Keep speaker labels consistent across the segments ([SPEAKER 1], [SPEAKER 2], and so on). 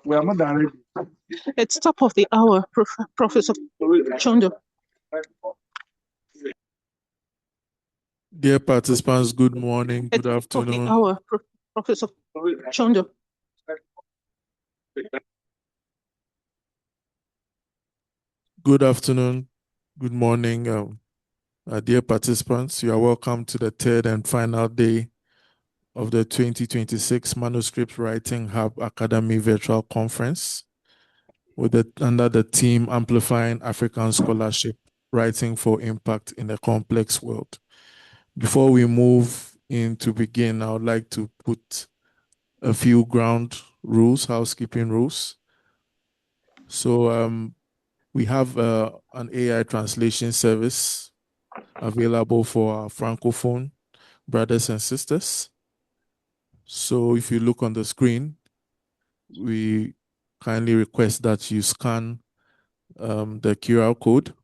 [SPEAKER 1] We are more than ready.
[SPEAKER 2] It's top of the hour, Professor Chondo.
[SPEAKER 3] Dear participants, good morning, good
[SPEAKER 2] It's top of the
[SPEAKER 3] afternoon.
[SPEAKER 2] hour, Professor Chondo.
[SPEAKER 3] Good afternoon, good morning, dear participants. You are welcome to the third and final day of the 2026 Manuscript Writing Hub Academy Virtual Conference under the theme Amplifying African Scholarship, Writing for Impact in a Complex World. Before we move in to begin, I would like to put a few ground rules, housekeeping rules. So we have an AI translation service available for our Francophone brothers and sisters. So if you look on the screen, we kindly request that you scan the QR code.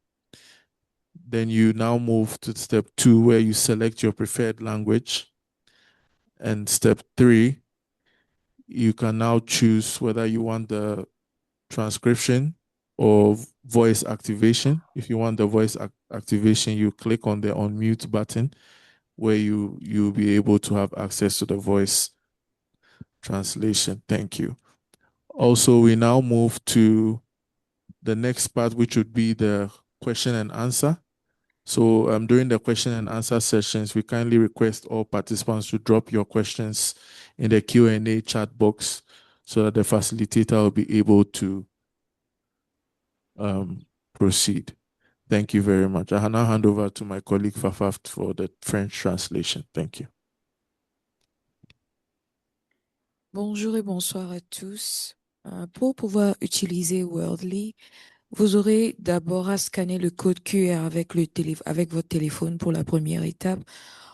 [SPEAKER 3] Then you now move to step 2, where you select your preferred language. And step 3, you can now choose whether you want the transcription or voice activation. If you want the voice activation, you click on the unmute button, where you'll be able to have access to the voice translation. Thank you. Also, we now move to the next part, which would be the question and answer. So during the question and answer sessions, we kindly request all participants to drop your questions in the Q&A chat box so that the facilitator will be able to proceed. Thank you very much. I now hand over to my colleague Fafaf for the French translation. Thank you.
[SPEAKER 4] Bonjour et bonsoir à tous. Pour pouvoir utiliser Wordly, vous aurez d'abord à scanner le code QR avec votre téléphone pour la première étape.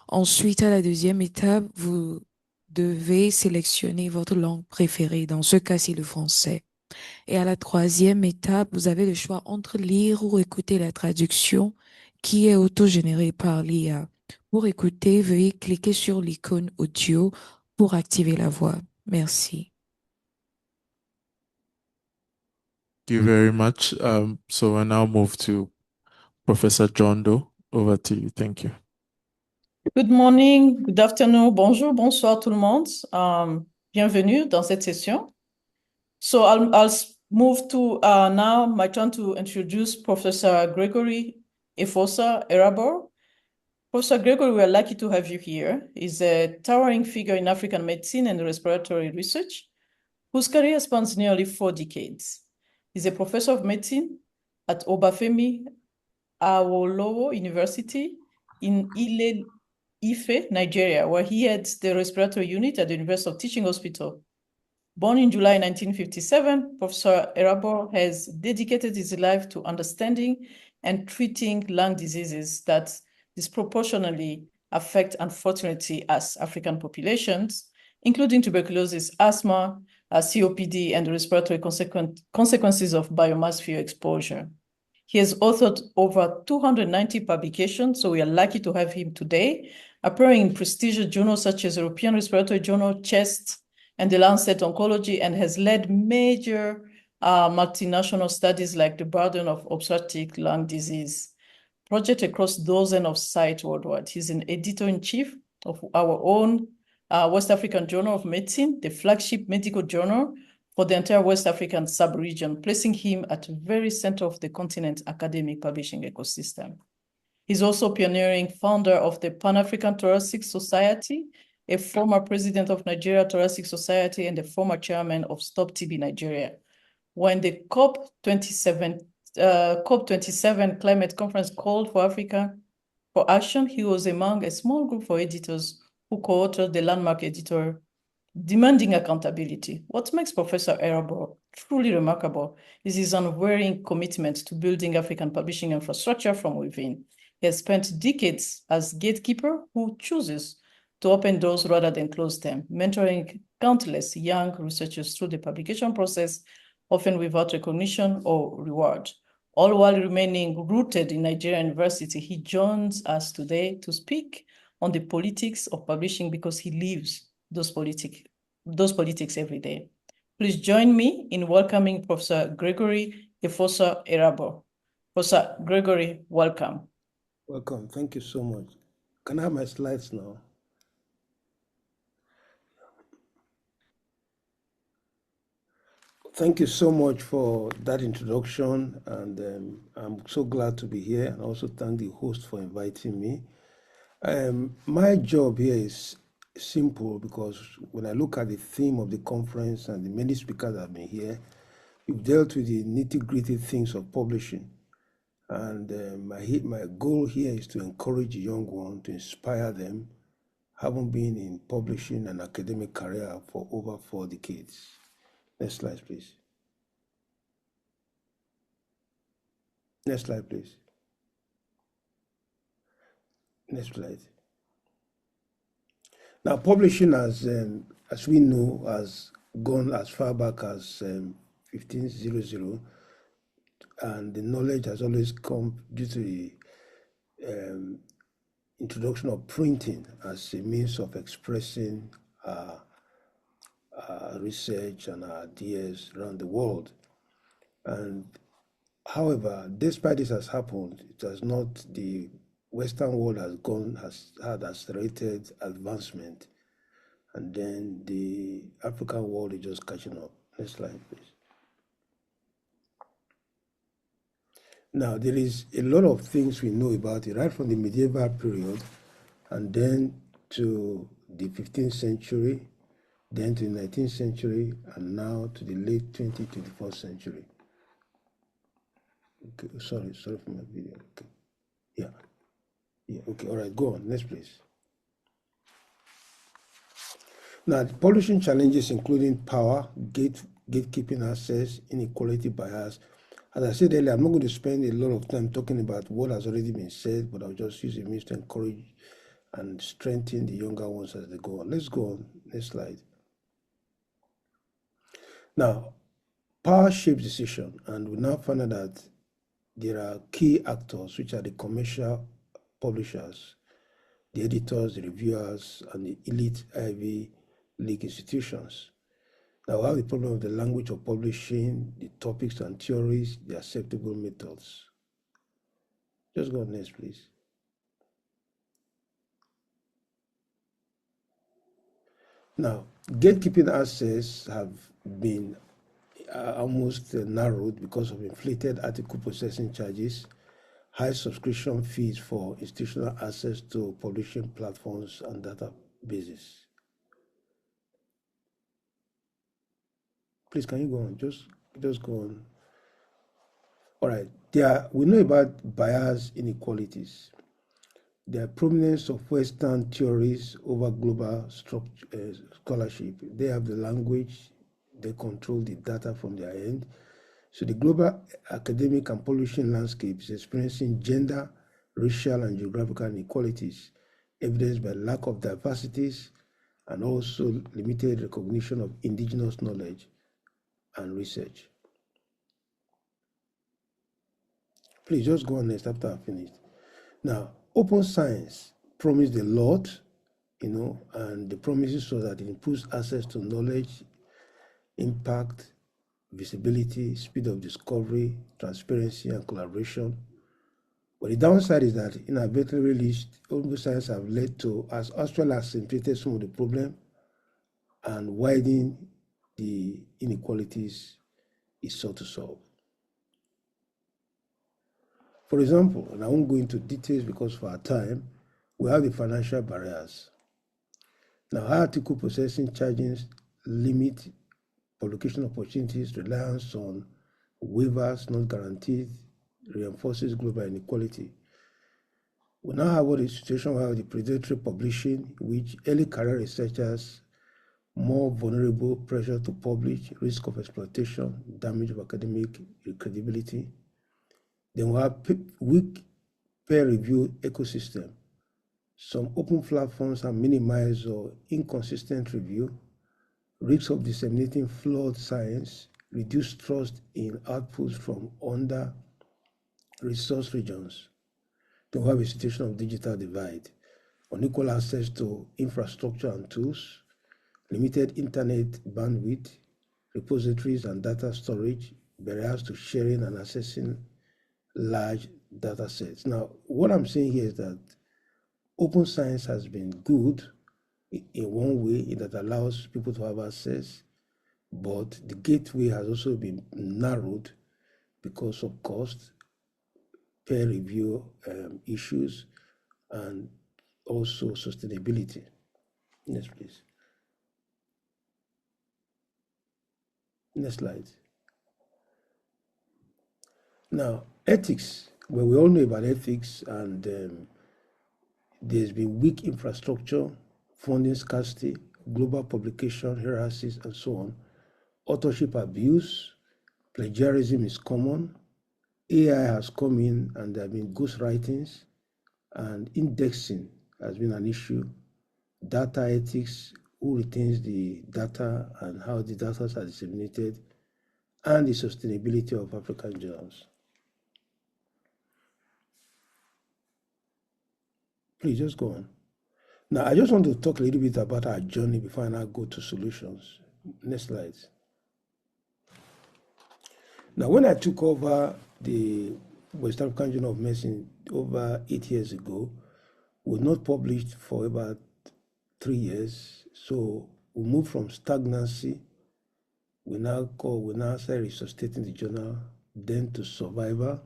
[SPEAKER 4] Ensuite, à la deuxième étape, vous devez sélectionner votre langue préférée. Dans ce cas, c'est le français. Et à la troisième étape, vous avez le choix entre lire ou écouter la traduction qui est autogénérée par l'IA. Pour écouter, veuillez cliquer sur l'icône audio pour activer la voix. Merci.
[SPEAKER 3] Thank you very much. So I now move to Professor John Doe. Over to you. Thank you.
[SPEAKER 5] Good morning, good afternoon, bonjour, bonsoir tout le monde. Bienvenue dans cette session. So I'll move to now my turn to introduce Professor Gregory Efosa Erabor. Professor Gregory, we are lucky to have you here. He's a towering figure in African medicine and respiratory research, whose career spans nearly 4 decades. He's a professor of medicine at Obafemi Awolowo University in Ife, Nigeria, where he heads the respiratory unit at the University of Teaching Hospital. Born in July 1957, Professor Erabor has dedicated his life to understanding and treating lung diseases that disproportionately affect, unfortunately, us African populations, including tuberculosis, asthma, COPD, and the respiratory consequences of biomass fuel exposure. He has authored over 290 publications, so we are lucky to have him today, appearing in prestigious journals such as European Respiratory Journal, CHEST, and the Lancet Oncology, and has led major multinational studies like the burden of obstructive lung disease project across dozens of sites worldwide. He's an editor-in-chief of our own West African Journal of Medicine, the flagship medical journal for the entire West African sub-region, placing him at the very center of the continent's academic publishing ecosystem. He's also pioneering founder of the Pan-African Thoracic Society, a former president of Nigeria Thoracic Society, and a former chairman of Stop TB Nigeria. When the COP27 climate conference called for Africa for action, he was among a small group of editors who co-authored the landmark editorial demanding accountability. What makes Professor Erabor truly remarkable is his unwavering commitment to building African publishing infrastructure from within. He has spent decades as gatekeeper who chooses to open doors rather than close them, mentoring countless young researchers through the publication process, often without recognition or reward. All while remaining rooted in Nigerian University, he joins us today to speak on the politics of publishing because he lives those politics every day. Please join me in welcoming Professor Gregory Efosa Erabo. Professor Gregory, welcome.
[SPEAKER 1] Welcome. Thank you so much. Can I have my slides now? Thank you so much for that introduction, and I'm so glad to be here, and also thank the host for inviting me. My job here is simple because when I look at the theme of the conference and the many speakers that have been here, we've dealt with the nitty-gritty things of publishing. And my goal here is to encourage young ones, to inspire them, having been in publishing and academic career for over 4 decades. Next slide, please. Next slide, please. Next slide. Now, publishing as we know, has gone as far back as 1500, and the knowledge has always come due to the introduction of printing as a means of expressing research and ideas around the world. And however, despite this has happened, it has not, the Western world has had accelerated advancement, and then the African world is just catching up. Next slide, please. Now, there is a lot of things we know about it, right from the medieval period, and then to the 15th century, then to the 19th century, and now to the late 20th, 21st century. Okay, sorry for my video. Okay, yeah, okay, all right, go on, next please. Now, the publishing challenges including power, gatekeeping access, inequality bias. As I said earlier, I'm not going to spend a lot of time talking about what has already been said, but I'll just use a means to encourage and strengthen the younger ones as they go on. Let's go on, next slide. Now, power shapes decision, and we now find out that there are key actors, which are the commercial publishers, the editors, the reviewers, and the elite Ivy League institutions. Now we have the problem of the language of publishing, the topics and theories, the acceptable methods. Just go next, please. Now, gatekeeping access have been almost narrowed because of inflated article processing charges, high subscription fees for institutional access to publishing platforms and databases. Please, can you go on? Just go on. All right. We know about bias inequalities. The prominence of Western theories over global scholarship. They have the language, they control the data from their end. So the global academic and publishing landscape is experiencing gender, racial, and geographical inequalities, evidenced by lack of diversities and also limited recognition of indigenous knowledge and research. Please just go on next after I finish. Now, open science promised a lot, and the promises so that it improves access to knowledge, impact, visibility, speed of discovery, transparency, and collaboration. But the downside is that inadvertently released open science have led to, as well as accentuated some of the problem and widening the inequalities it sought to solve. For example, and I won't go into details because for our time, we have the financial barriers. Now, high article processing charges limit publication opportunities, reliance on waivers not guaranteed, reinforces global inequality. We now have a situation where the predatory publishing, which early career researchers more vulnerable, pressure to publish, risk of exploitation, damage of academic credibility. Then we have weak peer review ecosystem. Some open platforms have minimized or inconsistent review, risks of disseminating flawed science, reduced trust in outputs from under-resourced regions. Then we have a situation of digital divide, unequal access to infrastructure and tools, limited internet bandwidth, repositories and data storage, barriers to sharing and accessing large data sets. Now, what I'm saying here is that open science has been good in one way, in that allows people to have access, but the gateway has also been narrowed because of cost, peer review issues, and also sustainability. Next, please. Next slide. Now, ethics. Well, we all know about ethics, and there's been weak infrastructure, funding scarcity, global publication hierarchies, and so on. Authorship abuse, plagiarism is common. AI has come in, and there have been ghostwritings, and indexing has been an issue. Data ethics, who retains the data and how the data are disseminated, and the sustainability of African journals. Please just go on. Now, I just want to talk a little bit about our journey before I now go to solutions. Next slide. Now, when I took over the West African Journal of Medicine over 8 years ago, we were not published for about 3 years. So we moved from stagnancy. We now started resuscitating the journal, then to survival.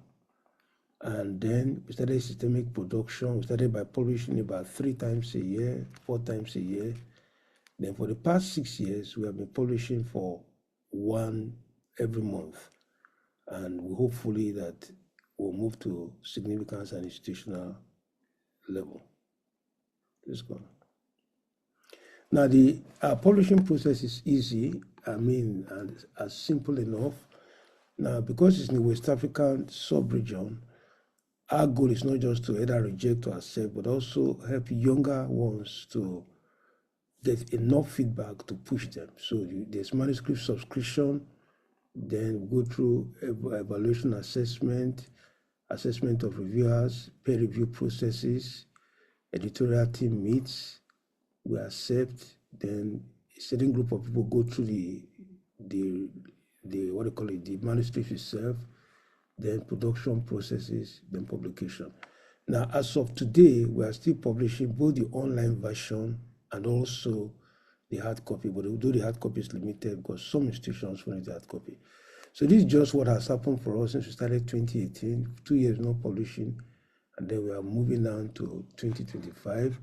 [SPEAKER 1] And then we started systemic production. We started by publishing about 3 times a year, 4 times a year. Then for the past 6 years, we have been publishing for 1 every month. And we hopefully that we'll move to significance and institutional level. Let's go. Now, our publishing process is easy, and as simple enough. Now, because it's in the West African sub-region, our goal is not just to either reject or accept, but also help younger ones to get enough feedback to push them. So there's manuscript subscription, then we go through evaluation assessment of reviewers, peer review processes, editorial team meets, we accept, then a certain group of people go through the manuscript itself, then production processes, then publication. Now, as of today, we are still publishing both the online version and also the hard copy, but although the hard copy is limited because some institutions want the hard copy. So this is just what has happened for us since we started 2018, 2 years not publishing, and then we are moving on to 2025,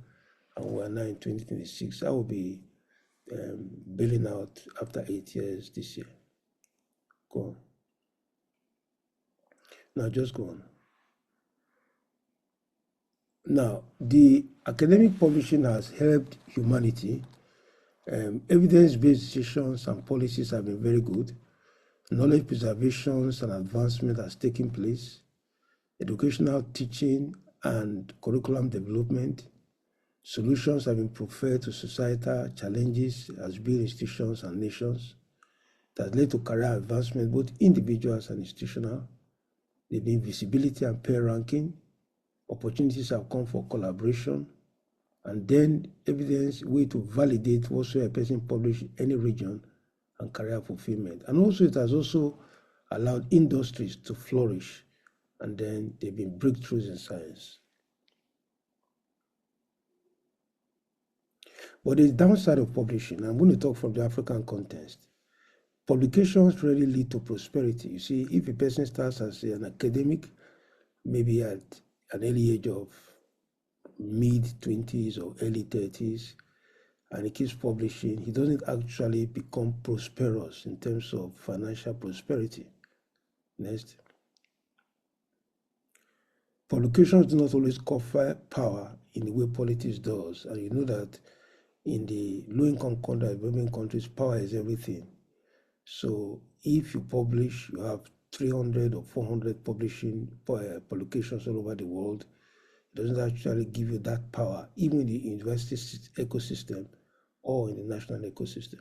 [SPEAKER 1] and we are now in 2026. I will be bailing out after 8 years this year. Go on. Now, just go on. Now, the academic publishing has helped humanity. Evidence-based decisions and policies have been very good. Knowledge preservations and advancement has taken place. Educational teaching and curriculum development. Solutions have been preferred to societal challenges as built institutions and nations. That led to career advancement, both individuals and institutional. There's been visibility and peer ranking. Opportunities have come for collaboration. And then evidence, way to validate whatsoever a person published in any region and career fulfillment. And also it has also allowed industries to flourish. And then there have been breakthroughs in science. But the downside of publishing, I'm going to talk from the African context. Publications really lead to prosperity. You see, if a person starts as an academic, maybe at an early age of mid-20s or early 30s, and he keeps publishing, he doesn't actually become prosperous in terms of financial prosperity. Next. Publications do not always confer power in the way politics does. And you know that in the low-income countries, developing countries, power is everything. So if you publish, you have 300 or 400 publications all over the world. It doesn't actually give you that power, even in the university ecosystem or in the national ecosystem.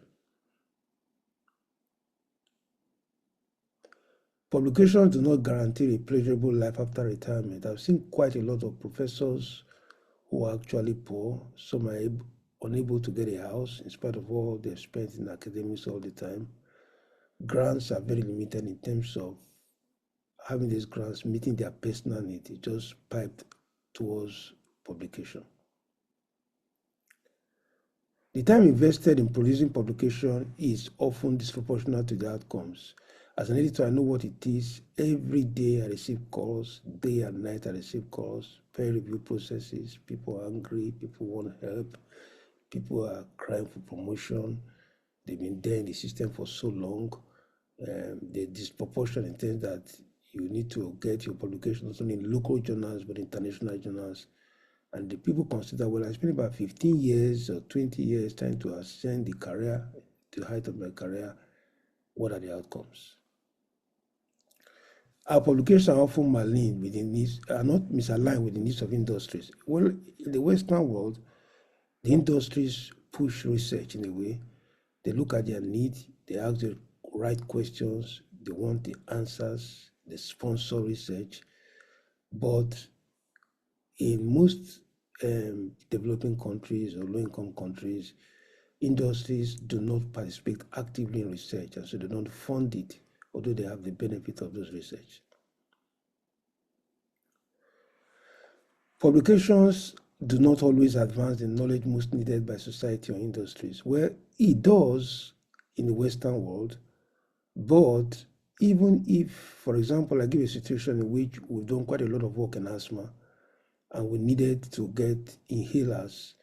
[SPEAKER 1] Publications do not guarantee a pleasurable life after retirement. I've seen quite a lot of professors who are actually poor. Some are unable to get a house in spite of all they've spent in academics all the time. grants are very limited in terms of having these grants meeting their personal needs. It's just piped towards publication. The time invested in producing publication is often disproportionate to the outcomes. As an editor, I know what it is. Every day I receive calls, day and night I receive calls, peer review processes, people are angry, people want help, people are crying for promotion. They've been there in the system for so long. The disproportion in terms that you need to get your publication not only in local journals but international journals. And the people consider, well, I spent about 15 years or 20 years trying to ascend the career, to the height of my career. What are the outcomes? Our publications are often maligned with the needs, are not misaligned with the needs of industries. Well, in the Western world, the industries push research in a way. They look at their needs, they ask the right questions, they want the answers, they sponsor research. But in most developing countries or low-income countries, industries do not participate actively in research, and so they don't fund it, although they have the benefit of those research. Publications do not always advance the knowledge most needed by society or industries. Well, it does in the Western world, but even if, for example, I give a situation in which we've done quite a lot of work in asthma, and we needed to get inhalers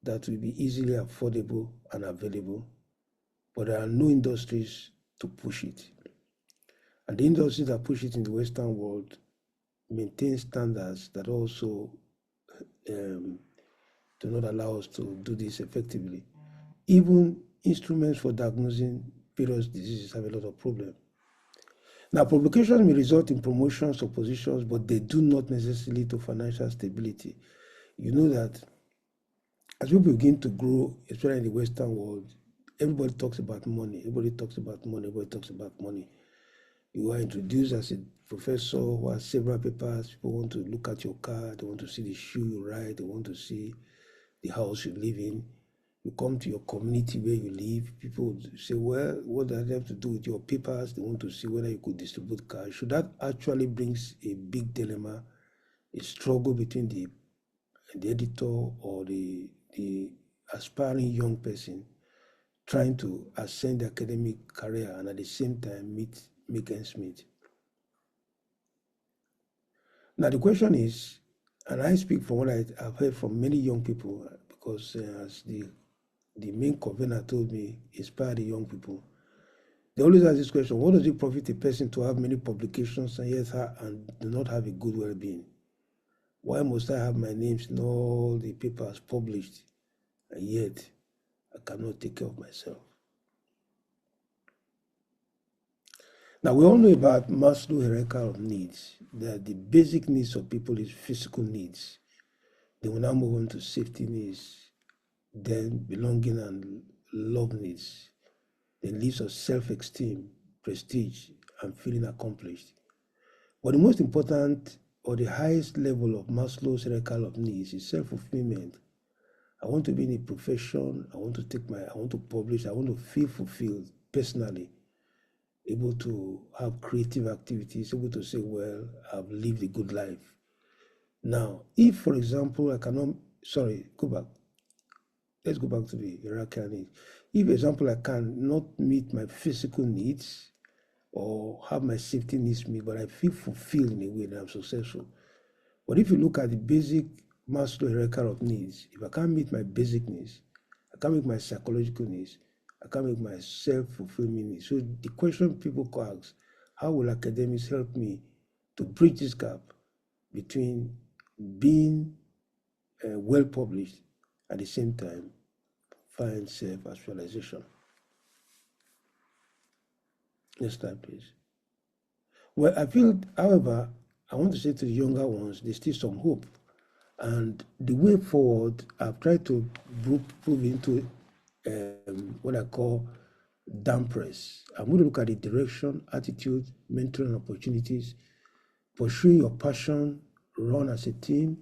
[SPEAKER 1] that will be easily affordable and available, but there are no industries to push it. And the industries that push it in the Western world maintain standards that also do not allow us to do this effectively. Even instruments for diagnosing various diseases have a lot of problems. Now, publications may result in promotions or positions, but they do not necessarily to financial stability. You know that as people begin to grow, especially in the Western world, everybody talks about money. Everybody talks about money. Everybody talks about money. You are introduced as a professor who has several papers. People want to look at your car. They want to see the shoe you ride. They want to see the house you live in. You come to your community where you live. People say, well, what does that have to do with your papers? They want to see whether you could distribute cars. So that actually brings a big dilemma, a struggle between the editor or the aspiring young person trying to ascend the academic career and at the same time make ends meet. Now the question is, and I speak from what I've heard from many young people, because as the main convener told me, inspire the young people. They always ask this question: what does it profit a person to have many publications and yet do not have a good well-being? Why must I have my names in all the papers published and yet I cannot take care of myself? Now, we all know about Maslow's hierarchy of needs, that the basic needs of people is physical needs. They will now move on to safety needs, then belonging and love needs, then needs of self-esteem, prestige, and feeling accomplished. But the most important or the highest level of Maslow's hierarchy of needs is self-fulfillment. I want to be in a profession, I want to publish, I want to feel fulfilled personally, able to have creative activities, able to say, well, I've lived a good life. Now, if, for example, let's go back to the hierarchical needs. If, for example, I cannot meet my physical needs or have my safety needs met, but I feel fulfilled in a way that I'm successful. But if you look at the basic Maslow hierarchy of needs, if I can't meet my basic needs, I can't meet my psychological needs, I can't make my self-fulfillment needs. So the question people ask, how will academics help me to bridge this gap between being well published at the same time find self-actualization? Next slide, please. Well, I feel, however, I want to say to the younger ones, there's still some hope. And the way forward, I've tried to prove into what I call down press. I'm going to look at the direction, attitude, mentoring opportunities, pursue your passion, run as a team,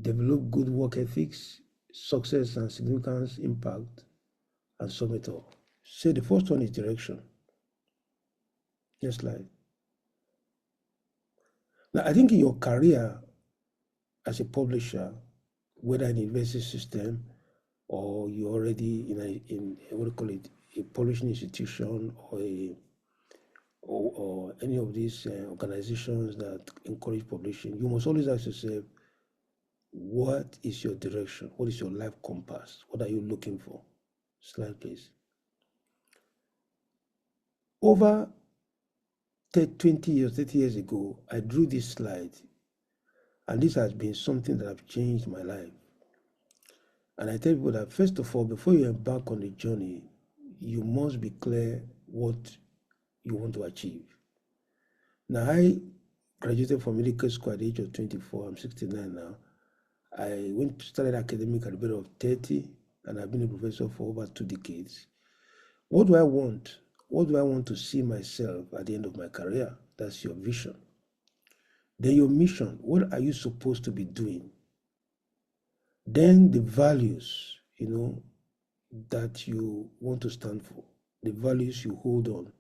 [SPEAKER 1] develop good work ethics, success and significance, impact, and sum it all. So the first one is direction. Next slide. Now, I think in your career as a publisher, whether in the university system or you're already in what do you call it, a publishing institution or any of these organizations that encourage publishing, you must always ask yourself, what is your direction? What is your life compass? What are you looking for? Slide, please. Over 20 years, 30 years ago, I drew this slide, and this has been something that has changed my life. And I tell people that, first of all, before you embark on the journey, you must be clear what you want to achieve. Now, I graduated from medical school at the age of 24. I'm 69 now. I started academic at the age of 30, and I've been a professor for over 2 decades. What do I want? What do I want to see myself at the end of my career? That's your vision. Then your mission. What are you supposed to be doing? Then the values, that you want to stand for, the values you hold on.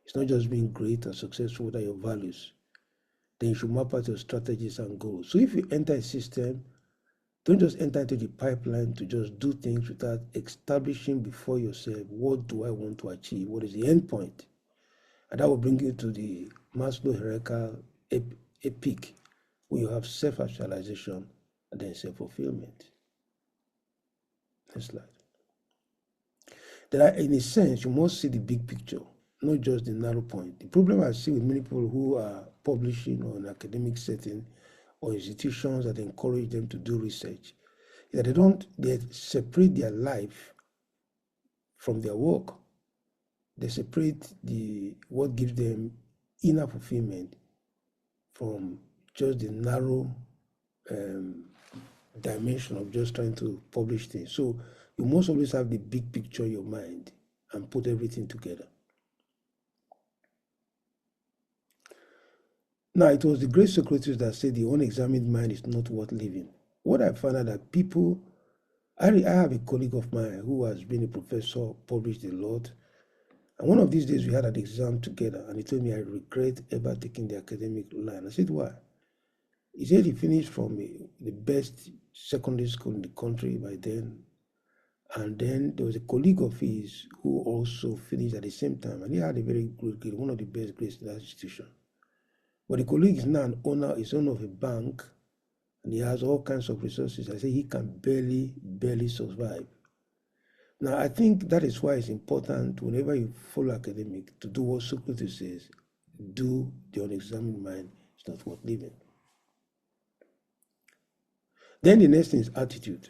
[SPEAKER 1] It's not just being great and successful, what are your values? Then you should map out your strategies and goals. So if you enter a system, don't just enter into the pipeline to just do things without establishing before yourself, what do I want to achieve? What is the end point? And that will bring you to the Maslow hierarchical peak, where you have self-actualization and then self-fulfillment. Next slide. In a sense, you must see the big picture, not just the narrow point. The problem I see with many people who are publishing or in academic setting or institutions that encourage them to do research is that they separate their life from their work. They separate what gives them inner fulfillment from just the narrow dimension of just trying to publish things. So you must always have the big picture in your mind and put everything together. Now, it was the great Socrates that said the unexamined mind is not worth living. What I found out that people, I have a colleague of mine who has been a professor, published a lot, and one of these days we had an exam together, and he told me, I regret ever taking the academic line. I said, why? He said he finished from the best secondary school in the country by then, and then there was a colleague of his who also finished at the same time, and he had a very good grade, one of the best grades in that institution. But the colleague is now owner of a bank, and he has all kinds of resources. I say he can barely survive. Now, I think that is why it's important whenever you follow academic to do what Socrates says, do the unexamined mind is not worth living. Then the next thing is attitude.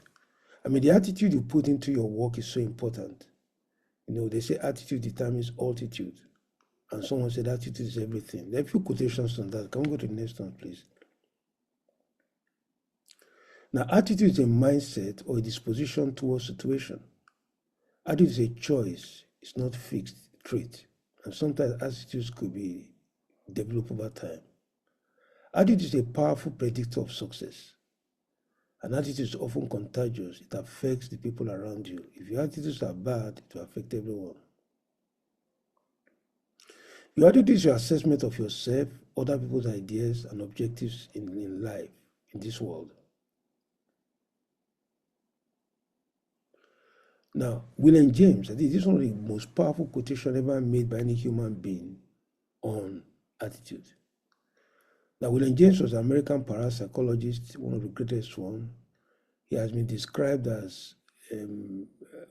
[SPEAKER 1] I mean, the attitude you put into your work is so important. They say attitude determines altitude. And someone said attitude is everything. There are a few quotations on that. Can we go to the next one, please? Now, attitude is a mindset or a disposition towards situation. Attitude is a choice. It's not fixed trait. And sometimes attitudes could be developed over time. Attitude is a powerful predictor of success. And attitude is often contagious. It affects the people around you. If your attitudes are bad, it will affect everyone. Your attitude is your assessment of yourself, other people's ideas and objectives in life, in this world. Now, William James, I think this is one of the most powerful quotations ever made by any human being on attitude. Now, William James was an American parapsychologist, one of the greatest ones. He has been described as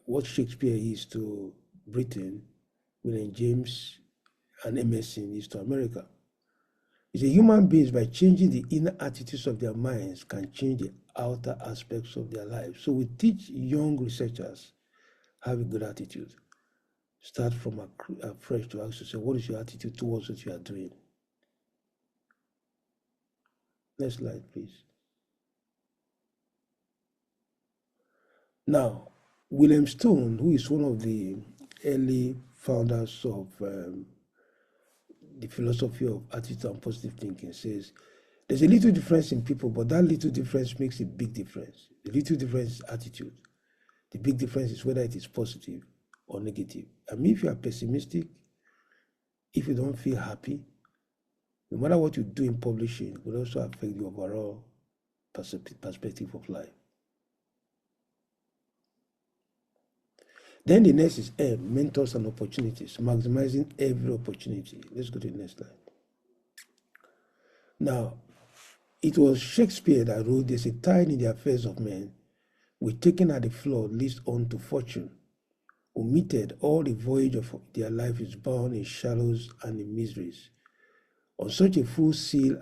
[SPEAKER 1] what Shakespeare is to Britain, William James and Emerson is to America. It's a human beings, by changing the inner attitudes of their minds, can change the outer aspects of their lives. So we teach young researchers have a good attitude. Start from afresh to ask yourself, what is your attitude towards what you are doing? Next slide, please. Now, William Stone, who is one of the early founders of the philosophy of attitude and positive thinking, says there's a little difference in people, but that little difference makes a big difference. The little difference is attitude. The big difference is whether it is positive or negative. I mean, if you are pessimistic, if you don't feel happy, no matter what you do in publishing, it will also affect the overall perspective of life. Then the next is M, mentors and opportunities, maximizing every opportunity. Let's go to the next slide. Now, it was Shakespeare that wrote, "There's a tide in the affairs of men, which taken at the flood leads on to fortune. Omitted, all the voyage of their life is bound in shallows and in miseries. On such a full seal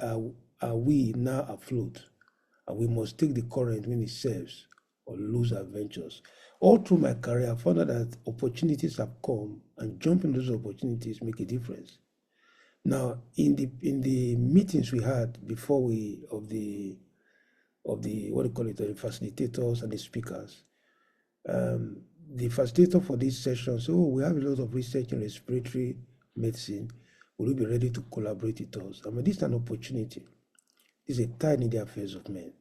[SPEAKER 1] are we now afloat, and we must take the current when it serves, or lose our ventures." All through my career, I found out that opportunities have come, and jumping those opportunities make a difference. Now, in the meetings we had before of the what do you call it, the facilitators and the speakers, the facilitator for this session said, "Oh, we have a lot of research in respiratory medicine. Will you be ready to collaborate with us?" I mean, this is an opportunity. It's a tide in the affairs of men.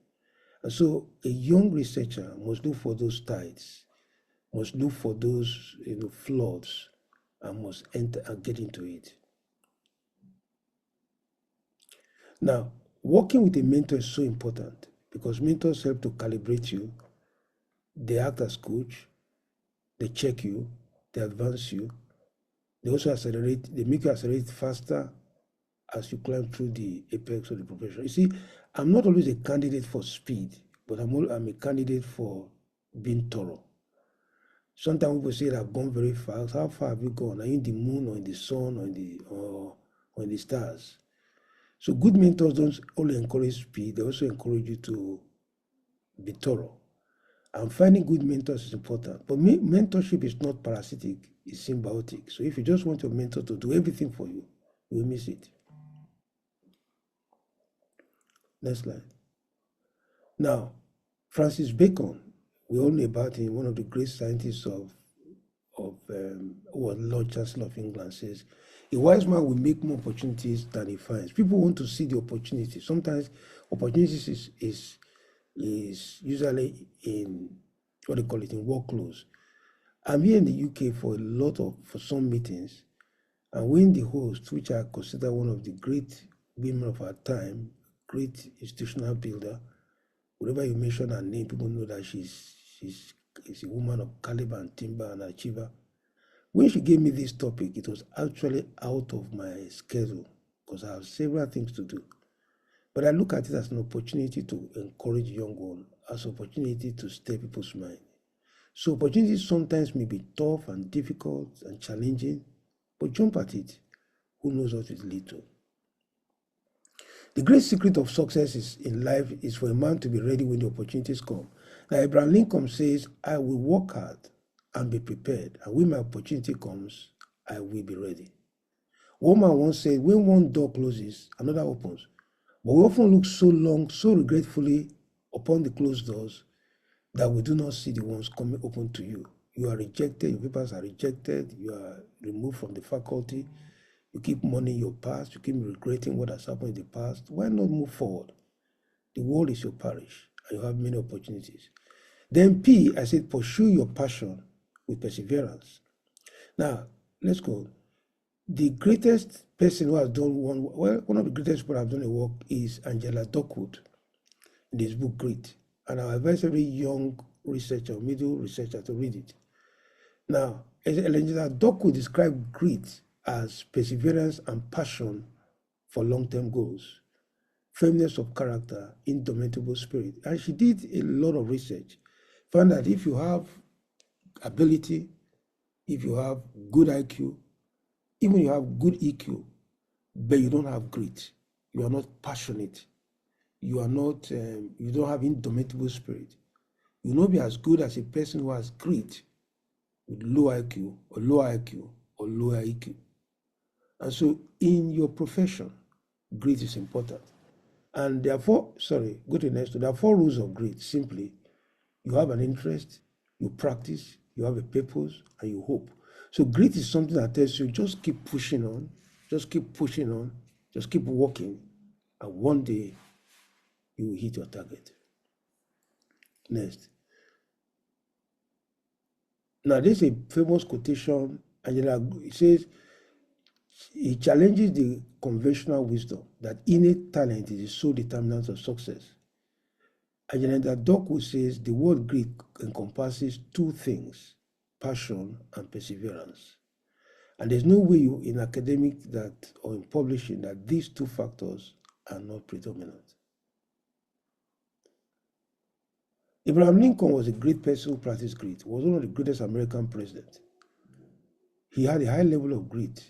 [SPEAKER 1] And so a young researcher must look for those tides, must look for those floods, and must enter and get into it. Now, working with a mentor is so important because mentors help to calibrate you. They act as coach, they check you, they advance you. They also accelerate, they make you accelerate faster as you climb through the apex of the profession. You see, I'm not always a candidate for speed, but I'm a candidate for being thorough. Sometimes people say that I've gone very fast. How far have you gone? Are you in the moon or in the sun or in the stars? So good mentors don't only encourage speed, they also encourage you to be thorough. And finding good mentors is important. But mentorship is not parasitic, it's symbiotic. So if you just want your mentor to do everything for you, you will miss it. Next slide. Now, Francis Bacon, we all know about him, one of the great scientists who was Lord Chancellor of England, says, "A wise man will make more opportunities than he finds." People want to see the opportunity. Sometimes opportunities is usually in what they call it, in work clothes. I'm here in the UK for some meetings, and when the host, which I consider one of the great women of our time, great institutional builder, whenever you mention her name, people know that she's a woman of caliber and timber and achiever. When she gave me this topic, it was actually out of my schedule because I have several things to do. But I look at it as an opportunity to encourage young ones, as an opportunity to stir people's mind. So opportunities sometimes may be tough and difficult and challenging, but jump at it. Who knows what it will lead to? The great secret of success in life is for a man to be ready when the opportunities come. Now, Abraham Lincoln says, "I will work hard and be prepared, and when my opportunity comes, I will be ready." One man once said, "When one door closes, another opens." But we often look so long, so regretfully upon the closed doors that we do not see the ones coming open to you. You are rejected, your papers are rejected, you are removed from the faculty, you keep mourning your past, you keep regretting what has happened in the past. Why not move forward? The world is your parish, and you have many opportunities. Then P, I said, pursue your passion with perseverance. Now, let's go. The greatest person who has done one of the greatest people who have done a work is Angela Duckworth in this book, Grit. And I advise every young researcher, middle researcher to read it. Now, Angela Duckworth described grit as perseverance and passion for long-term goals, firmness of character, indomitable spirit. And she did a lot of research, found that if you have ability, if you have good IQ, even you have good EQ, but you don't have grit, you are not passionate, you are not, you don't have indomitable spirit, you will not be as good as a person who has grit with low IQ or low IQ or lower EQ. And so in your profession, grit is important. And therefore, go to the next one. There are 4 rules of grit. Simply, you have an interest, you practice, you have a purpose, and you hope. So grit is something that tells you just keep pushing on, just keep pushing on, just keep working, and one day you will hit your target. Next. Now, there's a famous quotation, Angela, it says, He challenges the conventional wisdom that innate talent is the sole determinant of success. Agenda Doku says the word grit encompasses two things, passion and perseverance. And there's no way in academic that or in publishing that these two factors are not predominant. Abraham Lincoln was a great person who practiced grit. He was one of the greatest American presidents. He had a high level of grit.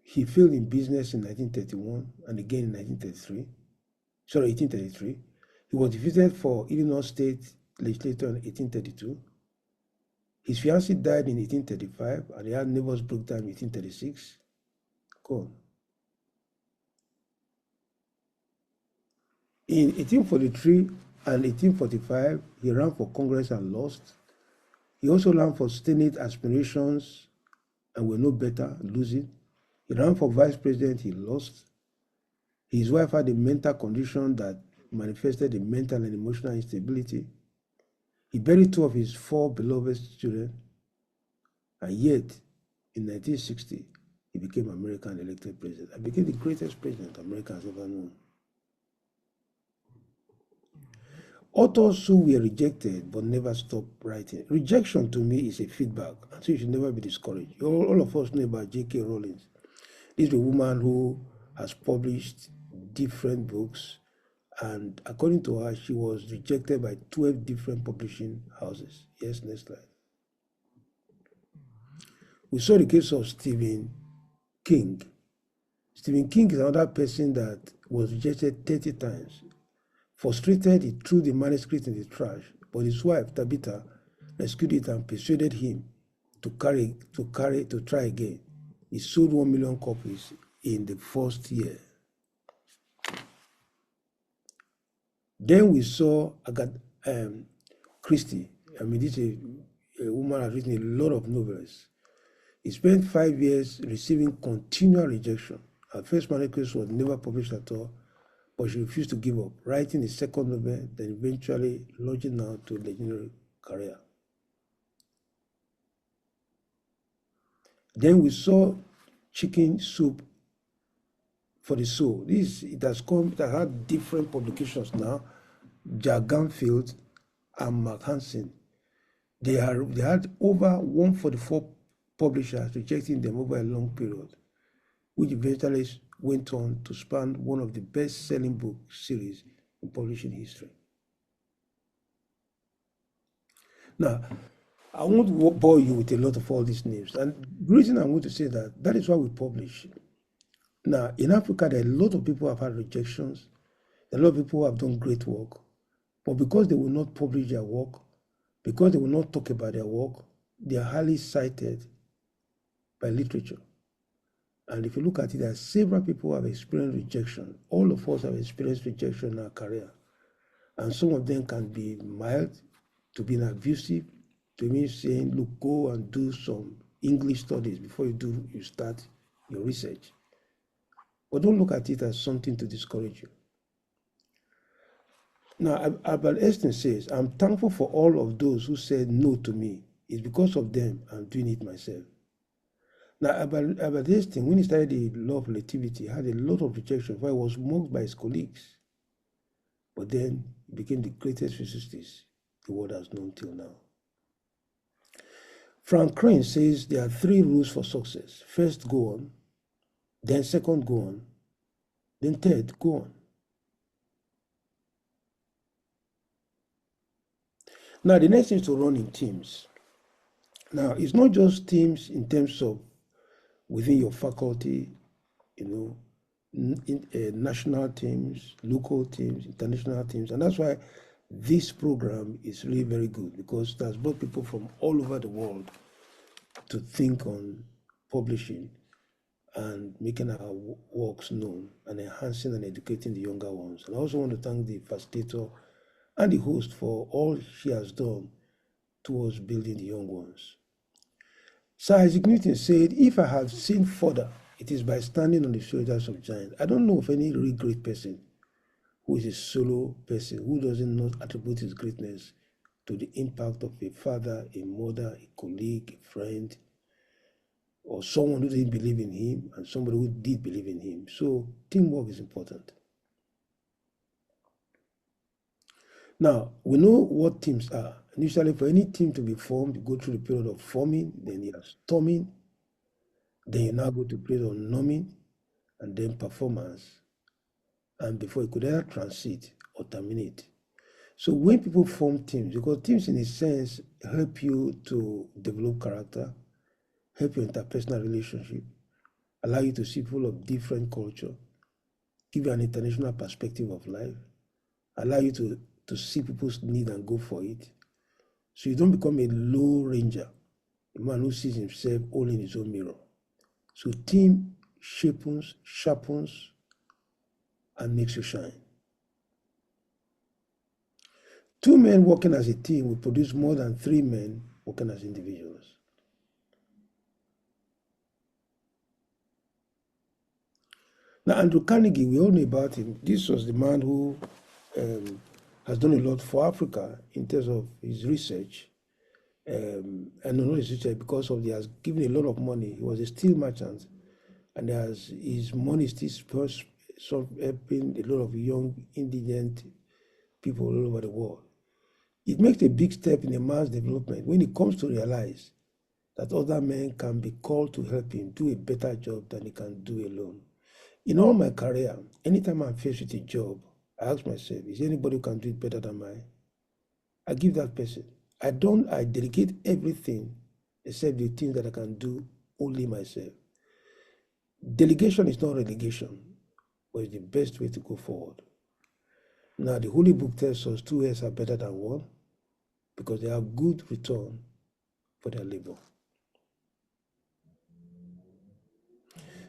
[SPEAKER 1] He failed in business in 1931 and again in 1833. He was defeated for Illinois State Legislature in 1832. His fiancée died in 1835 and he had nervous breakdown in 1836. Go on. In 1843 and 1845, he ran for Congress and lost. He also ran for Senate aspirations and were no better, losing. He ran for vice president, he lost. His wife had a mental condition that manifested in mental and emotional instability. He buried two of his four beloved children, and yet, in 1960, he became American elected president and became the greatest president America has ever known. Authors who were rejected but never stopped writing. Rejection to me is a feedback, and so you should never be discouraged. All of us know about J.K. Rowling. This is a woman who has published different books, and according to her, she was rejected by 12 different publishing houses. Yes, next slide. We saw the case of Stephen King. Stephen King is another person that was rejected 30 times. Frustrated, he threw the manuscript in the trash, but his wife, Tabitha, rescued it and persuaded him to try again. He sold 1 million copies in the first year. Then we saw Christie. I mean, this is a woman who has written a lot of novels. He spent 5 years receiving continual rejection. Her first manuscript was never published at all, but she refused to give up, writing a second novel, then eventually launching out to a legendary career. Then we saw Chicken Soup for the Soul. It has had different publications now. Jack Ganfield and Mark Hansen. They had over 144 publishers rejecting them over a long period, which eventually went on to span one of the best-selling book series in publishing history. Now, I won't bore you with a lot of all these names. And the reason I'm going to say that is why we publish. Now, in Africa, there are a lot of people who have had rejections. There are a lot of people who have done great work. But because they will not publish their work, because they will not talk about their work, they are highly cited by literature. And if you look at it, there are several people who have experienced rejection. All of us have experienced rejection in our career. And some of them can be mild, to being abusive, to me saying, look, go and do some English studies before you start your research. But don't look at it as something to discourage you. Now, Albert Einstein says, I'm thankful for all of those who said no to me. It's because of them I'm doing it myself. Now, Albert Einstein, when he started the law of relativity, had a lot of rejection, where he was mocked by his colleagues. But then he became the greatest physicist the world has known till now. Frank Crane says there are 3 rules for success. First, go on. Then second, go on. Then third, go on. Now, the next thing is to run in teams. Now, it's not just teams in terms of within your faculty, national teams, local teams, international teams. And that's why this program is really very good, because it has brought people from all over the world to think on publishing and making our works known and enhancing and educating the younger ones. And I also want to thank the facilitator and the host for all she has done towards building the young ones. Sir Isaac Newton said, if I have seen further, it is by standing on the shoulders of giants. I don't know of any really great person who is a solo person, who doesn't not attribute his greatness to the impact of a father, a mother, a colleague, a friend, or someone who didn't believe in him and somebody who did believe in him. So teamwork is important. Now, we know what teams are. Initially, for any team to be formed, you go through the period of forming, then you have storming, then you now go to the period of norming, and then performance, and before you could either transit or terminate. So when people form teams, because teams in a sense help you to develop character, help your interpersonal relationship, allow you to see people of different culture, give you an international perspective of life, allow you to see people's need and go for it. So you don't become a low ranger, a man who sees himself only in his own mirror. So team sharpens, and makes you shine. Two men working as a team will produce more than three men working as individuals. Now, Andrew Carnegie, we all know about him. This was the man who has done a lot for Africa in terms of his research. And not his research because of he has given a lot of money. He was a steel merchant, and his money still helping a lot of young indigent people all over the world. It makes a big step in a man's development when he comes to realize that other men can be called to help him do a better job than he can do alone. In all my career, anytime I'm faced with a job, I ask myself, is there anybody who can do it better than I? I give that person. I delegate everything except the things that I can do only myself. Delegation is not relegation, but it's the best way to go forward. Now, the Holy Book tells us 2 heads are better than one because they have good return for their labor.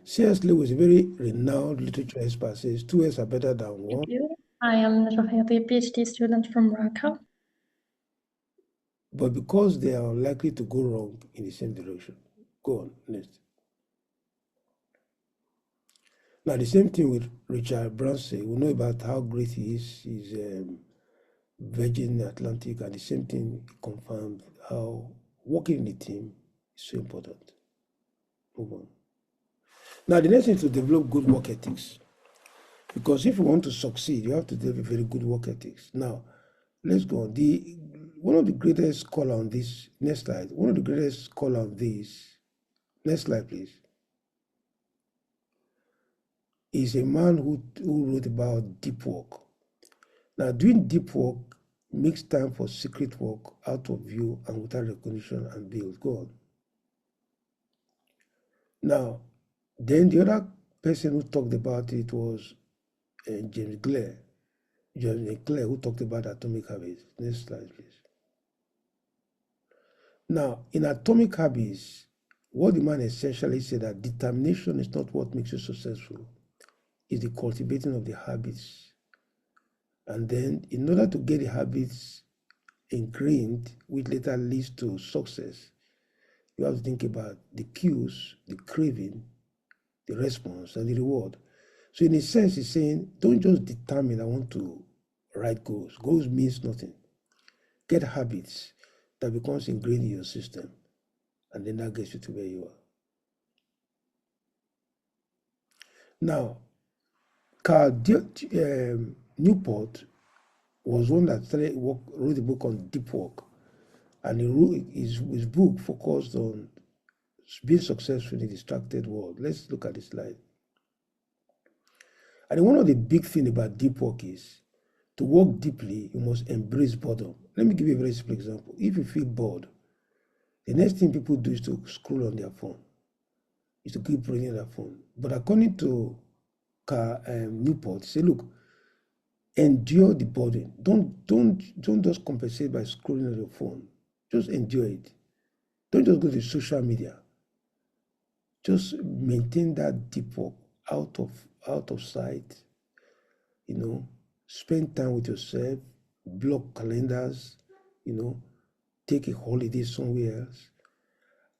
[SPEAKER 1] C.S. Lewis, a very renowned literature expert, says 2 heads are better than one.
[SPEAKER 6] Thank you. I am Rafayati, a PhD student from Raqqa.
[SPEAKER 1] But because they are likely to go wrong in the same direction. Go on, next. Now, the same thing with Richard Branson. We know about how great he is. He's Virgin Atlantic, and the same thing confirmed how working in a team is so important. Move on. Now, the next thing is to develop good work ethics. Because if you want to succeed, you have to develop very good work ethics. Now, let's go on. One of the greatest scholar on this, next slide. One of the greatest scholar on this, next slide, please, is a man who wrote about deep work. Now, doing deep work makes time for secret work out of view and without recognition and bills. Go on. Now, then the other person who talked about it was James Clear, who talked about atomic habits. Next slide, please. Now, in Atomic Habits, what the man essentially said that determination is not what makes you successful, it's the cultivating of the habits. And then, in order to get the habits ingrained, which later leads to success, you have to think about the cues, the craving, the response, and the reward. So in a sense, he's saying, don't just determine, I want to write goals. Goals means nothing. Get habits that becomes ingrained in your system, and then that gets you to where you are. Now, Carl Newport was one that wrote a book on deep work, and he wrote his book focused on being successful in a distracted world. Let's look at this slide. And one of the big things about deep work is to work deeply, you must embrace boredom. Let me give you a very simple example. If you feel bored, the next thing people do is to scroll on their phone, is to keep reading their phone. But according to Newport, say, look, endure the burden. Don't just compensate by scrolling on your phone. Just enjoy it. Don't just go to social media. Just maintain that deep work out of sight. You know, spend time with yourself, block calendars, you know, take a holiday somewhere else.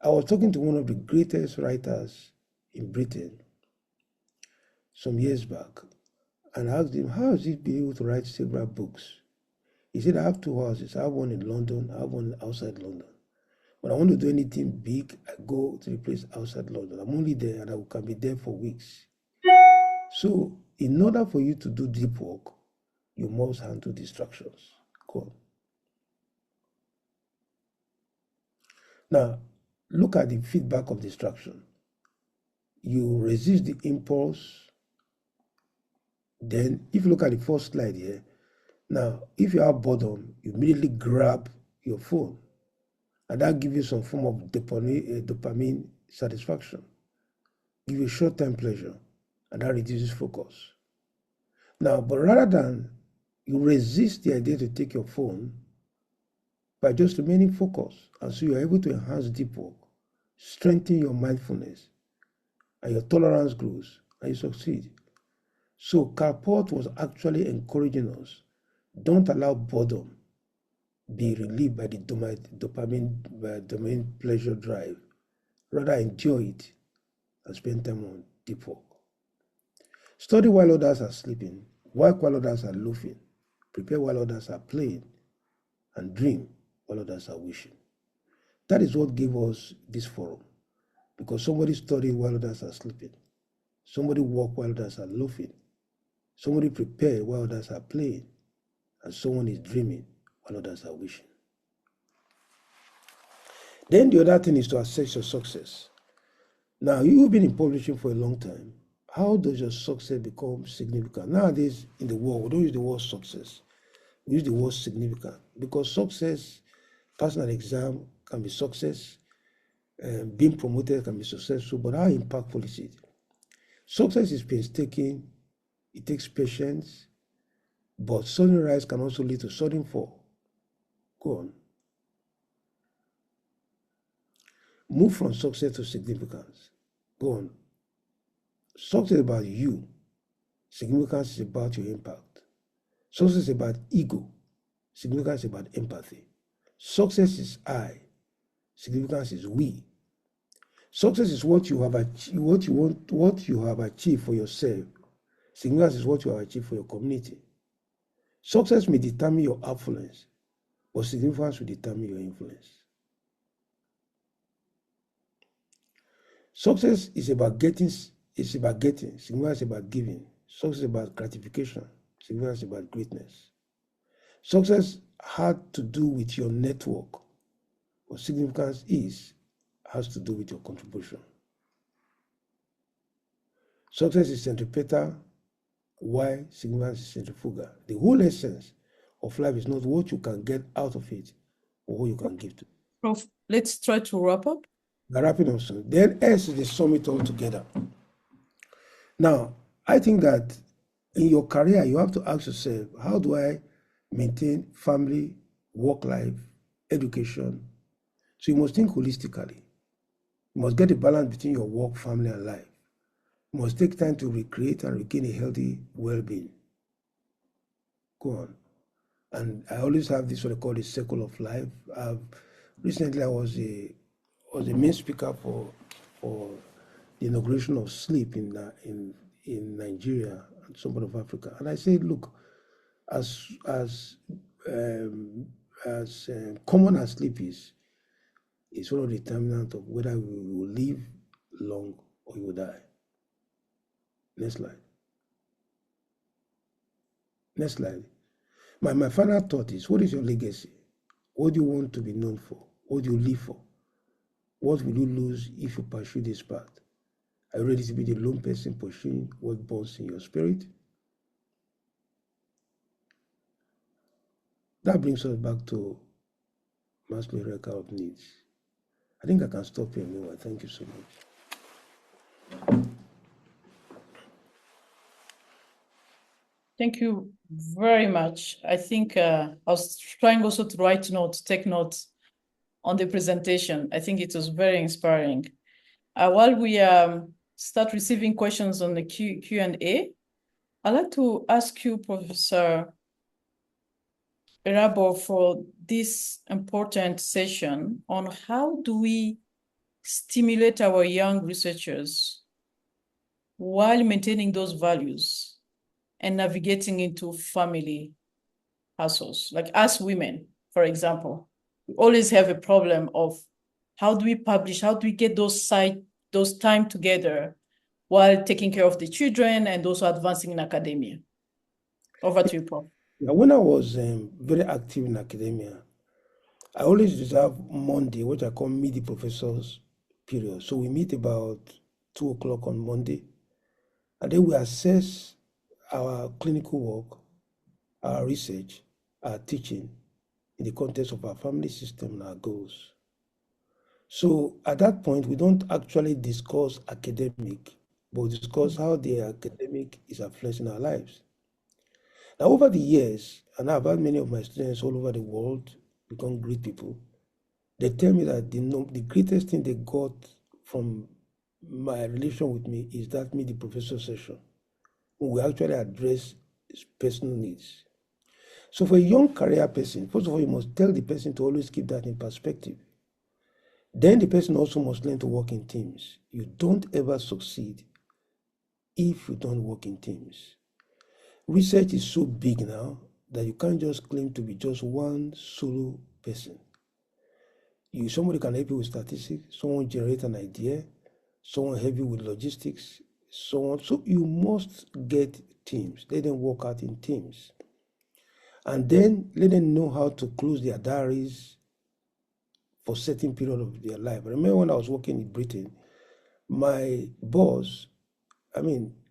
[SPEAKER 1] I was talking to one of the greatest writers in Britain some years back, and I asked him, how has he been able to write several books? He said, I have 2 houses. I have one in London, I have one outside London. When I want to do anything big, I go to the place outside London. I'm only there and I can be there for weeks. So in order for you to do deep work, you must handle distractions. Go on. Now, look at the feedback of distraction. You resist the impulse. Then, if you look at the first slide here, now, if you have boredom, you immediately grab your phone. And that gives you some form of dopamine satisfaction. Give you short-term pleasure. And that reduces focus. Now, but rather than you resist the idea to take your phone by just remaining focused, and so you're able to enhance deep work, strengthen your mindfulness, and your tolerance grows, and you succeed. So Carport was actually encouraging us, don't allow boredom be relieved by the dopamine pleasure drive. Rather enjoy it and spend time on deep work. Study while others are sleeping, work while others are loafing, prepare while others are playing, and dream while others are wishing. That is what gave us this forum, because somebody studied while others are sleeping, somebody work while others are loafing, somebody prepare while others are playing, and someone is dreaming while others are wishing. Then the other thing is to assess your success. Now, you've been in publishing for a long time. How does your success become significant? Nowadays, in the world, we don't use the word success. We use the word significant, because success, passing an exam can be success, being promoted can be successful, but how impactful is it? Success is painstaking, it takes patience, but sudden rise can also lead to sudden fall. Go on. Move from success to significance. Go on. Success is about you. Significance is about your impact. Success is about ego. Significance is about empathy. Success is I. Significance is we. Success is what you have achieved, what you have achieved for yourself. Significance is what you have achieved for your community. Success may determine your affluence, but significance will determine your influence. Success is about getting, significance is about giving. Success is about gratification, significance is about greatness. Success had to do with your network. What significance has to do with your contribution. Success is centripetal, why significance is centrifugal. The whole essence of life is not what you can get out of it, or what you can give to.
[SPEAKER 5] Prof, let's try to wrap up.
[SPEAKER 1] We're wrapping up soon. Then S is the sum it all together. Now, I think that in your career, you have to ask yourself, how do I maintain family, work life, education? So you must think holistically. You must get a balance between your work, family, and life. You must take time to recreate and regain a healthy well-being. Go on. And I always have this what I call the circle of life. Recently, I was a main speaker for the inauguration of sleep in Nigeria and some part of Africa. And I said, look, as common as sleep is one of the determinants of whether we will live long or you will die. Next slide. Next slide. My final thought is, what is your legacy? What do you want to be known for? What do you live for? What will you lose if you pursue this path? Are you ready to be the lone person pursuing what burns in your spirit? That brings us back to Maslow's hierarchy of needs. I think I can stop here now. Thank you so much.
[SPEAKER 5] Thank you very much. I think I was trying also to take notes on the presentation. I think it was very inspiring. While we start receiving questions on the Q&A, I'd like to ask you, Professor Irabo, for this important session on how do we stimulate our young researchers while maintaining those values and navigating into family hustles. Like us women, for example, we always have a problem of How do we publish? How do we get those time together while taking care of the children and also advancing in academia? Over to you, Prof.
[SPEAKER 1] Now, when I was very active in academia, I always reserve Monday, what I call meet the professors period. So we meet about 2 o'clock on Monday, and then we assess our clinical work, our research, our teaching in the context of our family system and our goals. So at that point, we don't actually discuss academic, but we discuss how the academic is influencing our lives. Now, over the years, and I've had many of my students all over the world become great people, they tell me that the greatest thing they got from my relation with me is that meet the professor session, when we actually address personal needs. So for a young career person, first of all, you must tell the person to always keep that in perspective. Then the person also must learn to work in teams. You don't ever succeed if you don't work in teams. Research is so big now that you can't just claim to be just one solo person. Somebody can help you with statistics, someone generate an idea, someone help you with logistics, so on. So you must get teams. Let them work out in teams. And then let them know how to close their diaries for certain period of their life. I remember when I was working in Britain, my boss,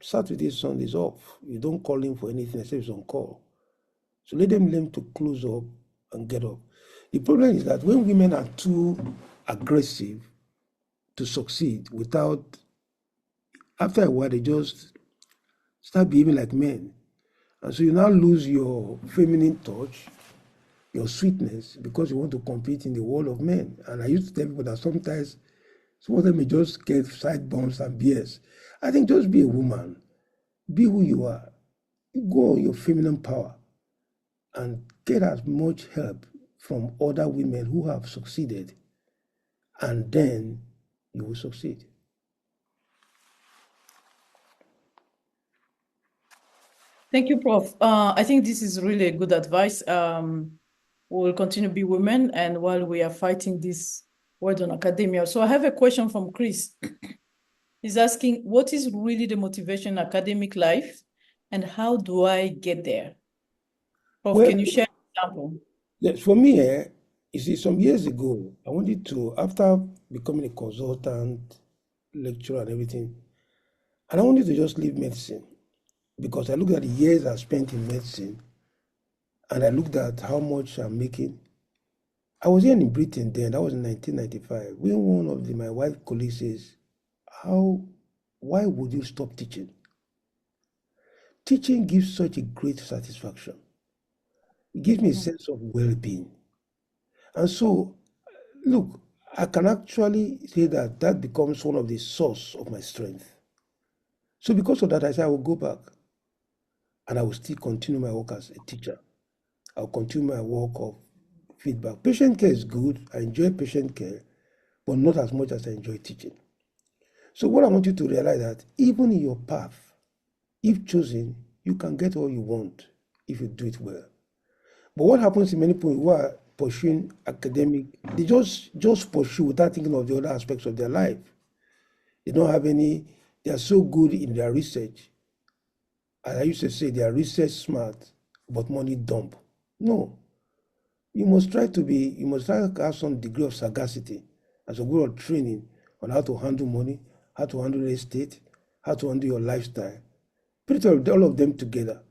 [SPEAKER 1] Saturdays, Sundays off. You don't call him for anything except he's on call. So let them learn to close up and get up. The problem is that when women are too aggressive to succeed after a while, they just start behaving like men. And so you now lose your feminine touch, your sweetness, because you want to compete in the world of men. And I used to tell people that sometimes some of them may just get side bumps and BS. I think just be a woman. Be who you are. Go on your feminine power and get as much help from other women who have succeeded, and then you will succeed.
[SPEAKER 5] Thank you, Prof. I think this is really a good advice. We will continue to be women, and while we are fighting this word on academia. So I have a question from Chris. He's asking, what is really the motivation in academic life, and how do I get there? Prof, can you share an example?
[SPEAKER 1] Yes, for me, you see, some years ago, I wanted to, after becoming a consultant, lecturer and everything, and I wanted to just leave medicine because I looked at the years I spent in medicine and I looked at how much I'm making. I was here in Britain then, that was in 1995, when one of my wife colleagues says, why would you stop teaching? Teaching gives such a great satisfaction. It gives me a sense of well-being. And so, look, I can actually say that becomes one of the source of my strength. So because of that, I said I will go back and I will still continue my work as a teacher. I'll continue my work of feedback. Patient care is good. I enjoy patient care, but not as much as I enjoy teaching. So what I want you to realize that even in your path, if chosen, you can get all you want if you do it well. But what happens in many people who are pursuing academic, they just pursue without thinking of the other aspects of their life. They don't have any, they are so good in their research. As I used to say, they are research smart, but money dump. No. You must try to have some degree of sagacity as a good of training on how to handle money, how to handle estate, how to handle your lifestyle. Put all of them together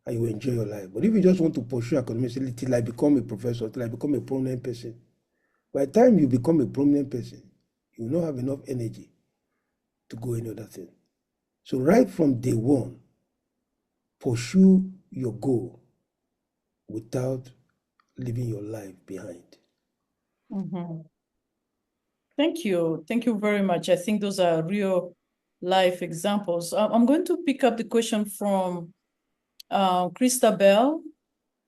[SPEAKER 1] and you will enjoy your life. But if you just want to pursue academics till I become a professor, till I become a prominent person, by the time you become a prominent person, you will not have enough energy to go any other thing. So right from day one, pursue your goal without leaving your life behind.
[SPEAKER 5] Mm-hmm. Thank you. Thank you very much. I think those are real life examples. I'm going to pick up the question from Christabel.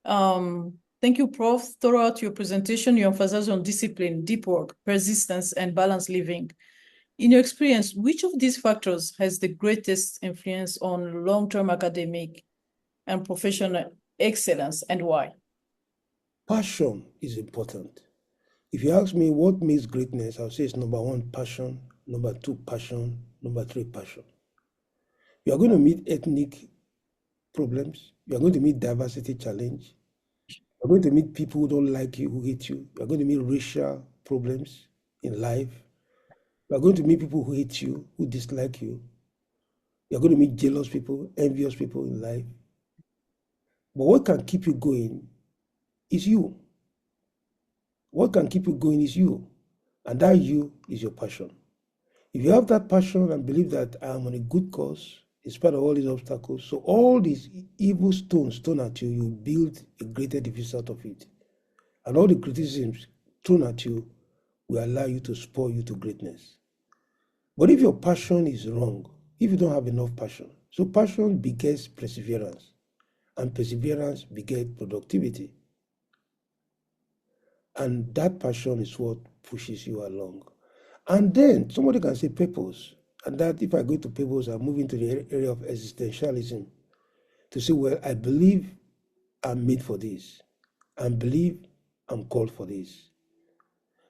[SPEAKER 5] Thank you, Prof. Throughout your presentation, you emphasize on discipline, deep work, persistence, and balanced living. In your experience, which of these factors has the greatest influence on long-term academic and professional excellence, and why?
[SPEAKER 1] Passion is important. If you ask me what makes greatness, I'll say it's number one, passion, number two, passion, number three, passion. You are going to meet ethnic problems. You are going to meet diversity challenge. You're going to meet people who don't like you, who hate you. You're going to meet racial problems in life. You're going to meet people who hate you, who dislike you. You're going to meet jealous people, envious people in life. But what can keep you going is you. What can keep you going is you. And that you is your passion. If you have that passion and believe that I am on a good course, in spite of all these obstacles, so all these evil stones thrown at you, you build a greater edifice out of it. And all the criticisms thrown at you will allow you to spur you to greatness. But if your passion is wrong, if you don't have enough passion, so passion begets perseverance, and perseverance begets productivity. And that passion is what pushes you along. And then somebody can say purpose. And that if I go to purpose, I move into the area of existentialism to say, well, I believe I'm made for this. I believe I'm called for this.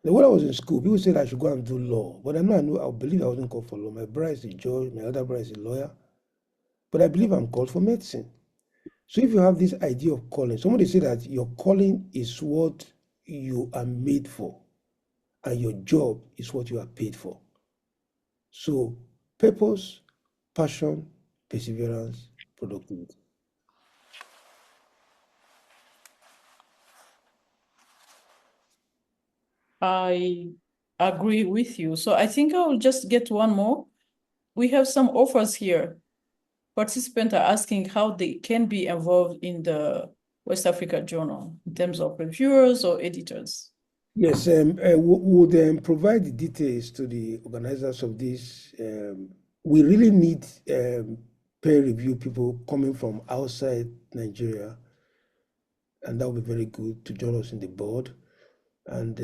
[SPEAKER 1] Now, when I was in school, people said I should go and do law. But I believe I wasn't called for law. My brother is a judge, my other brother is a lawyer. But I believe I'm called for medicine. So if you have this idea of calling, somebody said that your calling is what you are made for, and your job is what you are paid for. So purpose, passion, perseverance, productivity.
[SPEAKER 5] I agree with you. So I think I will just get one more. We have some offers here. Participants are asking how they can be involved in the West Africa Journal in terms of reviewers or editors.
[SPEAKER 1] Yes, would provide the details to the organizers of this. We really need peer review people coming from outside Nigeria, and that would be very good to join us in the board. And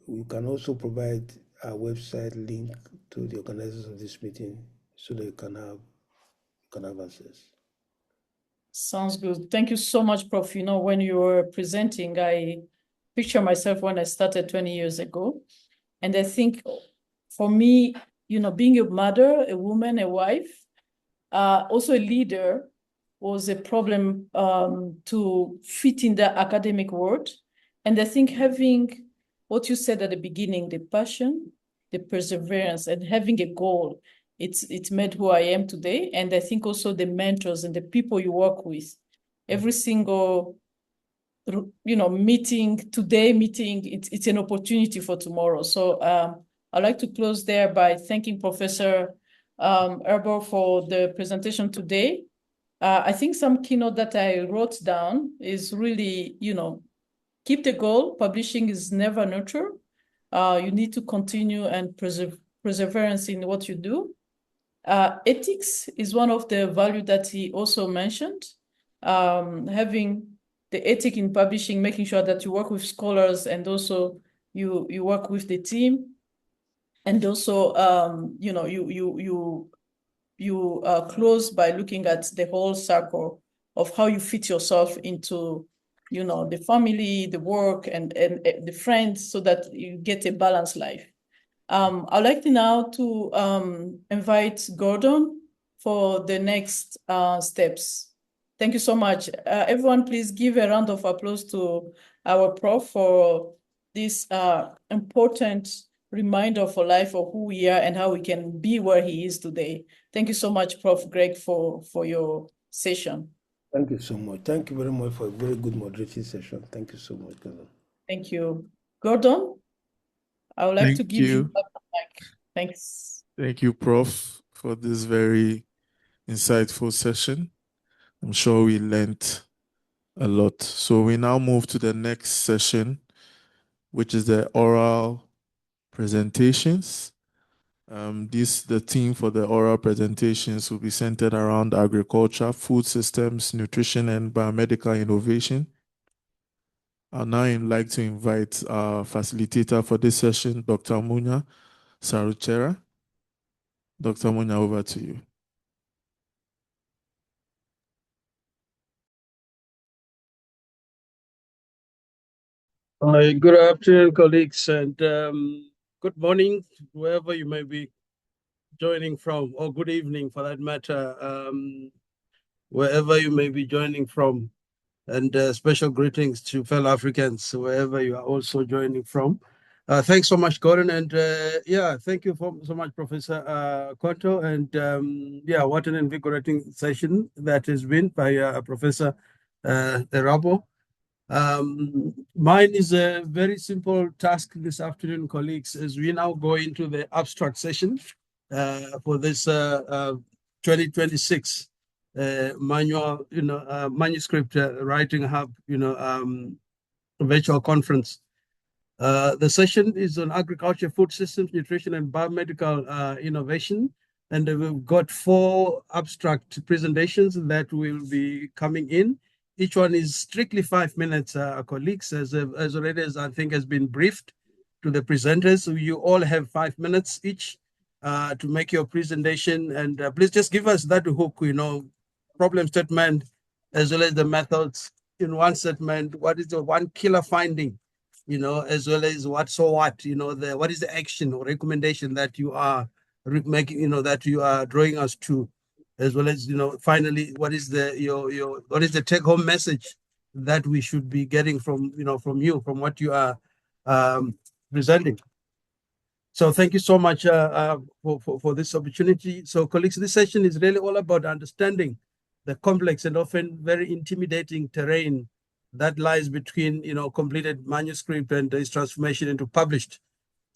[SPEAKER 1] we can also provide our website link to the organizers of this meeting so they can have access.
[SPEAKER 5] Sounds good. Thank you so much, Prof. You know, when you were presenting, I picture myself when I started 20 years ago. And I think for me, you know, being a mother, a woman, a wife, also a leader was a problem to fit in the academic world. And I think having what you said at the beginning, the passion, the perseverance, and having a goal, it's made who I am today. And I think also the mentors and the people you work with, every single meeting, it's an opportunity for tomorrow. So I'd like to close there by thanking Professor Erbo for the presentation today. I think some keynote that I wrote down is really, keep the goal. Publishing is never neutral. You need to continue and perseverance in what you do. Ethics is one of the values that he also mentioned. Having the ethic in publishing, making sure that you work with scholars and also you work with the team, and also you close by looking at the whole circle of how you fit yourself into the family, the work, and the friends, so that you get a balanced life. I'd like now to invite Gordon for the next steps. Thank you so much. Everyone, please give a round of applause to our prof for this important reminder for life of who we are and how we can be where he is today. Thank you so much, Prof. Greg, for your session.
[SPEAKER 1] Thank you so much. Thank you very much for a very good moderating session. Thank you so much, Gordon.
[SPEAKER 5] Thank you. Gordon, I would like to give you back the mic. Thanks.
[SPEAKER 3] Thank you, Prof, for this very insightful session. I'm sure we learned a lot. So we now move to the next session, which is the oral presentations. The theme for the oral presentations will be centered around agriculture, food systems, nutrition, and biomedical innovation. I'd now like to invite our facilitator for this session, Dr. Munya Saruchera. Dr. Munya, over to you.
[SPEAKER 7] Good afternoon, colleagues, and good morning, wherever you may be joining from, or good evening for that matter, wherever you may be joining from. And special greetings to fellow Africans, wherever you are also joining from. Thanks so much, Gordon. And yeah, thank you so much, Professor Konto. And yeah, what an invigorating session that has been by Professor Erabo. Mine is a very simple task this afternoon, colleagues, as we now go into the abstract session for this 2026 manual, manuscript writing hub, virtual conference. The session is on agriculture, food systems, nutrition, and biomedical innovation. And we've got 4 abstract presentations that will be coming in. Each one is strictly 5 minutes, colleagues, as already as I think has been briefed to the presenters. So you all have 5 minutes each to make your presentation. And please just give us that hook, problem statement, as well as the methods in one statement. What is the one killer finding, as well as what is the action or recommendation that you are making, that you are drawing us to, as well as, finally, what is the take-home message that we should be getting from what you are presenting. So thank you so much for this opportunity. So colleagues, this session is really all about understanding the complex and often very intimidating terrain that lies between, completed manuscript and its transformation into published,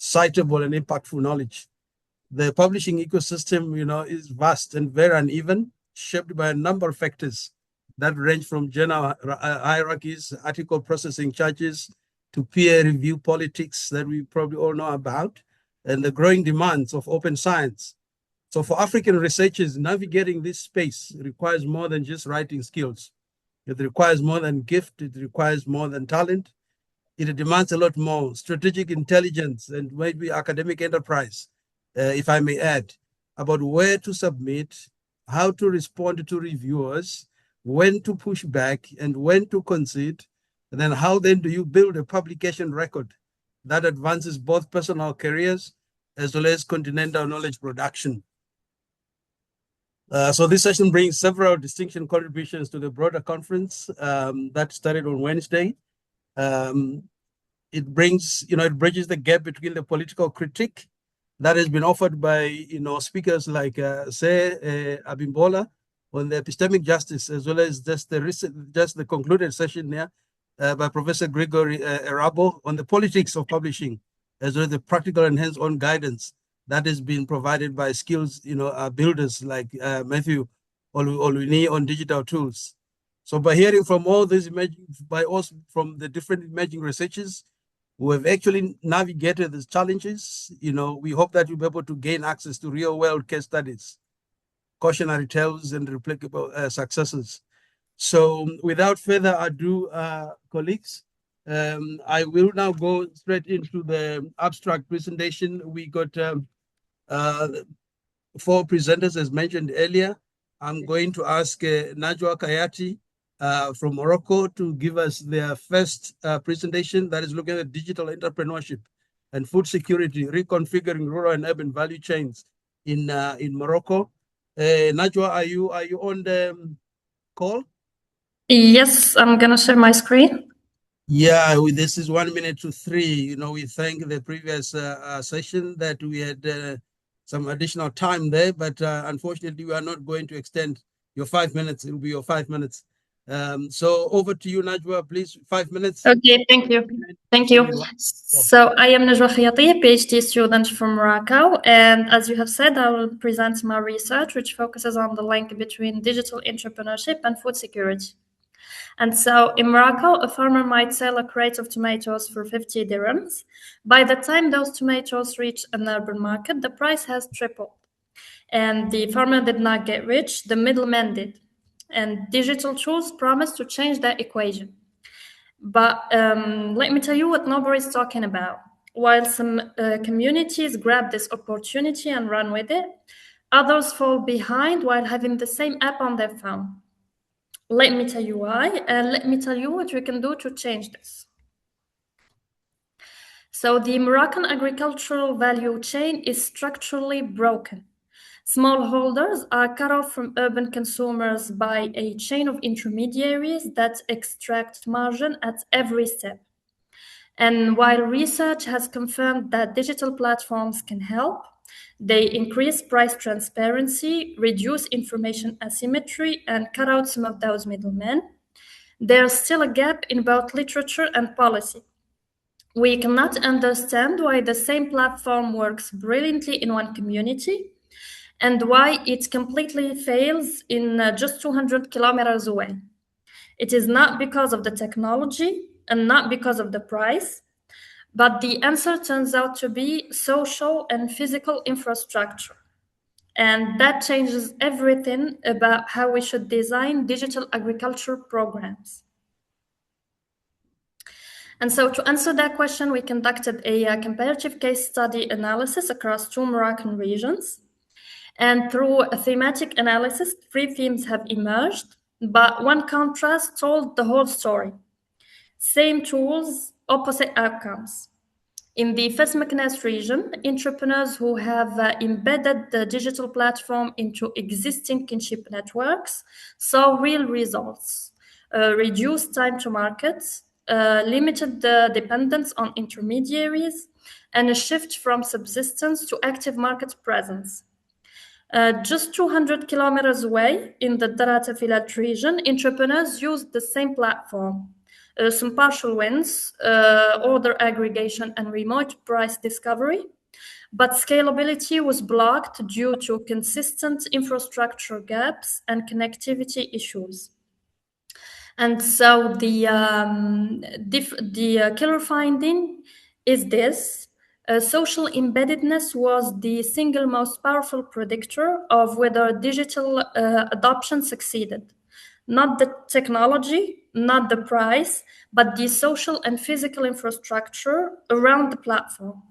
[SPEAKER 7] citable, and impactful knowledge. The publishing ecosystem, is vast and very uneven, shaped by a number of factors that range from journal hierarchies, article processing charges, to peer review politics that we probably all know about, and the growing demands of open science. So for African researchers, navigating this space requires more than just writing skills. It requires more than gift. It requires more than talent. It demands a lot more strategic intelligence and maybe academic enterprise, if I may add, about where to submit, how to respond to reviewers, when to push back, and when to concede. And then how then do you build a publication record that advances both personal careers as well as continental knowledge production? So this session brings several distinction contributions to the broader conference that started on Wednesday. It brings, it bridges the gap between the political critique that has been offered by, speakers like Abimbola on the epistemic justice, as well as just the concluded session here by Professor Gregory Erabo on the politics of publishing, as well as the practical and hands-on guidance that has been provided by skills, builders like Matthew Oluni on digital tools. So by hearing from all these from the different emerging researchers who have actually navigated these challenges, we hope that you'll be able to gain access to real-world case studies, cautionary tales, and replicable successes. So without further ado, colleagues, I will now go straight into the abstract presentation. We got 4 presenters, as mentioned earlier. I'm going to ask Najwa Kayati from Morocco to give us their first presentation that is looking at digital entrepreneurship and food security, reconfiguring rural and urban value chains in Morocco. Najwa, are you on the call?
[SPEAKER 6] Yes, I'm gonna share my screen.
[SPEAKER 7] Yeah, this is 1 minute to 3. We thank the previous session that we had some additional time there, but unfortunately, we are not going to extend your 5 minutes. It will be your 5 minutes. So over to you, Najwa, please. 5 minutes.
[SPEAKER 6] Okay, thank you. Thank you. So I am Najwa Khayati, PhD student from Morocco, and as you have said, I will present my research, which focuses on the link between digital entrepreneurship and food security. And so in Morocco, a farmer might sell a crate of tomatoes for 50 dirhams. By the time those tomatoes reach an urban market, the price has tripled. And the farmer did not get rich, the middleman did. And digital tools promise to change that equation. But let me tell you what nobody's talking about. While some communities grab this opportunity and run with it, others fall behind while having the same app on their phone. Let me tell you why, and let me tell you what we can do to change this. So the Moroccan agricultural value chain is structurally broken. Smallholders are cut off from urban consumers by a chain of intermediaries that extract margin at every step. And while research has confirmed that digital platforms can help, they increase price transparency, reduce information asymmetry, and cut out some of those middlemen. There's still a gap in both literature and policy. We cannot understand why the same platform works brilliantly in one community and why it completely fails in just 200 kilometers away. It is not because of the technology and not because of the price, but the answer turns out to be social and physical infrastructure. And that changes everything about how we should design digital agriculture programs. And so to answer that question, we conducted a comparative case study analysis across 2 Moroccan regions. And through a thematic analysis, 3 themes have emerged, but one contrast told the whole story. Same tools, opposite outcomes. In the Fes Meknes region, entrepreneurs who have embedded the digital platform into existing kinship networks saw real results, reduced time to market, limited the dependence on intermediaries, and a shift from subsistence to active market presence. Just 200 kilometers away in the Darata Filat region, entrepreneurs used the same platform. Some partial wins, order aggregation and remote price discovery, but scalability was blocked due to consistent infrastructure gaps and connectivity issues. And so the killer finding is this. Social embeddedness was the single most powerful predictor of whether digital adoption succeeded. Not the technology, not the price, but the social and physical infrastructure around the platform.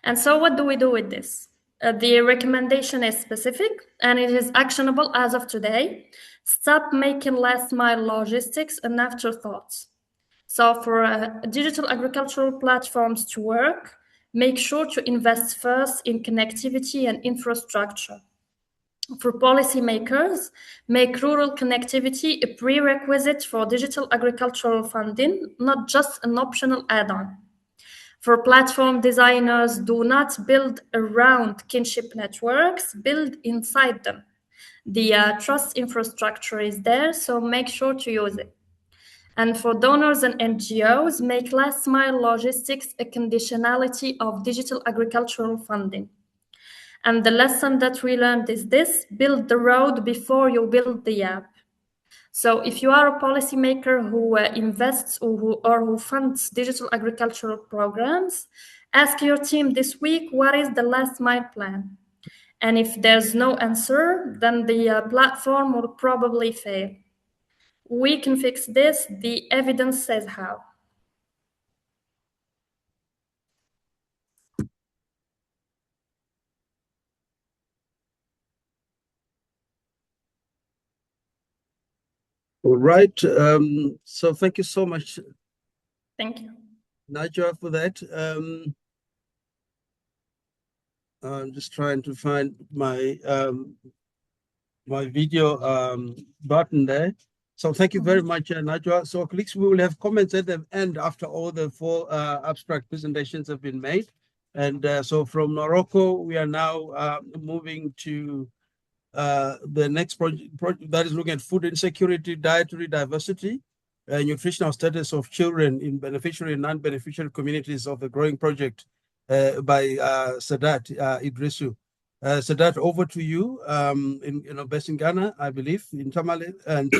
[SPEAKER 6] And so what do we do with this? The recommendation is specific and it is actionable as of today. Stop making last mile logistics an afterthought. So for digital agricultural platforms to work, make sure to invest first in connectivity and infrastructure. For policymakers, make rural connectivity a prerequisite for digital agricultural funding, not just an optional add-on. For platform designers, do not build around kinship networks, build inside them. The trust infrastructure is there, so make sure to use it. And for donors and NGOs, make last mile logistics a conditionality of digital agricultural funding. And the lesson that we learned is this: build the road before you build the app. So if you are a policymaker who invests or who funds digital agricultural programs, ask your team this week, what is the last mile plan? And if there's no answer, then the platform will probably fail. We can fix this. The evidence says how.
[SPEAKER 7] All right. So thank you so much.
[SPEAKER 6] Thank you.
[SPEAKER 7] Najwa, for that. I'm just trying to find my my video button there. So thank you very much, Najwa. So colleagues, we will have comments at the end after all the 4 abstract presentations have been made. And so from Morocco, we are now moving to the next project that is looking at food insecurity, dietary diversity, nutritional status of children in beneficiary and non-beneficiary communities of the growing project by Sadat Idrisu. Sadat, over to you. Based in Ghana, I believe, in Tamale, and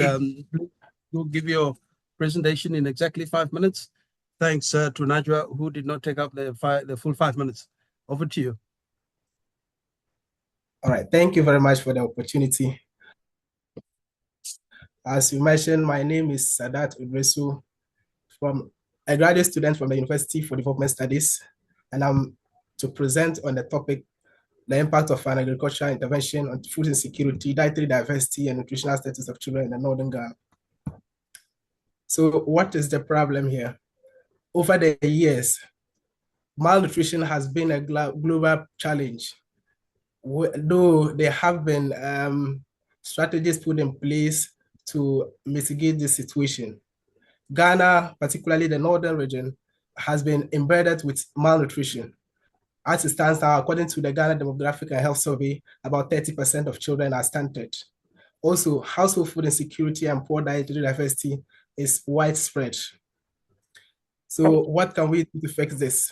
[SPEAKER 7] you'll give your presentation in exactly 5 minutes. Thanks to Najwa, who did not take up the full 5 minutes. Over to you.
[SPEAKER 8] All right, thank you very much for the opportunity. As you mentioned, my name is Sadat Idrisu, from a graduate student from the University for Development Studies, and I'm to present on the topic, the impact of an agricultural intervention on food insecurity, dietary diversity, and nutritional status of children in the Northern Ghana. So what is the problem here? over the years, malnutrition has been a global challenge. Though there have been strategies put in place to mitigate this situation. Ghana, particularly the northern region, has been embedded with malnutrition. As it stands now, according to the Ghana Demographic and Health Survey, about 30% of children are stunted. Also, household food insecurity and poor dietary diversity is widespread. So what can we do to fix this?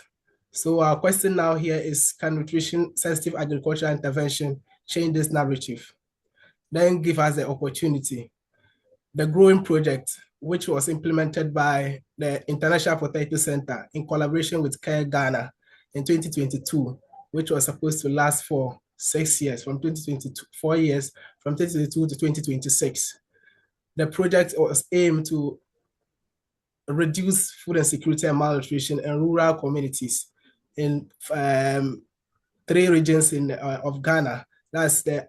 [SPEAKER 8] So our question now here is, can nutrition-sensitive agricultural intervention change this narrative? Then give us the opportunity. The Growing Project, which was implemented by the International Potato Center in collaboration with Care Ghana in 2022, which was supposed to last for 6 years, from 2022, 4 years, from 2022 to 2026. The project was aimed to reduce food insecurity and malnutrition in rural communities in 3 regions of Ghana. That's the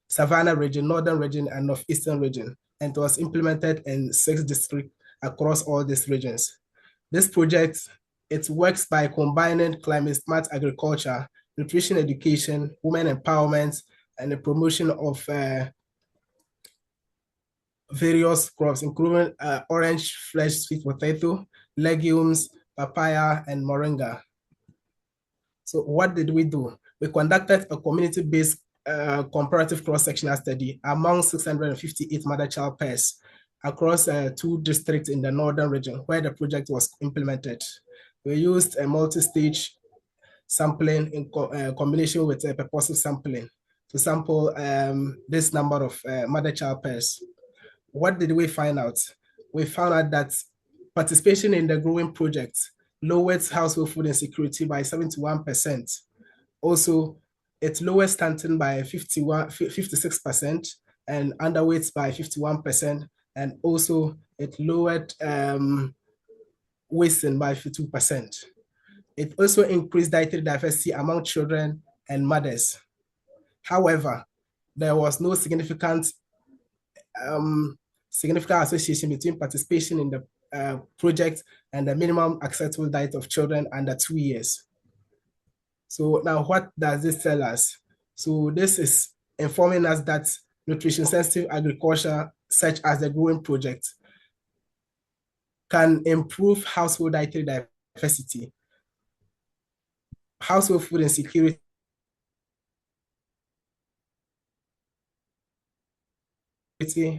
[SPEAKER 8] Savannah region, Northern region, and Northeastern region. And it was implemented in 6 districts across all these regions. This project, it works by combining climate smart agriculture, nutrition education, women empowerment, and the promotion of various crops, including orange flesh sweet potato, legumes, papaya, and moringa. So what did we do? We conducted a community-based comparative cross-sectional study among 658 mother-child pairs across 2 districts in the northern region where the project was implemented. We used a multi-stage sampling in combination with purposive sampling to sample this number of mother-child pairs. What did we find out? We found out that participation in the Growing Project lowered household food insecurity by 71%. Also, it lowered stunting by 56% and underweight by 51%. And also, it lowered wasting by 52%. It also increased dietary diversity among children and mothers. However, there was no significant association between participation in the project and the minimum acceptable diet of children under 2 years. So now what does this tell us? So this is informing us that nutrition-sensitive agriculture, such as the Growing Project, can improve household dietary diversity, household food insecurity,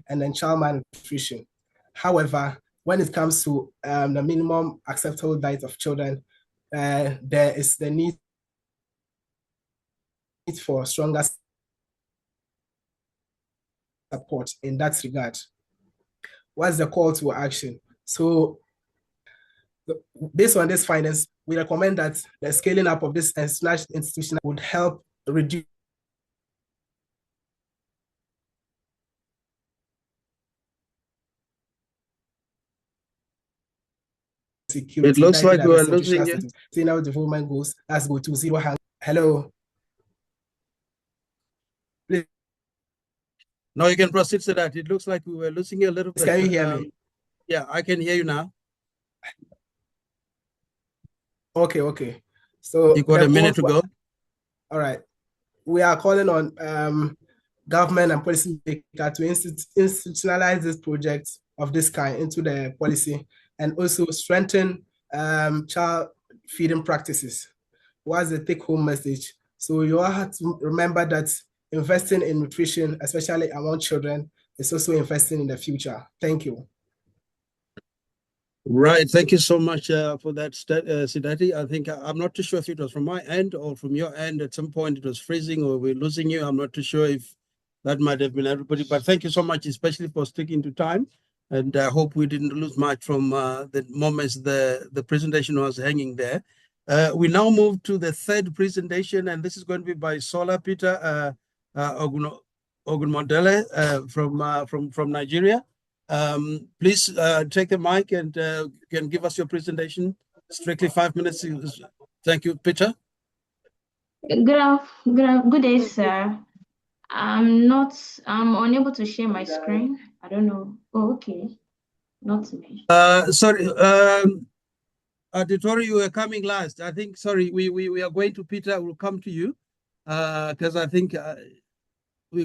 [SPEAKER 8] and then child malnutrition. However, when it comes to the minimum acceptable diet of children, there is the need for stronger support in that regard. What's the call to action? So based on these findings, we recommend that the scaling up of this institution would help reduce security.
[SPEAKER 7] It looks like we're losing you.
[SPEAKER 8] Sustainable development goals, let's go to zero hunger. Hello. Please.
[SPEAKER 7] No, you can proceed to that. It looks like we were losing you a little bit.
[SPEAKER 8] Can you hear me?
[SPEAKER 7] Yeah, I can hear you now.
[SPEAKER 8] Okay. So
[SPEAKER 7] you got a minute to go.
[SPEAKER 8] All right. We are calling on government and policy maker to institutionalize this project of this kind into the policy and also strengthen child feeding practices. What's the take-home message? So you all have to remember that investing in nutrition, especially among children, is also investing in the future. Thank you.
[SPEAKER 7] Right. Thank you so much for that, Sidati. I think I'm not too sure if it was from my end or from your end. At some point, it was freezing or we're losing you. I'm not too sure if that might have been everybody. But thank you so much, especially for sticking to time. And I hope we didn't lose much from the moments the presentation was hanging there. We now move to the 3rd presentation, and this is going to be by Sola Peter Ogunmodele from Nigeria. Please take the mic and can give us your presentation. Strictly 5 minutes. Thank you, Peter.
[SPEAKER 9] Good day, sir. I'm unable to share my screen. I don't know. Oh, okay. Not me.
[SPEAKER 7] Sorry. Titori, you were coming last. I think, sorry, we are going to Peter. We'll come to you because I think we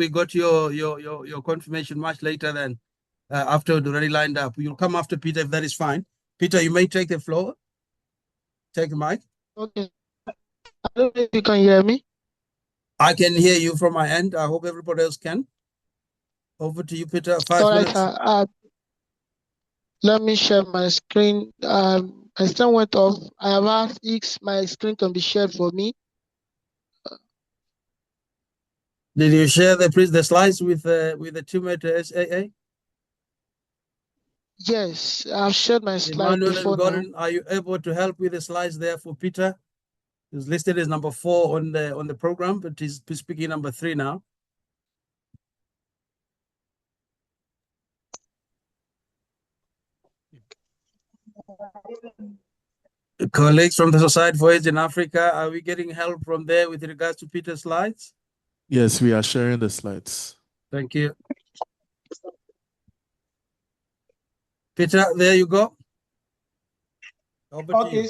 [SPEAKER 7] got your confirmation much later than after we'd already lined up. You'll come after Peter if that is fine. Peter, you may take the floor. Take the mic.
[SPEAKER 10] Okay. I don't know if you can hear me.
[SPEAKER 7] I can hear you from my end. I hope everybody else can. Over to you, Peter. 5
[SPEAKER 10] All right,
[SPEAKER 7] minutes.
[SPEAKER 10] sir. Let me share my screen. My screen went off. I have asked if my screen can be shared for me.
[SPEAKER 7] Did you share the slides with the team at SAA?
[SPEAKER 10] Yes, I've shared my slide
[SPEAKER 7] Emmanuel
[SPEAKER 10] before
[SPEAKER 7] and
[SPEAKER 10] now.
[SPEAKER 7] Gordon, are you able to help with the slides there for Peter? He's listed as number 4 on the program, but he's speaking number 3 now. Colleagues from the Society for AIDS in Africa, are we getting help from there with regards to Peter's slides?
[SPEAKER 3] Yes, we are sharing the slides.
[SPEAKER 7] Thank you. Peter, there you go. Over to you.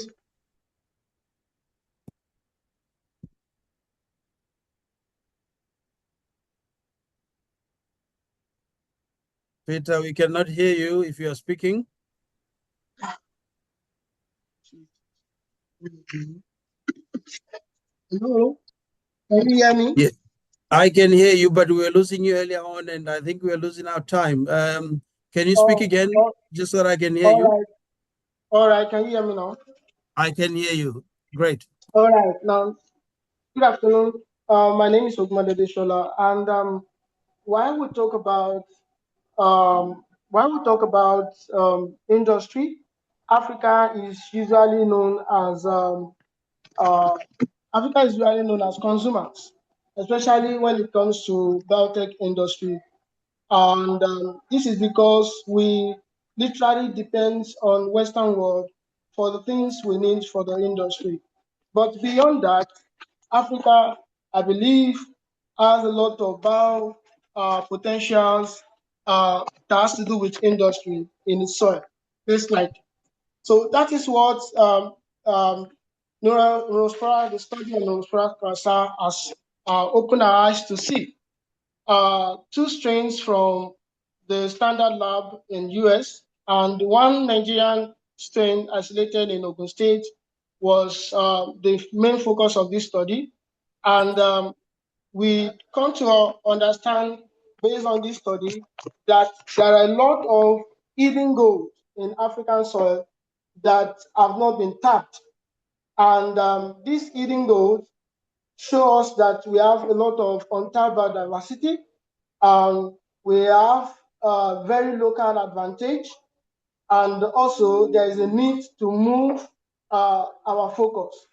[SPEAKER 7] Peter, we cannot hear you if you are speaking.
[SPEAKER 10] Hello, can you hear me?
[SPEAKER 7] Yeah, I can hear you, but we were losing you earlier on, and I think we are losing our time. Can you speak again, just so that I can hear you?
[SPEAKER 10] Right. All right, can you hear me now?
[SPEAKER 7] I can hear you. Great.
[SPEAKER 10] All right, now, good afternoon. My name is Ogmade Deshola, and while we talk about industry, Africa is usually known as consumers, especially when it comes to biotech industry. And this is because we literally depends on Western world for the things we need for the industry. But beyond that, Africa, I believe, has a lot of bio potentials that has to do with industry in its soil. So that is what Neurospora, the study of Neurospora cancer has opened our eyes to see. 2 strains from the standard lab in US and 1 Nigerian strain isolated in Ogun State was the main focus of this study. And we come to understand, based on this study, that there are a lot of hidden gold in African soil that have not been tapped. And these hidden gold show us that we have a lot of untapped biodiversity. We have a very local advantage, and also there is a need to move our focus.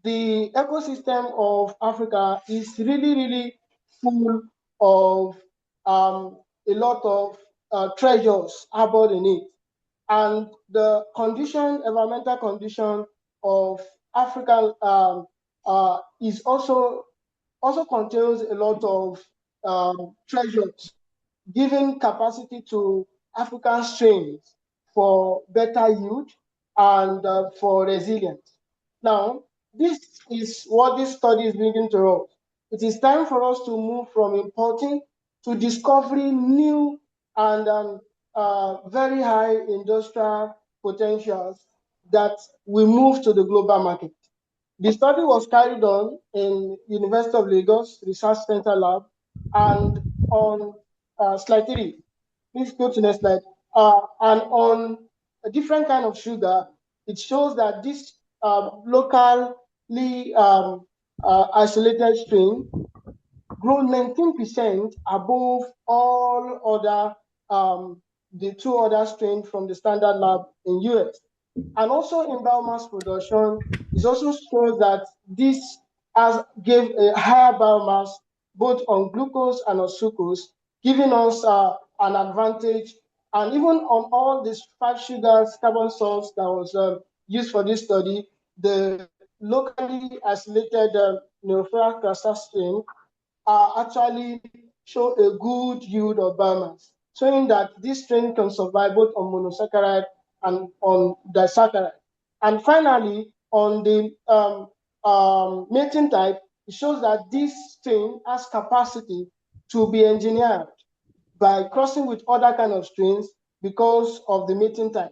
[SPEAKER 10] The ecosystem of Africa is really, really full of a lot of treasures harbored in it. And the environmental condition of Africa is also contains a lot of treasures, giving capacity to African strains for better yield and for resilience. Now, this is what this study is bringing to us. It is time for us to move from importing to discovering new and very high industrial potentials that will move to the global market. The study was carried on in University of Lagos Research Center Lab, and on slide 3, please go to the next slide, and on a different kind of sugar, it shows that this locally isolated strain grew 19% above all other, the 2 other strains from the standard lab in US. And also in biomass production, it also shows that this gave a higher biomass both on glucose and on sucrose, giving us an advantage. And even on all these 5 sugars, carbon salts that was used for this study, the locally isolated Neurophora crassa strain actually show a good yield of biomass, showing that this strain can survive both on monosaccharide and on disaccharide. And finally, on the mating type, it shows that this strain has capacity to be engineered by crossing with other kind of strains because of the mating type.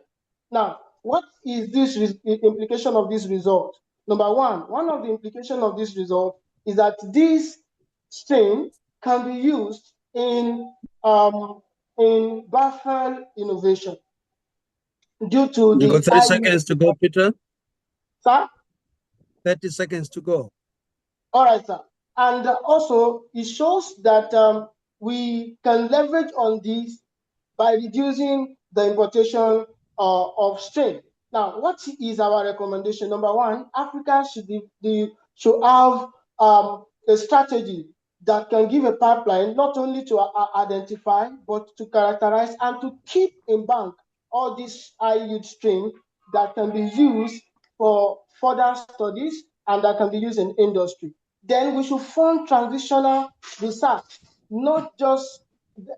[SPEAKER 10] Now, what is this implication of this result? Number one of the implications of this result is that this strain can be used in baffle innovation due to
[SPEAKER 7] You got
[SPEAKER 10] the
[SPEAKER 7] 30 seconds to go, Peter.
[SPEAKER 10] Sir?
[SPEAKER 7] 30 seconds to go.
[SPEAKER 10] All right, sir. And also, it shows that we can leverage on this by reducing the importation of strain. Now, what is our recommendation? Number one, Africa should have a strategy that can give a pipeline not only to identify, but to characterize and to keep in bank all these high-yield strain that can be used for further studies and that can be used in industry. Then we should fund transitional research, not just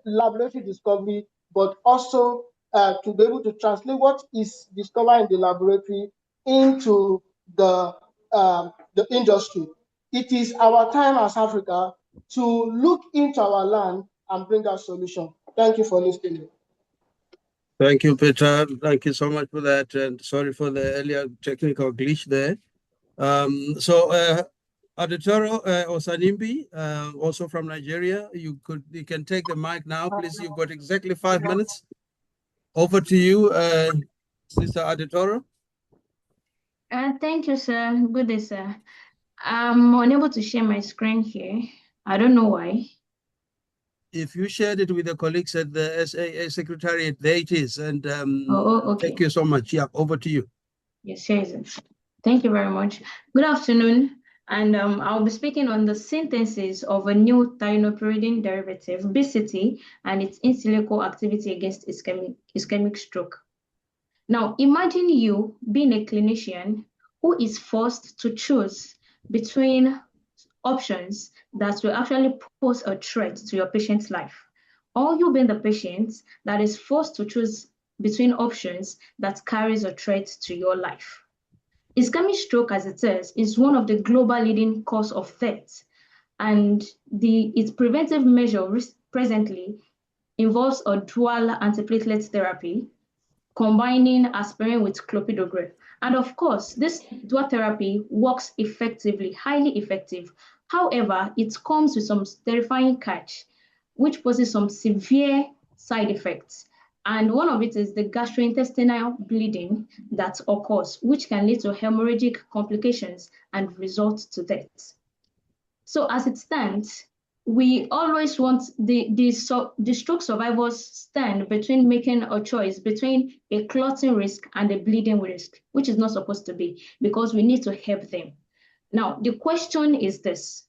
[SPEAKER 10] laboratory discovery, but also to be able to translate what is discovered in the laboratory into the industry. It is our time as Africa to look into our land and bring a solution. Thank you for listening.
[SPEAKER 7] Thank you, Peter. Thank you so much for that. And sorry for the earlier technical glitch there. Adetoro Osanimbi, also from Nigeria, you can take the mic now, please. You've got exactly 5 minutes. Over to you, Sister Adetoro.
[SPEAKER 9] Thank you, sir. Good day, sir. I'm unable to share my screen here. I don't know why.
[SPEAKER 7] If you shared it with the colleagues at the SAA Secretariat, there it is. And
[SPEAKER 9] okay.
[SPEAKER 7] Thank you so much. Yeah, over to you.
[SPEAKER 9] Yes, here is it. Thank you very much. Good afternoon. And I'll be speaking on the synthesis of a new thienopyridine derivative, BCT, and its in silico activity against ischemic stroke. Now, imagine you being a clinician who is forced to choose between options that will actually pose a threat to your patient's life, or you being the patient that is forced to choose between options that carries a threat to your life. Ischemic stroke, as it is one of the global leading cause of death, and its preventive measure presently involves a dual antiplatelet therapy, combining aspirin with clopidogrel. And of course, this dual therapy works effectively, highly effective. However, it comes with some terrifying catch, which poses some severe side effects. And one of it is the gastrointestinal bleeding that occurs, which can lead to hemorrhagic complications and result to death. So as it stands, we always want the stroke survivors stand between making a choice between a clotting risk and a bleeding risk, which is not supposed to be, because we need to help them. Now, the question is this: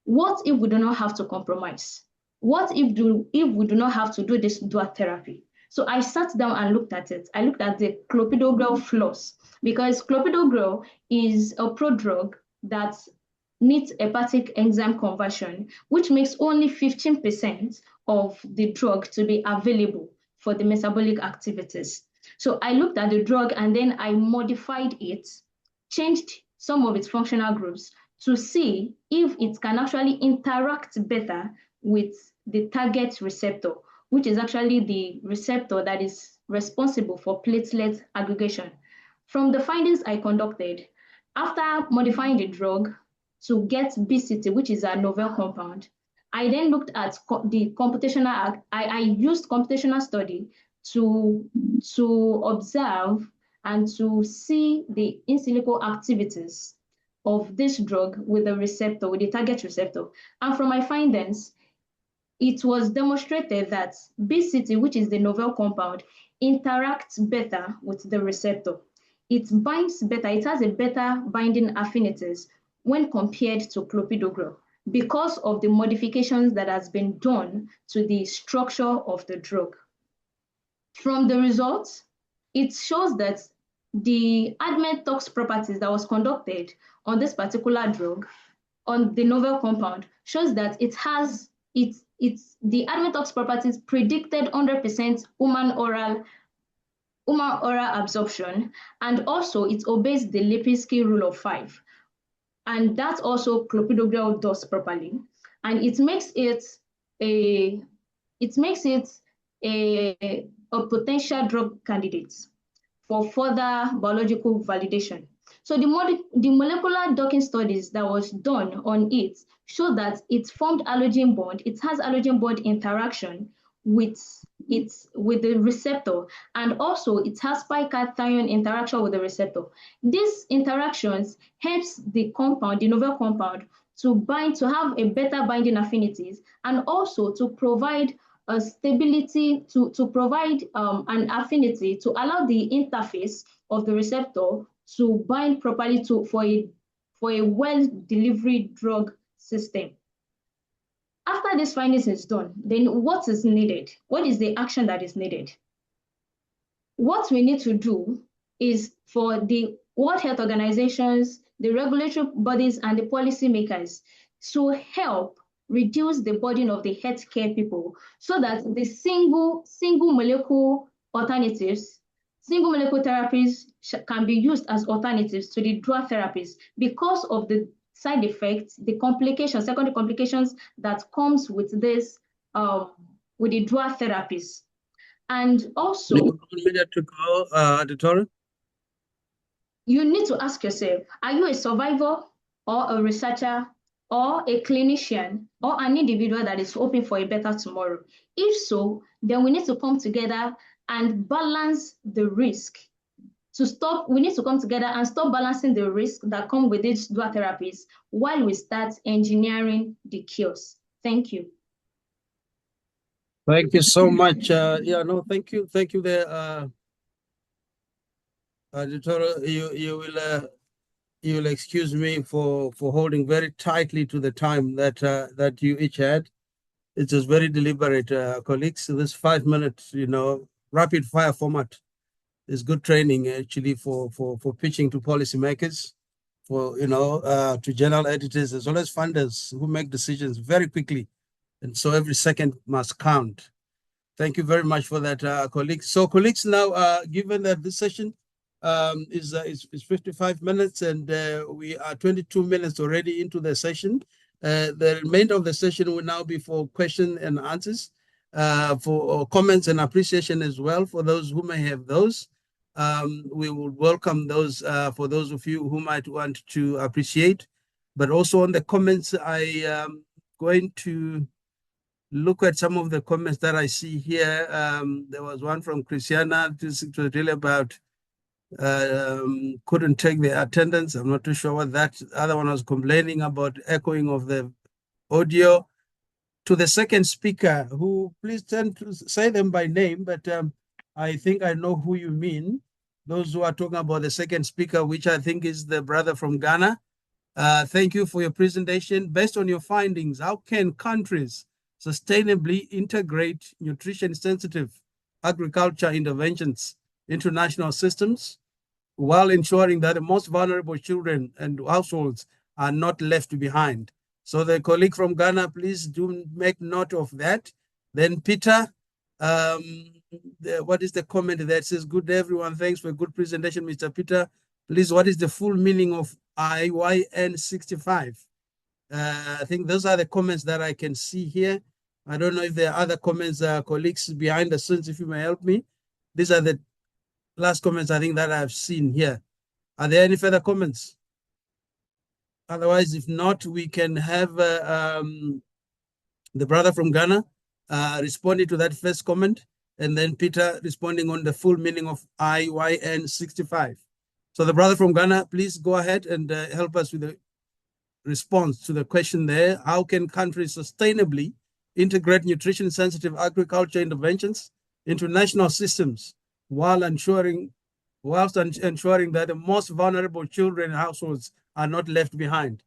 [SPEAKER 9] what if we do not have to compromise? What if we do not have to do this dual therapy? So I sat down and looked at it. I looked at the clopidogrel flaws, because clopidogrel is a prodrug that needs hepatic enzyme conversion, which makes only 15% of the drug to be available for the metabolic activities. So I looked at the drug and then I modified it, changed some of its functional groups to see if it can actually interact better with the target receptor, which is actually the receptor that is responsible for platelet aggregation. From the findings I conducted, after modifying the drug to get BCT, which is a novel compound, I then looked at the computational, I used computational study to observe and to see the in silico activities of this drug with the receptor, with the target receptor. And from my findings, it was demonstrated that BCT, which is the novel compound, interacts better with the receptor. It binds better, it has a better binding affinities when compared to clopidogrel because of the modifications that has been done to the structure of the drug. From the results, it shows that the ADMET tox properties that was conducted on this particular drug, on the novel compound, shows that it has the ADMET tox properties predicted 100% human oral human oral absorption, and also it obeys the Lipinski rule of 5. And that also clopidogrel does properly. And it makes it a potential drug candidate for further biological validation. So the molecular docking studies that was done on it show that it formed halogen bond. It has halogen bond interaction with the receptor, and also it has pi-cation interaction with the receptor. These interactions helps the compound, the novel compound, to bind, to have a better binding affinities, and also to provide a stability, to provide an affinity to allow the interface of the receptor to bind properly for a well-delivered drug system. After this findings is done, then what is needed? What is the action that is needed? What we need to do is for the World Health Organizations, the regulatory bodies, and the policymakers to help reduce the burden of the healthcare people, so that the single molecule alternatives, single molecule therapies can be used as alternatives to the drug therapies because of the side effects, the complications, secondary complications that comes with this, with the drug therapies. And also, you need to ask yourself, are you a survivor or a researcher or a clinician or an individual that is hoping for a better tomorrow? If so, then we need to come together and balance the risk. We need to come together and stop balancing the risk that come with these drug therapies while we start engineering the cures. Thank you.
[SPEAKER 7] Thank you so much. Thank you there, Editor. You will excuse me for holding very tightly to the time that you each had. It was very deliberate, colleagues. This 5 minutes, rapid fire format is good training actually for pitching to policymakers, to journal editors, as well as funders who make decisions very quickly. And so every second must count. Thank you very much for that, colleagues. So colleagues, now, given that this session is 55 minutes and we are 22 minutes already into the session, the remainder of the session will now be for questions and answers, for comments and appreciation as well for those who may have those. We will welcome those for those of you who might want to appreciate. But also on the comments, I am going to look at some of the comments that I see here. There was one from Christiana. This was really about couldn't take the attendance. I'm not too sure what that other one was complaining about, echoing of the audio. To the second speaker, who please tend to say them by name, but I think I know who you mean. Those who are talking about the second speaker, which I think is the brother from Ghana. Thank you for your presentation. Based on your findings, how can countries sustainably integrate nutrition-sensitive agriculture interventions into national systems while ensuring that the most vulnerable children and households are not left behind? So the colleague from Ghana, please do make note of that. Then Peter, what is the comment that says, good day, everyone, thanks for a good presentation, Mr. Peter. Please, what is the full meaning of IYN 65? I think those are the comments that I can see here. I don't know if there are other comments, colleagues behind the scenes, if you may help me. These are the last comments I think that I've seen here. Are there any further comments? Otherwise, if not, we can have the brother from Ghana responding to that first comment, and then Peter responding on the full meaning of IYN 65. So the brother from Ghana, please go ahead and help us with the response to the question there. How can countries sustainably integrate nutrition-sensitive agriculture interventions into national systems whilst ensuring that the most vulnerable children and households are not left behind?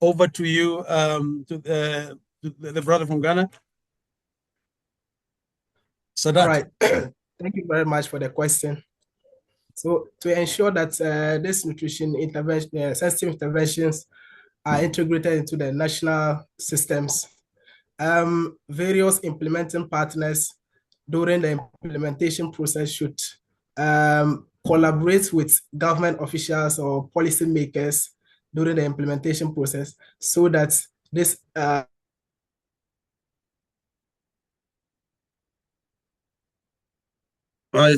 [SPEAKER 7] Over to you, to the brother from Ghana. Sadat.
[SPEAKER 8] All right. Thank you very much for the question. So to ensure that this nutrition intervention, sensitive interventions are integrated into the national systems, various implementing partners during the implementation process should collaborate with government officials or policymakers during the implementation process so that this
[SPEAKER 7] I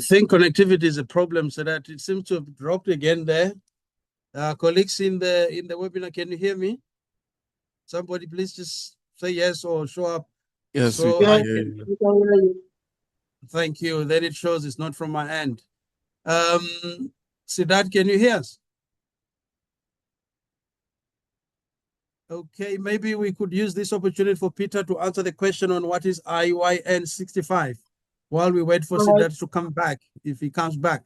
[SPEAKER 7] think connectivity is a problem, so that it seems to have dropped again there. Colleagues in the webinar, can you hear me? Somebody please just say yes or show up.
[SPEAKER 3] Yes,
[SPEAKER 7] So
[SPEAKER 3] we
[SPEAKER 7] I
[SPEAKER 3] can hear
[SPEAKER 7] can,
[SPEAKER 3] you.
[SPEAKER 7] thank you. Then it shows it's not from my end. Siddharth, can you hear us? Okay, maybe we could use this opportunity for Peter to answer the question on what is IYN 65 while we wait for Siddharth to come back, if he comes back.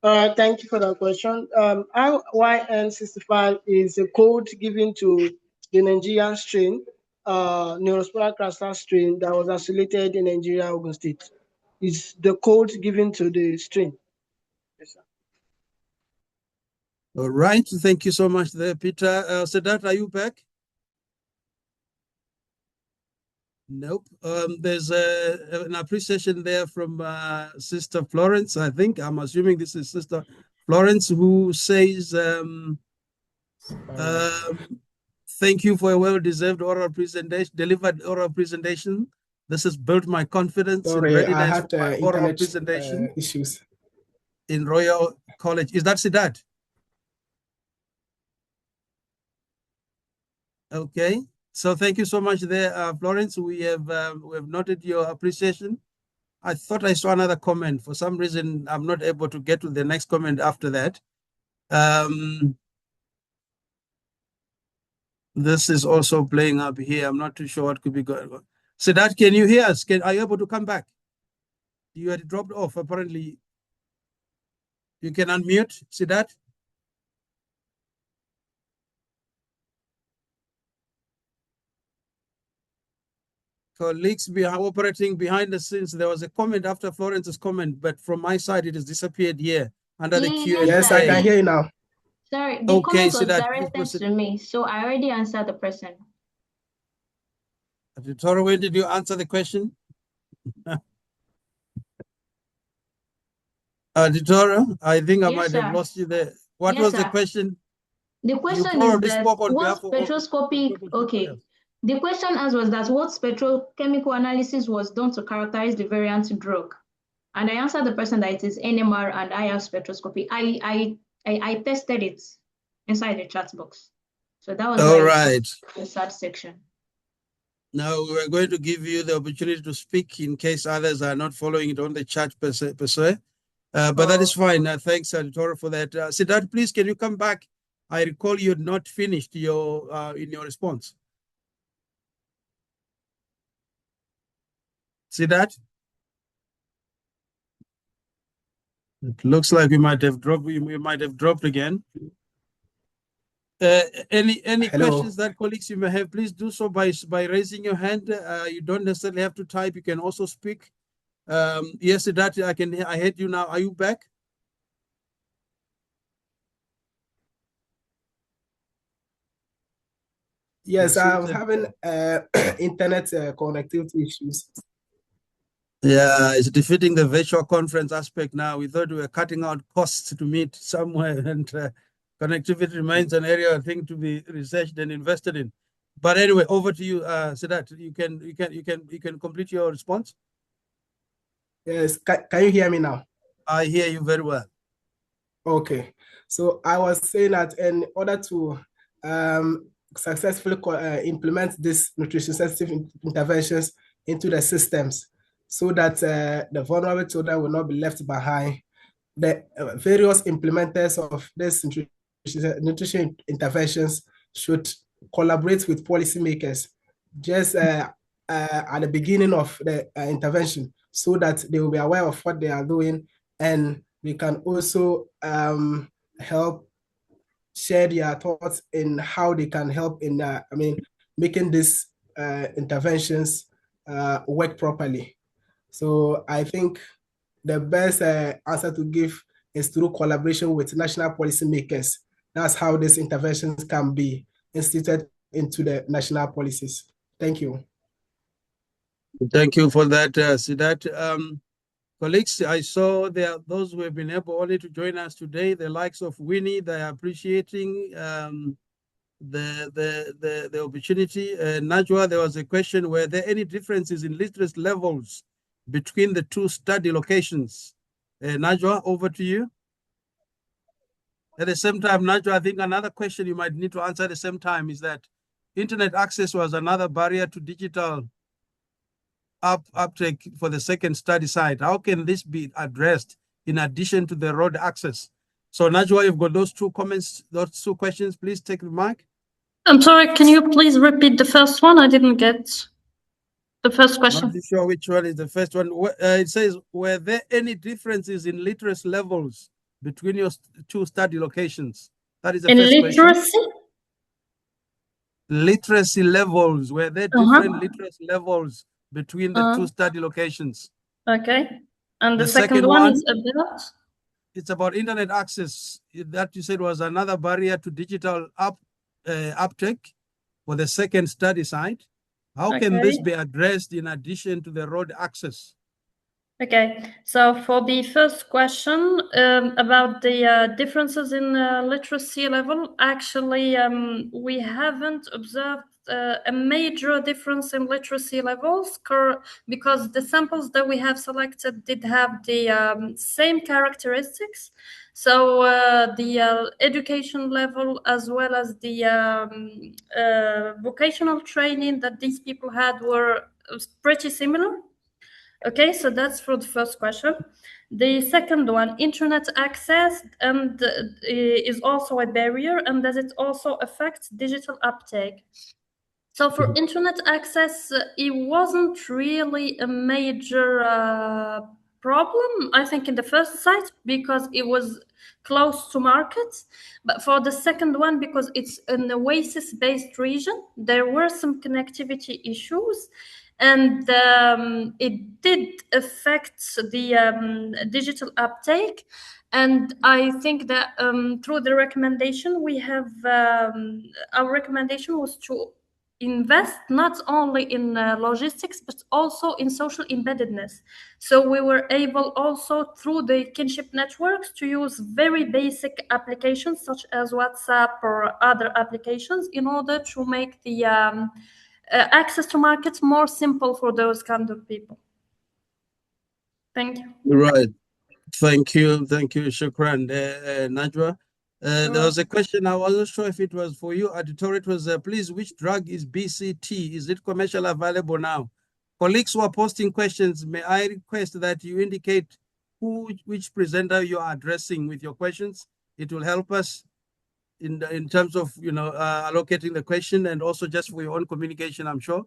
[SPEAKER 10] Thank you for that question. IYN 65 is a code given to the Nigerian strain, Neurospora crassa strain that was isolated in Nigeria, Ogun State. It's the code given to the strain. Yes, sir.
[SPEAKER 7] All right, thank you so much there, Peter. Siddharth, are you back? Nope. There's an appreciation there from Sister Florence, I think. I'm assuming this is Sister Florence, who says, thank you for a well-deserved oral presentation, delivered oral presentation. This has built my confidence and readiness for my oral presentation
[SPEAKER 8] issues
[SPEAKER 7] in Royal College. Is that Siddharth? Okay. So thank you so much there, Florence. We have noted your appreciation. I thought I saw another comment. For some reason, I'm not able to get to the next comment after that. This is also playing up here. I'm not too sure what could be going on. Siddharth, can you hear us? Are you able to come back? You had dropped off, apparently. You can unmute, Siddharth. Colleagues operating behind the scenes, there was a comment after Florence's comment, but from my side, it has disappeared here under the Q&A.
[SPEAKER 8] Yes, I can hear you now.
[SPEAKER 9] Sorry, the comment was directed to me, so I already answered the person.
[SPEAKER 7] Toro, when did you answer the question? Toro, I think I might have lost you there. What was the question?
[SPEAKER 9] The question is that what spectroscopy, okay. The question asked was that what spectrochemical analysis was done to characterize the variant drug? And I answered the person that it is NMR and IR spectroscopy. I tested it inside the chat box. So that was the third section.
[SPEAKER 7] Now we're going to give you the opportunity to speak in case others are not following it on the chat per se. But that is fine. Thanks, Toro, for that. Siddharth, please, can you come back? I recall you had not finished your in your response. Siddharth? It looks like we might have dropped. We might have dropped again. Any questions that colleagues you may have, please do so by raising your hand. You don't necessarily have to type. You can also speak. Yes, Siddharth, I heard you now. Are you back?
[SPEAKER 8] Yes, I'm having internet connectivity issues.
[SPEAKER 7] Yeah, it's defeating the virtual conference aspect now. We thought we were cutting out costs to meet somewhere, and connectivity remains an area I think to be researched and invested in. But anyway, over to you, Siddharth. You can complete your response.
[SPEAKER 8] Yes, can you hear me now?
[SPEAKER 7] I hear you very well.
[SPEAKER 8] Okay, so I was saying that in order to successfully implement these nutrition sensitive interventions into the systems so that the vulnerable children will not be left behind, the various implementers of these nutrition interventions should collaborate with policymakers just at the beginning of the intervention so that they will be aware of what they are doing, and they can also help share their thoughts in how they can help in making these interventions work properly. So I think the best answer to give is through collaboration with national policymakers. That's how these interventions can be instituted into the national policies. Thank you.
[SPEAKER 7] Thank you for that, Siddharth. Colleagues, I saw there those who have been able only to join us today, the likes of Winnie, they are appreciating the opportunity. Najwa, there was a question, were there any differences in literacy levels between the two study locations? Najwa, over to you. At the same time, Najwa, I think another question you might need to answer at the same time is that internet access was another barrier to digital uptake for the second study site. How can this be addressed in addition to the road access? So Najwa, you've got those two comments, those two questions. Please take the mic.
[SPEAKER 6] I'm sorry, can you please repeat the first one? I didn't get the first question.
[SPEAKER 7] Not too sure which one is the first one. It says, were there any differences in literacy levels between your two study locations? That is the first question. Literacy levels, were there different literacy levels between the two study locations?
[SPEAKER 6] Okay. And the second one is about?
[SPEAKER 7] It's about internet access. That you said was another barrier to digital uptake for the second study site. How can this be addressed in addition to the road access?
[SPEAKER 6] Okay, so for the first question about the differences in literacy level, actually, we haven't observed a major difference in literacy levels because the samples that we have selected did have the same characteristics. So the education level as well as the vocational training that these people had were pretty similar. Okay, so that's for the first question. The second one, internet access, and is also a barrier, and does it also affect digital uptake? So for internet access, it wasn't really a major problem, I think, in the first site because it was close to markets. But for the second one, because it's an oasis-based region, there were some connectivity issues. And it did affect the digital uptake. And I think that through the recommendation, we have our recommendation was to invest not only in logistics, but also in social embeddedness. So we were able also through the kinship networks to use very basic applications such as WhatsApp or other applications in order to make the access to markets more simple for those kind of people. Thank you.
[SPEAKER 7] Right. Thank you. Thank you, Shukran. Najwa. There was a question. I wasn't sure if it was for you. Editor, it was, please, which drug is BCT? Is it commercially available now? Colleagues who are posting questions, may I request that you indicate which presenter you are addressing with your questions? It will help us in terms of, allocating the question and also just for your own communication, I'm sure.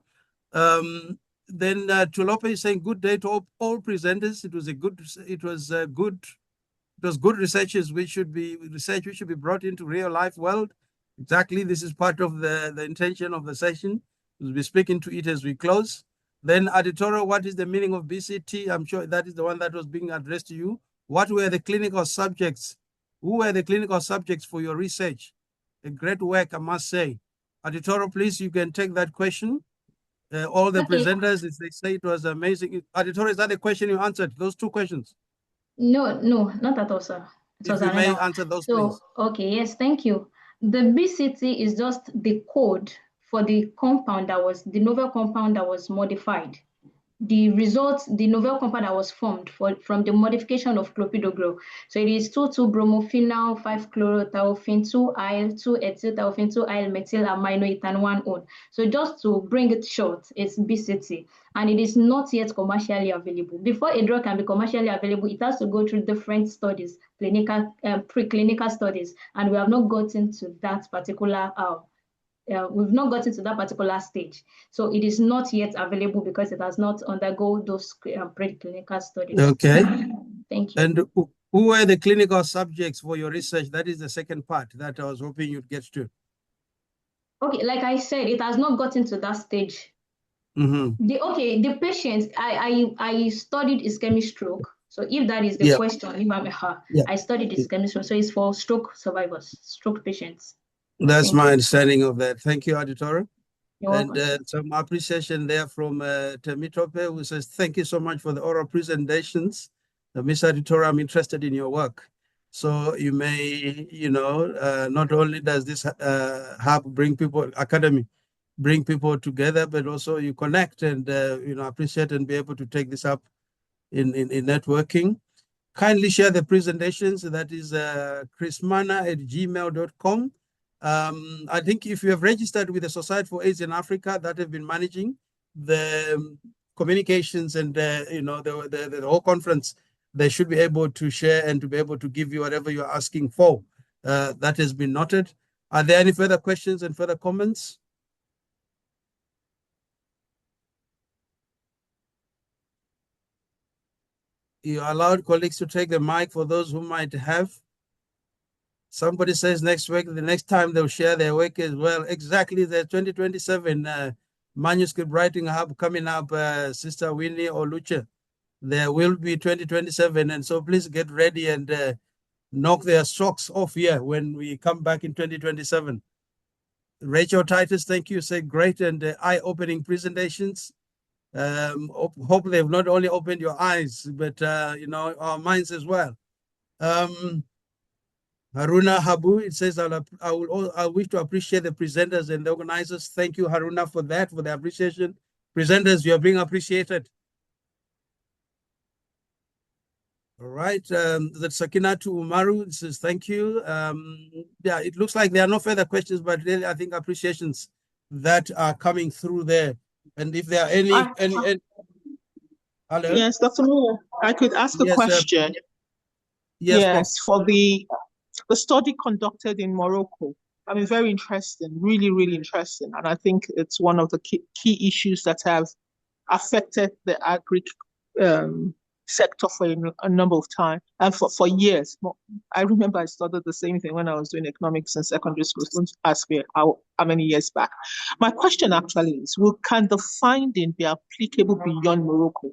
[SPEAKER 7] Then Tulope is saying, good day to all presenters. It was good research which should be brought into real life world. Exactly, this is part of the intention of the session. We'll be speaking to it as we close. Then editorial, what is the meaning of BCT? I'm sure that is the one that was being addressed to you. What were the clinical subjects? Who were the clinical subjects for your research? A great work, I must say. Editorial, please, you can take that question. All the presenters, they say it was amazing. Editorial, is that the question you answered? Those two questions?
[SPEAKER 9] No, not at all, sir.
[SPEAKER 7] If you may answer those, please.
[SPEAKER 9] Okay, yes, thank you. The BCT is just the code for the compound the novel compound that was modified. The results, the novel compound that was formed from the modification of clopidogrel. So it is 2,2-bromophenol, 5-chlorothiophenol, 2-yle, 2-ethylthiophene, 2-yle methyl amino ethane 1-one. So just to bring it short, it's BCT, and it is not yet commercially available. Before a drug can be commercially available, it has to go through different studies, preclinical studies, and we have not gotten to that particular we've not gotten to that particular stage. So it is not yet available because it has not undergone those preclinical studies.
[SPEAKER 7] Okay.
[SPEAKER 9] Thank you.
[SPEAKER 7] And who were the clinical subjects for your research? That is the second part that I was hoping you'd get to.
[SPEAKER 9] Okay, like I said, it has not gotten to that stage.
[SPEAKER 7] Mm-hmm.
[SPEAKER 9] The patients, I studied ischemic stroke. So if that is the question, if I'm I studied ischemic stroke. So it's for stroke survivors, stroke patients.
[SPEAKER 7] That's my understanding of that. Thank you, Editor.
[SPEAKER 9] And
[SPEAKER 7] some appreciation there from Temitope, who says, thank you so much for the oral presentations. Mr. Editor, I'm interested in your work. So you may, not only does this hub bring people, academy, bring people together, but also you connect and, appreciate and be able to take this up in networking. Kindly share the presentations. That is chrismana@gmail.com. I think if you have registered with the Society for AIDS in Africa, that have been managing the communications and the whole conference, they should be able to share and to be able to give you whatever you're asking for. That has been noted. Are there any further questions and further comments? You allowed colleagues to take the mic for those who might have. Somebody says next week, the next time they'll share their work as well. Exactly, the 2027 Manuscript Writing Hub coming up, Sister Winnie or Lucha. There will be 2027, and so please get ready and knock their socks off here when we come back in 2027. Rachel Titus, thank you. Say great and eye-opening presentations. Hope they've not only opened your eyes, but our minds as well. Haruna Habu, it says, I wish to appreciate the presenters and the organizers. Thank you, Haruna, for that, for the appreciation. Presenters, you are being appreciated. All right, that Sakinatu Umaru says, thank you. Yeah, it looks like there are no further questions, but really, I think appreciations that are coming through there. And if there are any hello?
[SPEAKER 2] Yes, Dr. Moore, I could ask a question.
[SPEAKER 7] Yes,
[SPEAKER 2] for the study conducted in Morocco. I mean, very interesting, really, really interesting. And I think it's one of the key issues that have affected the agri sector for a number of time and for years. I remember I studied the same thing when I was doing economics in secondary school. Don't ask me how many years back. My question actually is, can the finding be applicable beyond Morocco?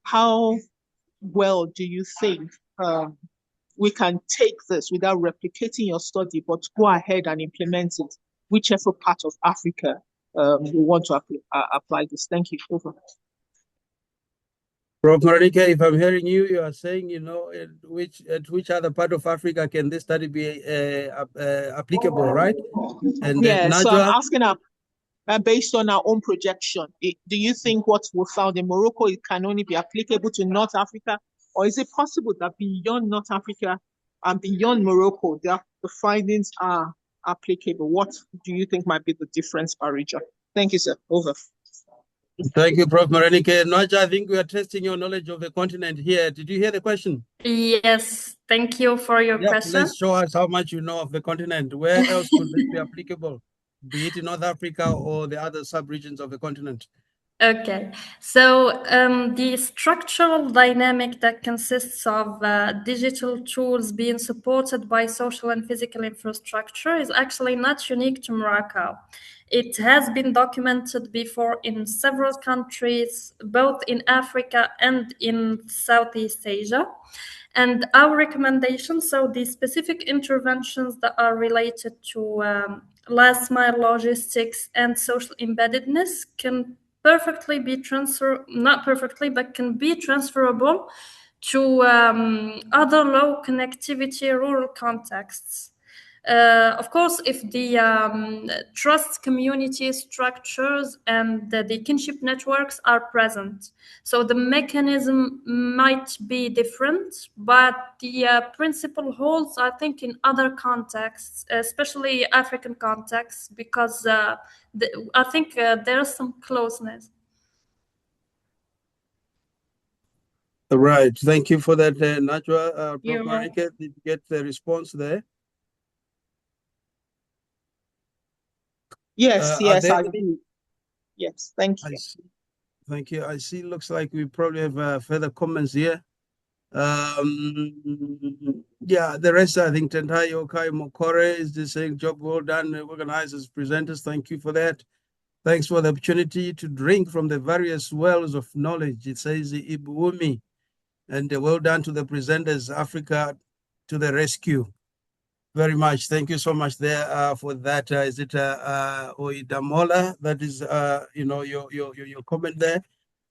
[SPEAKER 2] How well do you think we can take this without replicating your study, but go ahead and implement it, whichever part of Africa we want to apply this? Thank you. Over.
[SPEAKER 7] Prof. Marika, if I'm hearing you, you are saying, at which other part of Africa can this study be applicable, right? And
[SPEAKER 2] yeah, so I'm asking based on our own projection, do you think what we found in Morocco, it can only be applicable to North Africa? Or is it possible that beyond North Africa and beyond Morocco, the findings are applicable? What do you think might be the difference per region? Thank you, sir. Over.
[SPEAKER 7] Thank you, Prof. Maranike. Naja, I think we are testing your knowledge of the continent here. Did you hear the question?
[SPEAKER 6] Yes, thank you for your question.
[SPEAKER 7] Let's show us how much you know of the continent. Where else could this be applicable, be it in North Africa or the other sub-regions of the continent?
[SPEAKER 6] Okay, so the structural dynamic that consists of digital tools being supported by social and physical infrastructure is actually not unique to Morocco. It has been documented before in several countries, both in Africa and in Southeast Asia. And our recommendations, so the specific interventions that are related to last mile logistics and social embeddedness can perfectly be not perfectly, but can be transferable to other low connectivity rural contexts. Of course, if the trust community structures and the kinship networks are present. So the mechanism might be different, but the principle holds, I think, in other contexts, especially African contexts, because I think there's some closeness.
[SPEAKER 7] Right. Thank you for that, Najwa. Prof. Marike, did you get the response there?
[SPEAKER 2] Yes, yes, I do. Yes, thank you.
[SPEAKER 7] Thank you. I see. Looks like we probably have further comments here. Yeah, the rest, I think, Tentai Yokai Mokore is just saying, job well done, organizers, presenters. Thank you for that. Thanks for the opportunity to drink from the various wells of knowledge. It says Ibuumi, and well done to the presenters, Africa to the rescue. Very much. Thank you so much there for that. Is it Oidamola? That is, your comment there.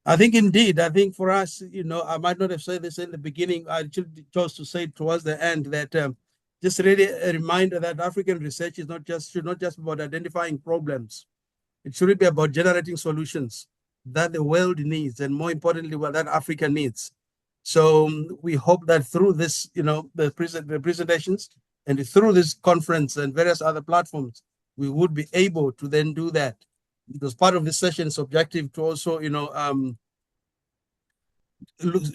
[SPEAKER 7] I think indeed, I think for us, I might not have said this in the beginning. I chose to say towards the end that just really a reminder that African research should not just be about identifying problems. It should be about generating solutions that the world needs, and more importantly, what that Africa needs. So we hope that through this, the presentations and through this conference and various other platforms, we would be able to then do that. Because part of this session's objective to also,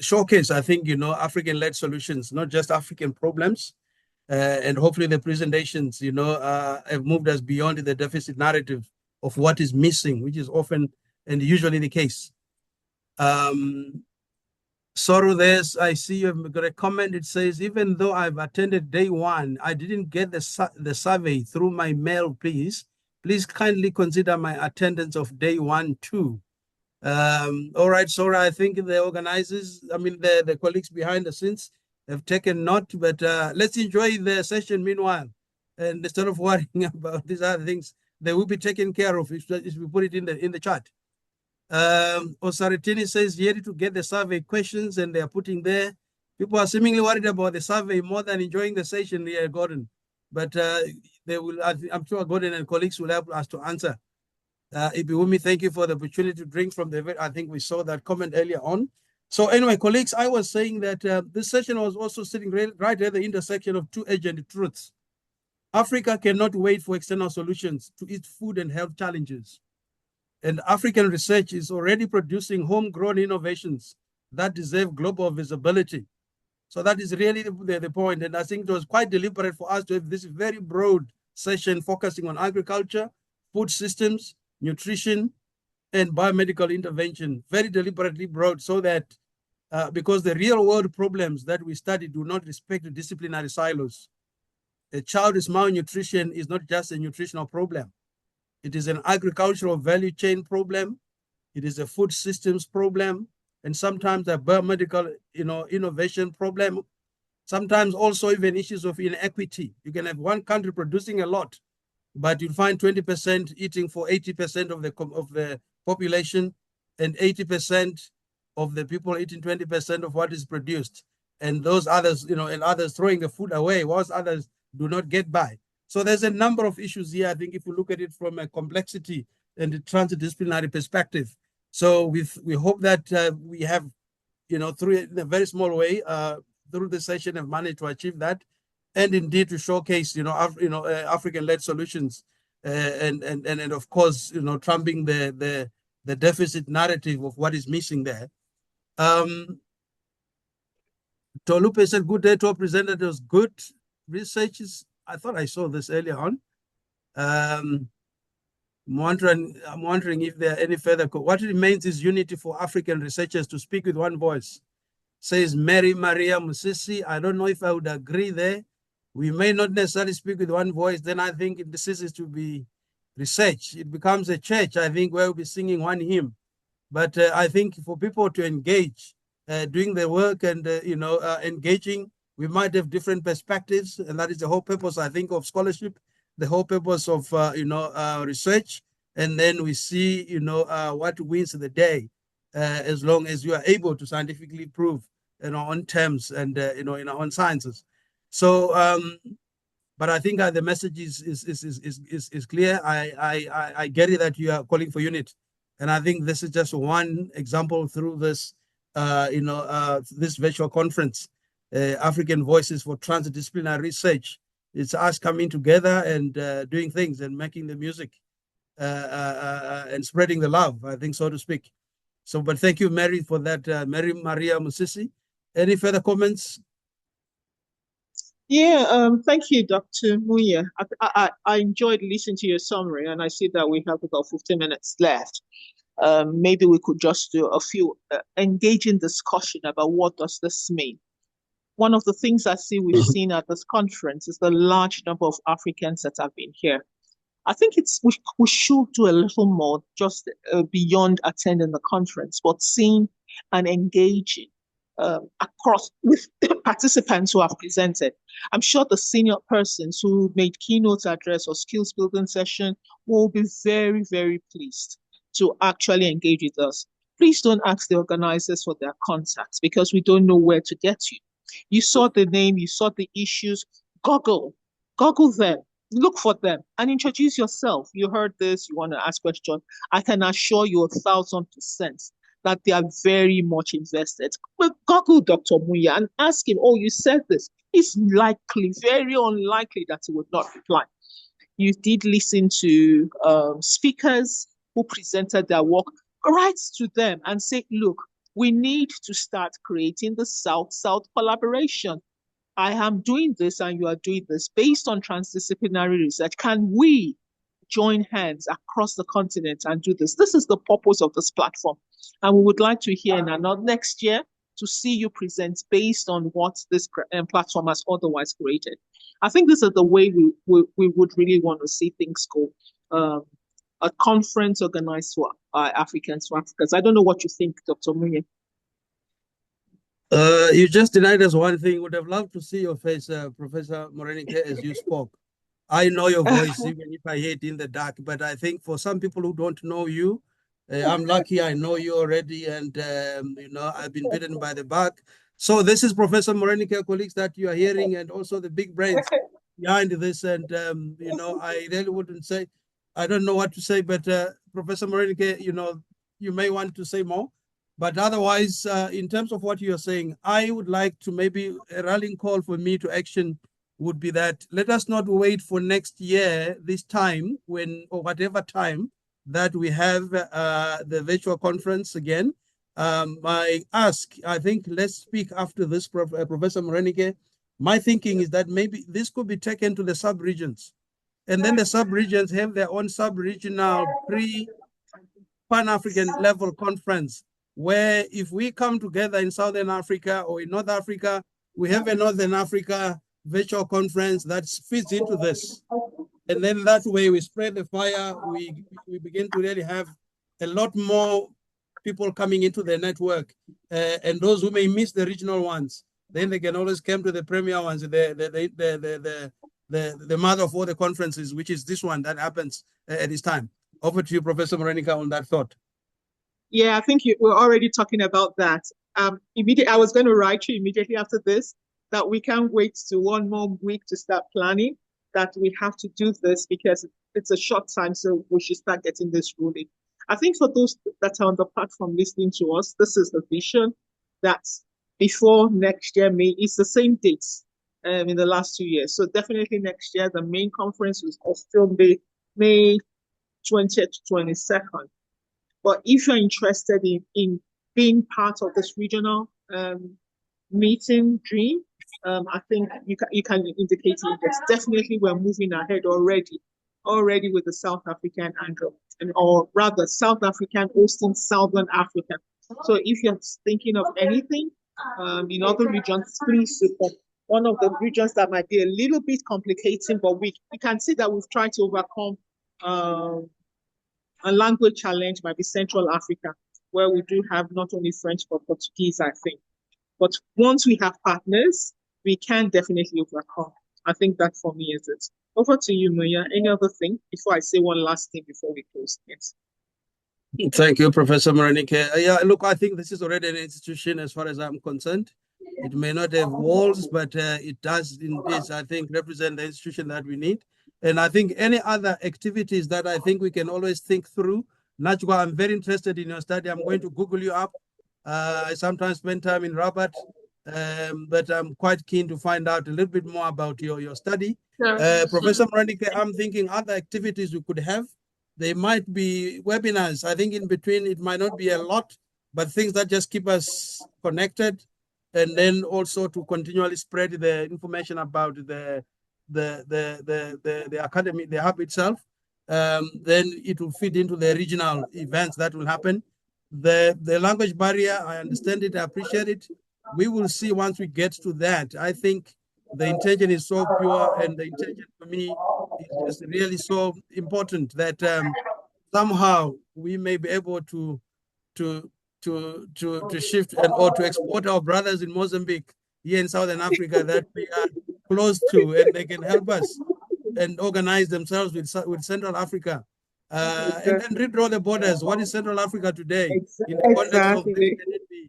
[SPEAKER 7] showcase, I think, African-led solutions, not just African problems. And hopefully the presentations, have moved us beyond the deficit narrative of what is missing, which is often and usually the case. Sorrow, I see you've got a comment. It says, even though I've attended day one, I didn't get the survey through my mail, please. Please kindly consider my attendance of day one too. All right, Sora, I think the organizers, the colleagues behind the scenes have taken note, but let's enjoy the session meanwhile. And instead of worrying about these other things, they will be taken care of if we put it in the chat. Osaritini says here to get the survey questions, and they are putting there. People are seemingly worried about the survey more than enjoying the session here, Gordon. But they will. I'm sure Gordon and colleagues will help us to answer. Ibiwumi, thank you for the opportunity to drink from the event. I think we saw that comment earlier on. So anyway, colleagues, I was saying that this session was also sitting right at the intersection of two urgent truths. Africa cannot wait for external solutions to its food and health challenges. And African research is already producing homegrown innovations that deserve global visibility. So that is really the point. And I think it was quite deliberate for us to have this very broad session focusing on agriculture, food systems, nutrition, and biomedical intervention, very deliberately broad, so that because the real world problems that we study do not respect disciplinary silos. A child's malnutrition is not just a nutritional problem. It is an agricultural value chain problem. It is a food systems problem, and sometimes a biomedical, innovation problem. Sometimes also even issues of inequity. You can have one country producing a lot, but you'll find 20% eating for 80% of the population, and 80% of the people eating 20% of what is produced. And those others, and others throwing the food away, whilst others do not get by. So there's a number of issues here, I think, if we look at it from a complexity and a transdisciplinary perspective. So we hope that we have, through in a very small way, through the session, have managed to achieve that, and indeed to showcase, African-led solutions, and of course, trumping the deficit narrative of what is missing there. Tolupe said, good day to our presenters. Good research is. I thought I saw this earlier on. I'm wondering if there are any further. What remains is unity for African researchers to speak with one voice, says Mary Maria Musisi. I don't know if I would agree there. We may not necessarily speak with one voice. Then I think it ceases to be research. It becomes a church, I think, where we'll be singing one hymn. But I think for people to engage, doing the work and, engaging, we might have different perspectives, and that is the whole purpose, I think, of scholarship, the whole purpose of, research. And then we see, what wins the day, as long as you are able to scientifically prove, on our own terms and, in our own sciences. So, but I think the message is clear. I get it that you are calling for unity, and I think this is just one example through this, this virtual conference. African Voices for Transdisciplinary Research. It's us coming together and doing things and making the music and spreading the love, I think, so to speak. So, but thank you, Mary, for that, Mary Maria Musisi. Any further comments?
[SPEAKER 2] Yeah, thank you, Dr. Muya. I enjoyed listening to your summary, and I see that we have about 15 minutes left. Maybe we could just do a few engaging discussion about what does this mean. One of the things I see we've seen at this conference is the large number of Africans that have been here. I think we should do a little more just beyond attending the conference, but seeing and engaging across with participants who have presented. I'm sure the senior persons who made keynote address or skills building session will be very, very pleased to actually engage with us. please don't ask the organizers for their contacts because we don't know where to get you. You saw the name, you saw the issues. Google them, look for them, and introduce yourself. You heard this, you want to ask questions. I can assure you 1,000% that they are very much invested. But Google Dr. Muya and ask him, oh, you said this. It's likely, very unlikely that he would not reply. You did listen to speakers who presented their work. Write to them and say, look, we need to start creating the South-South collaboration. I am doing this and you are doing this based on transdisciplinary research. Can we join hands across the continent and do this? This is the purpose of this platform. And we would like to hear in another next year to see you present based on what this platform has otherwise created. I think this is the way we would really want to see things go. A conference organized for Africans for Africans. I don't know what you think, Dr. Munye.
[SPEAKER 7] You just denied us one thing. Would have loved to see your face, Professor Morenike, as you spoke. I know your voice, even if I hear it in the dark, but I think for some people who don't know you, I'm lucky I know you already, and I've been bitten by the bug. So this is Professor Morenike, colleagues, that you are hearing, and also the big brains behind this. And I really wouldn't say, I don't know what to say, but Professor Morenike, you may want to say more. But otherwise, in terms of what you're saying, I would like to maybe a rallying call for me to action would be that let us not wait for next year, this time, or whatever time that we have the virtual conference again. I think let's speak after this, Professor Morenike. My thinking is that maybe this could be taken to the sub-regions. And then the sub-regions have their own sub-regional Pan-African level conference, where if we come together in Southern Africa or in North Africa, we have a Northern Africa virtual conference that fits into this. And then that way we spread the fire, we begin to really have a lot more people coming into the network. And those who may miss the regional ones, then they can always come to the premier ones, the mother of all the conferences, which is this one that happens at this time. Over to you, Professor Morenike, on that thought.
[SPEAKER 2] Yeah, I think we're already talking about that. I was going to write you immediately after this that we can't wait to one more week to start planning, that we have to do this because it's a short time, so we should start getting this rolling. I think for those that are on the platform listening to us, this is the vision that before next year, May, it's the same dates in the last 2 years. So definitely next year, the main conference will still be May 20th to 22nd. But if you're interested in being part of this regional meeting dream, I think you can indicate it. Definitely, we're moving ahead already with the South African angle, or rather South African hosting Southern Africa. So if you're thinking of anything in other regions, please support. One of the regions that might be a little bit complicating, but we can see that we've tried to overcome a language challenge might be Central Africa, where we do have not only French, but Portuguese, I think. But once we have partners, we can definitely overcome. I think that for me is it. Over to you, Muya. Any other thing before I say one last thing before we close? Yes.
[SPEAKER 7] Thank you, Professor Morenike. Yeah, look, I think this is already an institution as far as I'm concerned. It may not have walls, but it does indeed, I think, represent the institution that we need. And I think any other activities that I think we can always think through. Najwa, I'm very interested in your study. I'm going to Google you up. I sometimes spend time in Rabat, but I'm quite keen to find out a little bit more about your study. Sure. Professor Morenike, I'm thinking other activities we could have. They might be webinars. I think in between it might not be a lot, but things that just keep us connected, and then also to continually spread the information about the academy, the hub itself. Then it will fit into the regional events that will happen. The language barrier, I understand it, I appreciate it. We will see once we get to that. I think the intention is so pure, and the intention for me is just really so important that somehow we may be able to shift or to export our brothers in Mozambique here in Southern Africa that we are close to, and they can help us and organize themselves with Central Africa and then redraw the borders. What is Central Africa today in the context of this? Can it be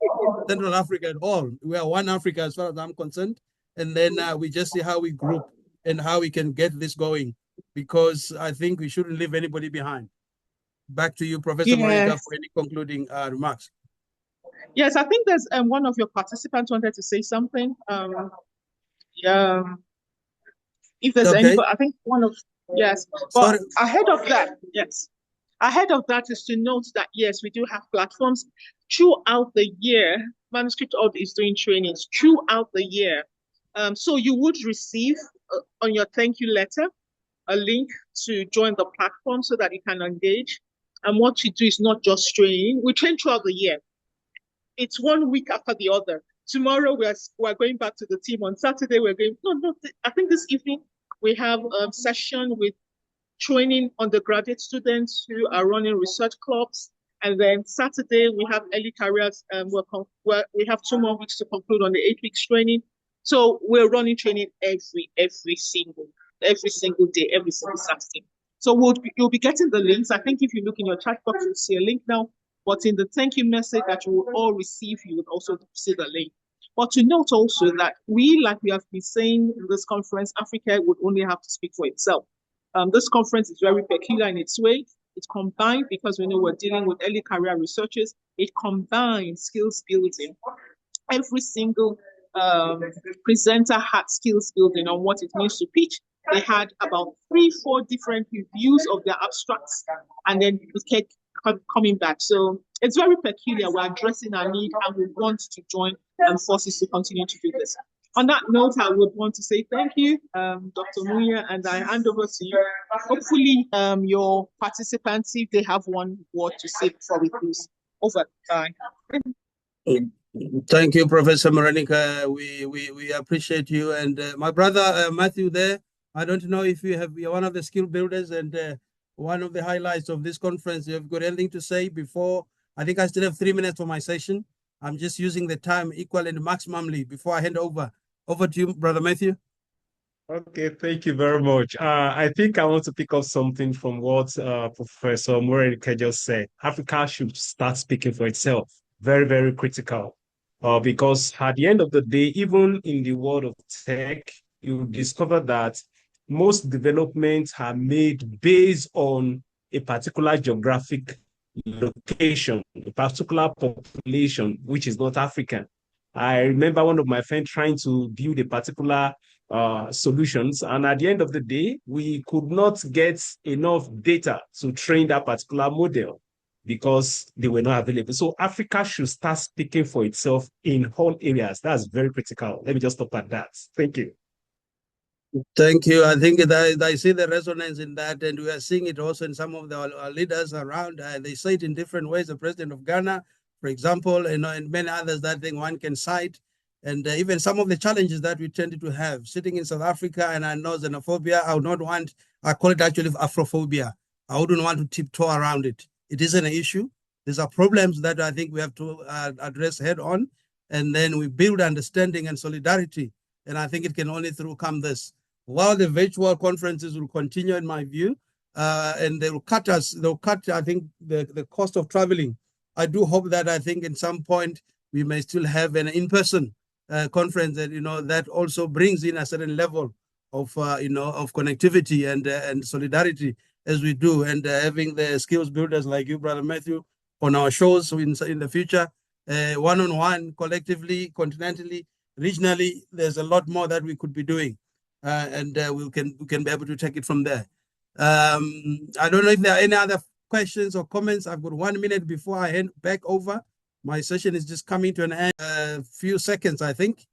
[SPEAKER 7] Central Africa at all? We are one Africa as far as I'm concerned. And then we just see how we group and how we can get this going, because I think we shouldn't leave anybody behind. Back to you, Professor Monica, for any concluding remarks.
[SPEAKER 2] Yes, I think there's one of your participants wanted to say something. If there's
[SPEAKER 7] Okay.
[SPEAKER 2] any, I think one of, yes, but ahead of that, yes. Ahead of that is to note that, yes, we do have platforms throughout the year. Manuscript Org is doing trainings throughout the year. So you would receive on your thank you letter a link to join the platform so that you can engage. And what you do is not just training. We train throughout the year. It's 1 week after the other. Tomorrow we're going back to the team. On Saturday we're going. No. I think this evening we have a session with training undergraduate students who are running research clubs. And then Saturday, we have early careers. We have 2 more weeks to conclude on the 8 weeks training. So we're running training every single day, every single Saturday. So you'll be getting the links. I think if you look in your chat box, you'll see a link now. But in the thank you message that you will all receive, you will also see the link. But to note also that like we have been saying in this conference, Africa would only have to speak for itself. This conference is very peculiar in its way. It's combined, because we know we're dealing with early career researchers, it combines skills building. Every single presenter had skills building on what it means to pitch. They had about 3-4 different reviews of their abstracts, and then it kept coming back. So it's very peculiar. We're addressing our need, and we want to join forces to continue to do this. On that note, I would want to say thank you, Dr. Muya, and I hand over to you. Hopefully, your participants, if they have one word to say before we close. Over. Bye.
[SPEAKER 7] Thank you, Professor Morenica. We appreciate you. And my brother, Matthew there, I don't know if you're one of the skill builders and one of the highlights of this conference. You have got anything to say before? I think I still have 3 minutes for my session. I'm just using the time equal and maximally before I hand over. Over to you, Brother Matthew.
[SPEAKER 11] Okay, thank you very much. I think I want to pick up something from what Professor Morenica just said. Africa should start speaking for itself. Very, very critical. Because at the end of the day, even in the world of tech, you discover that most developments are made based on a particular geographic location, a particular population, which is not African. I remember one of my friends trying to build a particular solutions, and at the end of the day, we could not get enough data to train that particular model because they were not available. So Africa should start speaking for itself in all areas. That's very critical. Let me just stop at that. Thank you.
[SPEAKER 7] Thank you. I think that I see the resonance in that, and we are seeing it also in some of the leaders around. They say it in different ways. The president of Ghana, for example, and many others that I think one can cite, and even some of the challenges that we tended to have sitting in South Africa. And I know xenophobia. I would not want. I call it actually Afrophobia. I wouldn't want to tiptoe around it. It isn't an issue. These are problems that I think we have to address head on, and then we build understanding and solidarity. And I think it can only come this. While the virtual conferences will continue, in my view, and they'll cut, I think, the cost of traveling. I do hope that I think at some point we may still have an in-person conference that, that also brings in a certain level of, of connectivity and solidarity as we do, and having the skills builders like you, Brother Matthew, on our shows in the future, one-on-one, collectively, continentally, regionally. There's a lot more that we could be doing. And we can be able to take it from there. I don't know if there are any other questions or comments. I've got 1 minute before I hand back over. My session is just coming to an end. A few seconds, I think.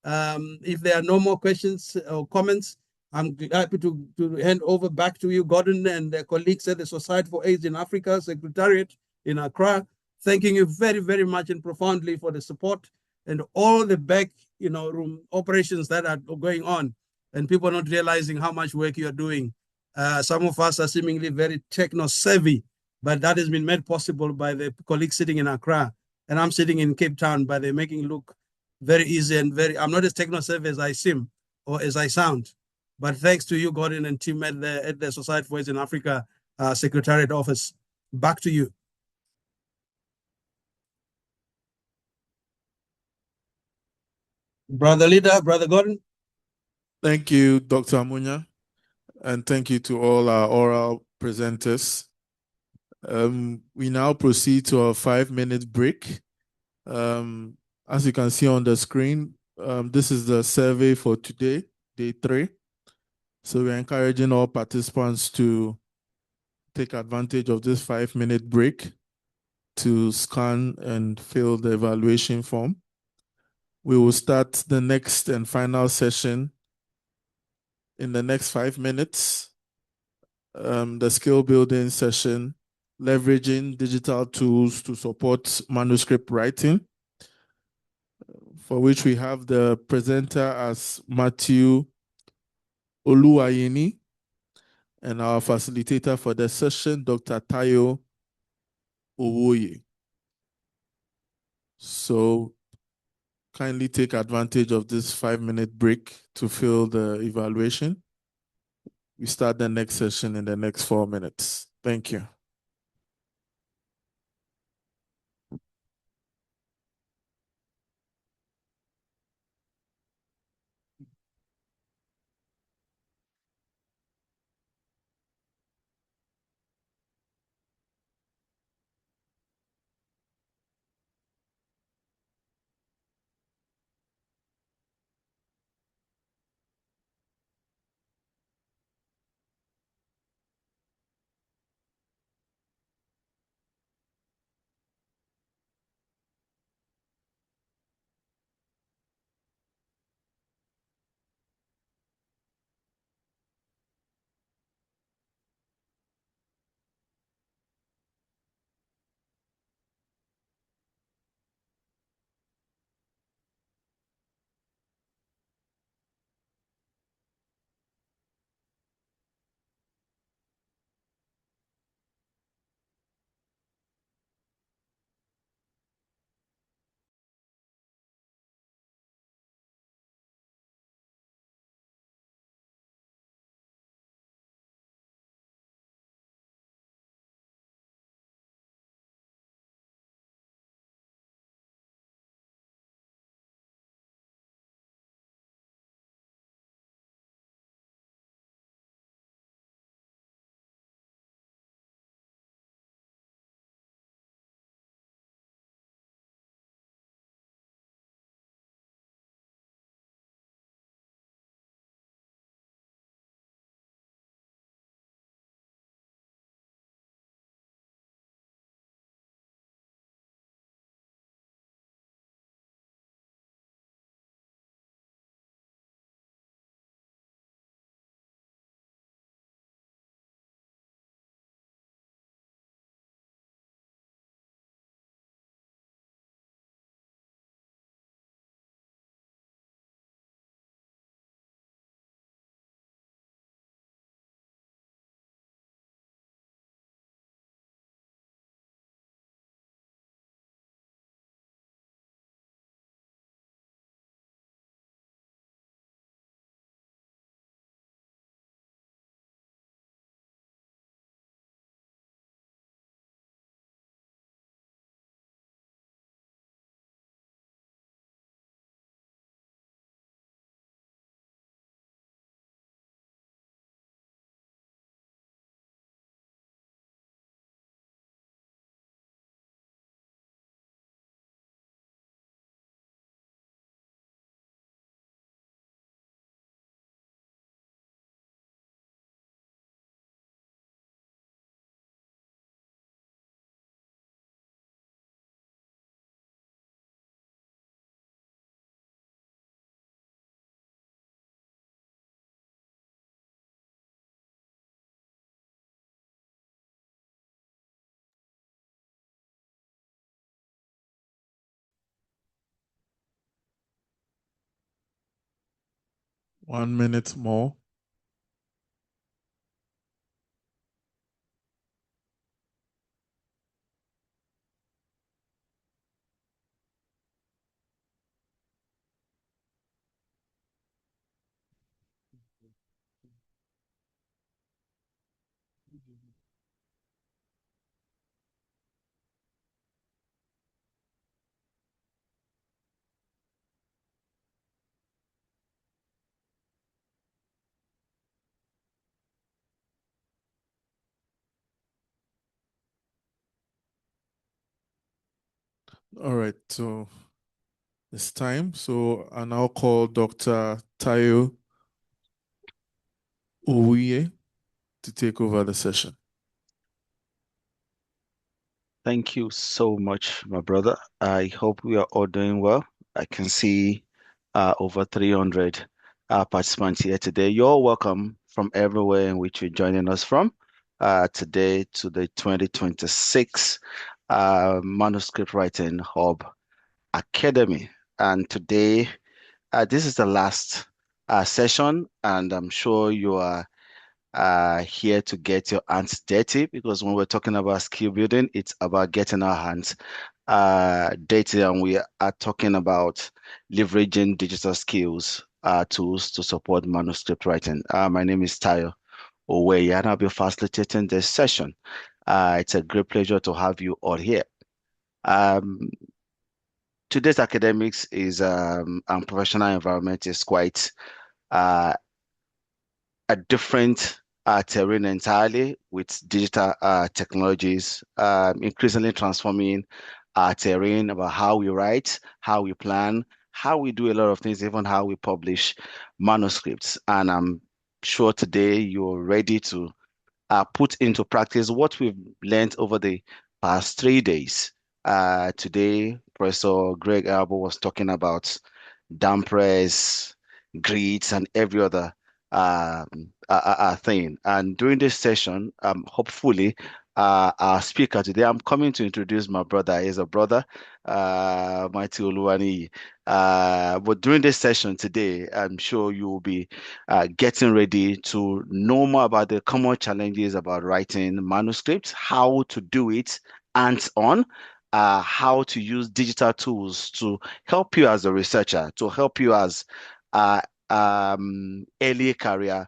[SPEAKER 7] If there are no more questions or comments, I'm happy to hand over back to you, Gordon, and the colleagues at the Society for AIDS in Africa Secretariat in Accra. Thanking you very, very much and profoundly for the support and all the back, room operations that are going on, and people not realizing how much work you are doing. Some of us are seemingly very techno-savvy, but that has been made possible by the colleagues sitting in Accra, and I'm sitting in Cape Town, but they're making it look very easy and I'm not as techno-savvy as I seem or as I sound. But thanks to you, Gordon, and team at the Society for AIDS in Africa, Secretariat Office. Back to you. Brother Leader, Brother Gordon.
[SPEAKER 3] Thank you, Dr. Amunya, and thank you to all our oral presenters. We now proceed to a 5-minute break. As you can see on the screen, this is the survey for today, day 3. So we're encouraging all participants to take advantage of this 5-minute break to scan and fill the evaluation form. We will start the next and final session in the next 5 minutes. The skill building session, leveraging digital tools to support manuscript writing, for which we have the presenter as Matthew Oluwayeni, and our facilitator for the session, Dr. Tayo Owoye. So kindly take advantage of this 5-minute break to fill the evaluation. We start the next session in the next 4 minutes. Thank you. One minute more. All right, so it's time. So I now call Dr. Tayo Ouye to take over the session.
[SPEAKER 12] Thank you so much, my brother. I hope we are all doing well. I can see over 300 participants here today. You're welcome from everywhere in which you're joining us from today to the 2026 Manuscript Writing Hub Academy. And today, this is the last session, and I'm sure you are here to get your hands dirty, because when we're talking about skill building, it's about getting our hands dirty, and we are talking about leveraging digital skills tools to support manuscript writing. My name is Tayo Owe, and I'll be facilitating this session. It's a great pleasure to have you all here. Today's academics is and professional environment is quite a different terrain entirely, with digital technologies increasingly transforming our terrain about how we write, how we plan, how we do a lot of things, even how we publish manuscripts. And I'm sure today you're ready to put into practice what we've learned over the past 3 days. Today, Professor Greg Albo was talking about dampers, grids, and every other thing. And during this session, hopefully, our speaker today, I'm coming to introduce my brother. He's a brother, Mighty Oluwani. But during this session today, I'm sure you will be getting ready to know more about the common challenges about writing manuscripts, how to do it hands-on, how to use digital tools to help you as a researcher, to help you as early career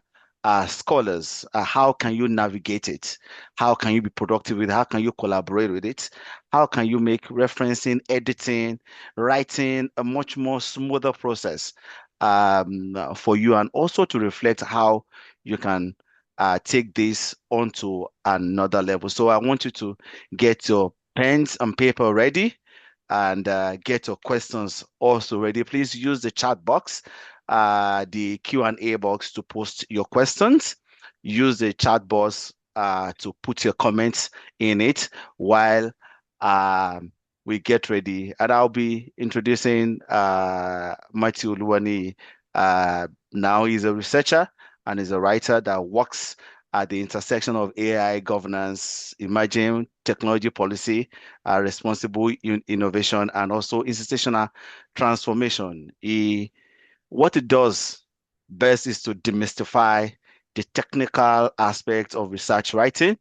[SPEAKER 12] scholars. How can you navigate it? How can you be productive with it? How can you collaborate with it? How can you make referencing, editing, writing a much more smoother process for you, and also to reflect how you can take this onto another level. So I want you to get your pens and paper ready, and get your questions also ready. Please use the chat box, the Q&A box, to post your questions. Use the chat box to put your comments in it while we get ready. And I'll be introducing Matthew Luwani. Now he's a researcher and is a writer that works at the intersection of AI governance, emerging technology policy, responsible innovation, and also institutional transformation. What it does best is to demystify the technical aspects of research writing,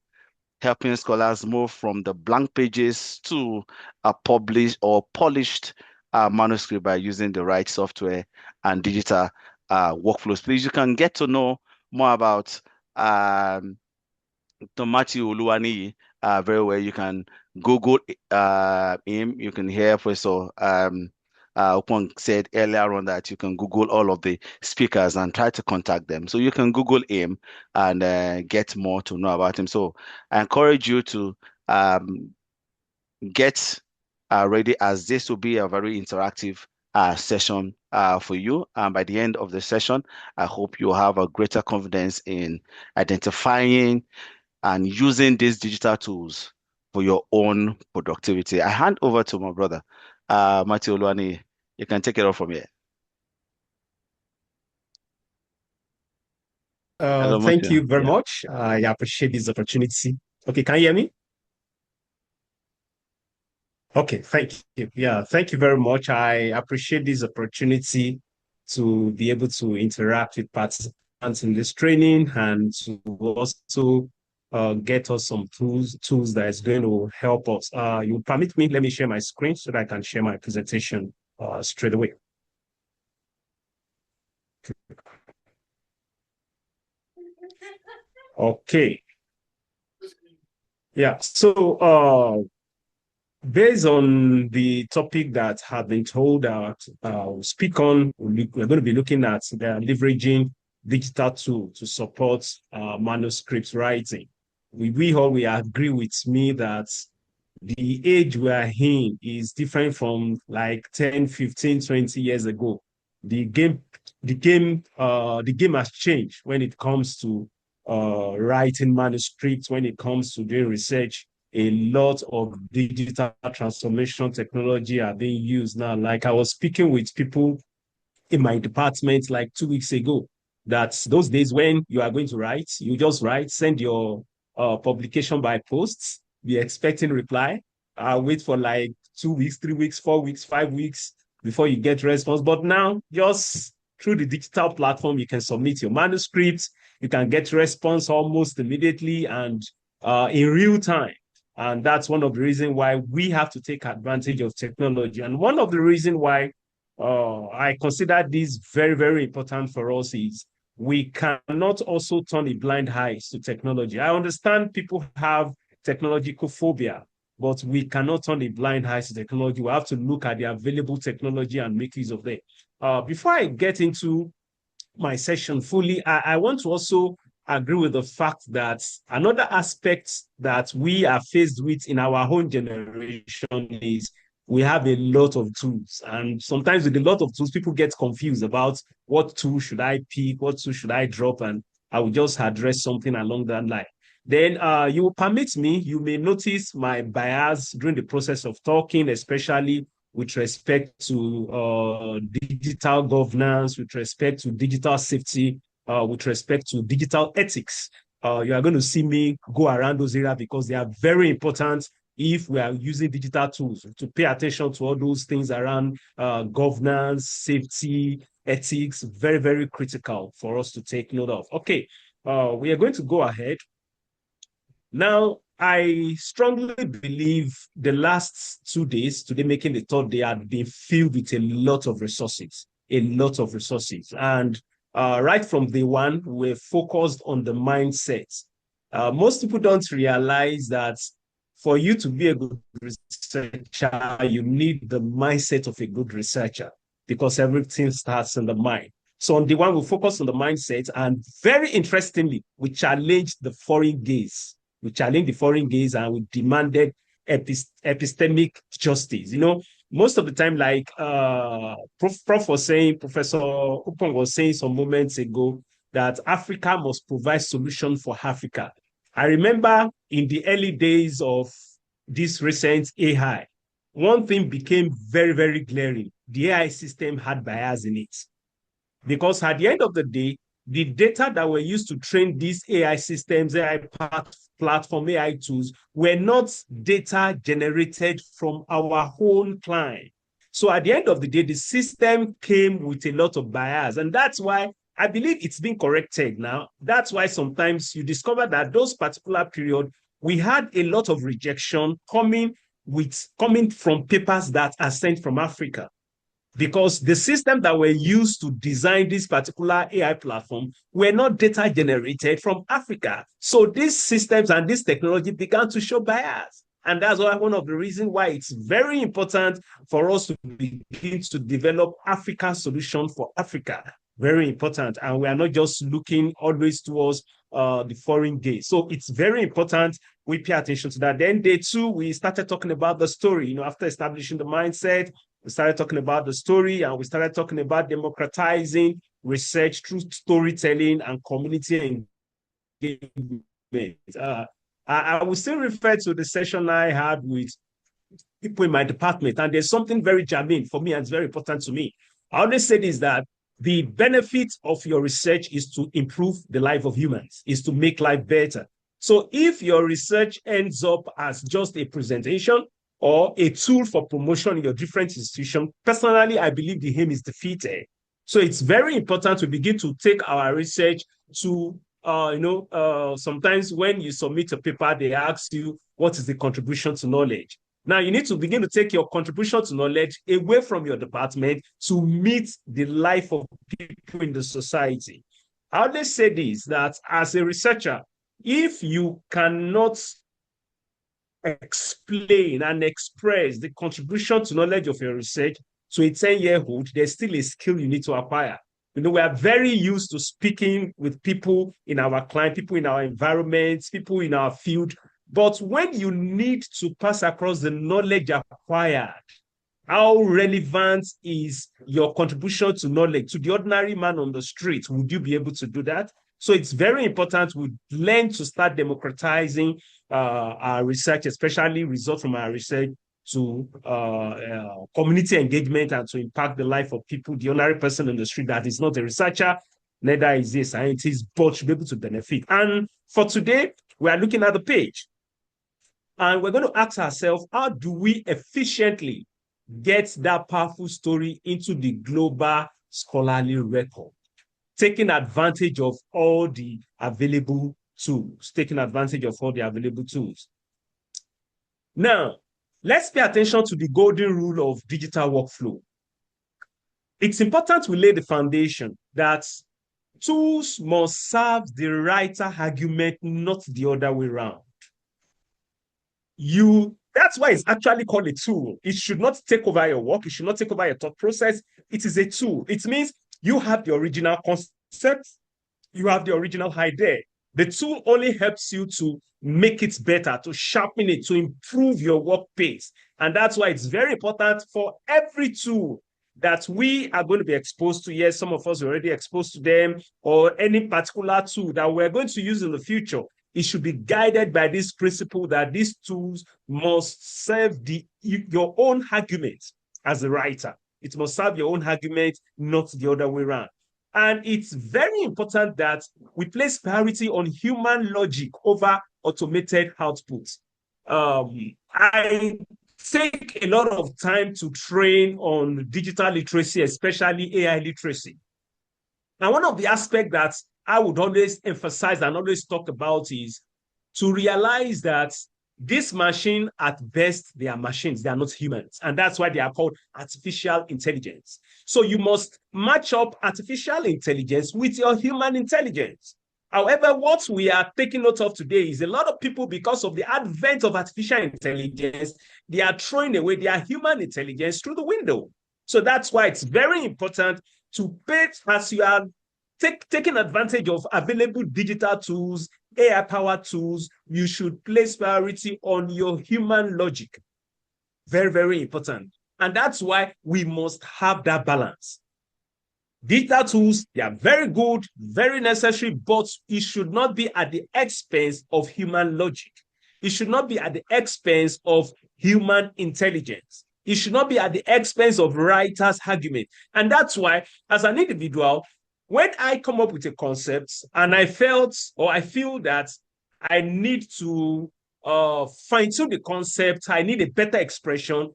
[SPEAKER 12] helping scholars move from the blank pages to a published or polished manuscript by using the right software and digital workflows. Please, you can get to know more about Matthew Oluwani very well. You can Google him. You can hear Professor Upon said earlier on that you can Google all of the speakers and try to contact them. So you can Google him and get more to know about him. So I encourage you to get ready, as this will be a very interactive session for you. And by the end of the session, I hope you have a greater confidence in identifying and using these digital tools for your own productivity. I hand over to my brother, Matthew Oluwani. You can take it off from here. Hello,
[SPEAKER 11] Thank
[SPEAKER 12] Matthew.
[SPEAKER 11] you very
[SPEAKER 12] Yeah.
[SPEAKER 11] much. I appreciate this opportunity. Okay, can you hear me? Okay, thank you. Yeah, thank you very much. I appreciate this opportunity to be able to interact with participants in this training, and to also get us some tools that is going to help us. You permit me, let me share my screen so that I can share my presentation straight away. Okay. Yeah, so based on the topic that have been told that speak on, we're going to be looking at leveraging digital tool to support manuscript writing. We all agree with me that the age we are in is different from like 10, 15, 20 years ago. The game has changed when it comes to writing manuscripts, when it comes to doing research. A lot of digital transformation technology are being used now. Like I was speaking with people in my department like 2 weeks ago. That's those days when you are going to write, you just write, send your publication by post, be expecting reply, wait for like 2 weeks, 3 weeks, 4 weeks, 5 weeks before you get response. But now, just through the digital platform, you can submit your manuscript, you can get response almost immediately and in real time. And that's one of the reasons why we have to take advantage of technology. And one of the reasons why I consider this very, very important for us is we cannot also turn a blind eye to technology. I understand people have technological phobia, but we cannot turn a blind eye to technology. We have to look at the available technology and make use of them. Before I get into my session fully, I want to also agree with the fact that another aspect that we are faced with in our own generation is we have a lot of tools. And sometimes with a lot of tools, people get confused about what tool should I pick, what tool should I drop, and I will just address something along that line. Then you will permit me, you may notice my bias during the process of talking, especially with respect to digital governance, with respect to digital safety, with respect to digital ethics. You are going to see me go around those areas because they are very important if we are using digital tools to pay attention to all those things around governance, safety, ethics, very, very critical for us to take note of. Okay, we are going to go ahead. Now, I strongly believe the last 2 days, today making the third day, had been filled with a lot of resources, And right from day one, we're focused on the mindset. Most people don't realize that for you to be a good researcher, you need the mindset of a good researcher because everything starts in the mind. So on day one, we focus on the mindset, and very interestingly, we challenged the foreign gaze. We challenged the foreign gaze and we demanded epistemic justice. You know, most of the time, like Prof was saying, Professor Upong was saying some moments ago, that Africa must provide solution for Africa. I remember in the early days of this recent AI, one thing became very, very glaring. The AI system had bias in it. Because at the end of the day, the data that were used to train these AI systems, AI platform, AI tools, were not data generated from our own client. So at the end of the day, the system came with a lot of bias. And that's why I believe it's been corrected now. That's why sometimes you discover that those particular period, we had a lot of rejection coming from papers that are sent from Africa, because the system that were used to design this particular AI platform were not data generated from Africa. So these systems and this technology began to show bias. And that's why one of the reasons why it's very important for us to begin to develop Africa solution for Africa. Very important. And we are not just looking always towards the foreign gaze. So it's very important we pay attention to that. Then day two, we started talking about the story. You know, after establishing the mindset, we started talking about the story, and we started talking about democratizing research through storytelling and community engagement. I will still refer to the session I had with people in my department, and there's something very germane for me and it's very important to me. I always say this, that the benefit of your research is to improve the life of humans, is to make life better. So if your research ends up as just a presentation or a tool for promotion in your different institution, personally, I believe the aim is defeated. So it's very important to begin to take our research to, sometimes when you submit a paper, they ask you, what is the contribution to knowledge? Now, you need to begin to take your contribution to knowledge away from your department to meet the life of people in the society. I always say this, that as a researcher, if you cannot explain and express the contribution to knowledge of your research to a 10-year-old, there's still a skill you need to acquire. You know, we are very used to speaking with people in our client, people in our environment, people in our field, But when you need to pass across the knowledge acquired, how relevant is your contribution to knowledge to the ordinary man on the street? Would you be able to do that? So it's very important we learn to start democratizing our research, especially results from our research, to community engagement and to impact the life of people, the ordinary person in the street that is not a researcher, neither is he a scientist, but should be able to benefit. And for today, we are looking at the page. And we're going to ask ourselves, how do we efficiently get that powerful story into the global scholarly record, taking advantage of all the available tools, Now, let's pay attention to the golden rule of digital workflow. It's important we lay the foundation that tools must serve the writer argument, not the other way around. That's why it's actually called a tool. It should not take over your work. It should not take over your thought process. It is a tool. It means you have the original concept. You have the original idea. The tool only helps you to make it better, to sharpen it, to improve your work pace. And that's why it's very important for every tool that we are going to be exposed to. Yes, some of us are already exposed to them, or any particular tool that we're going to use in the future. It should be guided by this principle that these tools must serve your own argument as a writer. It must serve your own argument, not the other way around. And it's very important that we place priority on human logic over automated outputs. I take a lot of time to train on digital literacy, especially AI literacy. Now, one of the aspects that I would always emphasize and always talk about is to realize that this machine, at best, they are machines, they are not humans. And that's why they are called artificial intelligence. So you must match up artificial intelligence with your human intelligence. However, what we are taking note of today is a lot of people, because of the advent of artificial intelligence, they are throwing away their human intelligence through the window. So that's why it's very important to pay, as you are taking advantage of available digital tools, AI-powered tools, you should place priority on your human logic. Very, very important. And that's why we must have that balance. Digital tools, they are very good, very necessary, but it should not be at the expense of human logic. It should not be at the expense of human intelligence. It should not be at the expense of writer's argument. And that's why, as an individual, when I come up with a concept and I feel that I need to fine-tune the concept, I need a better expression.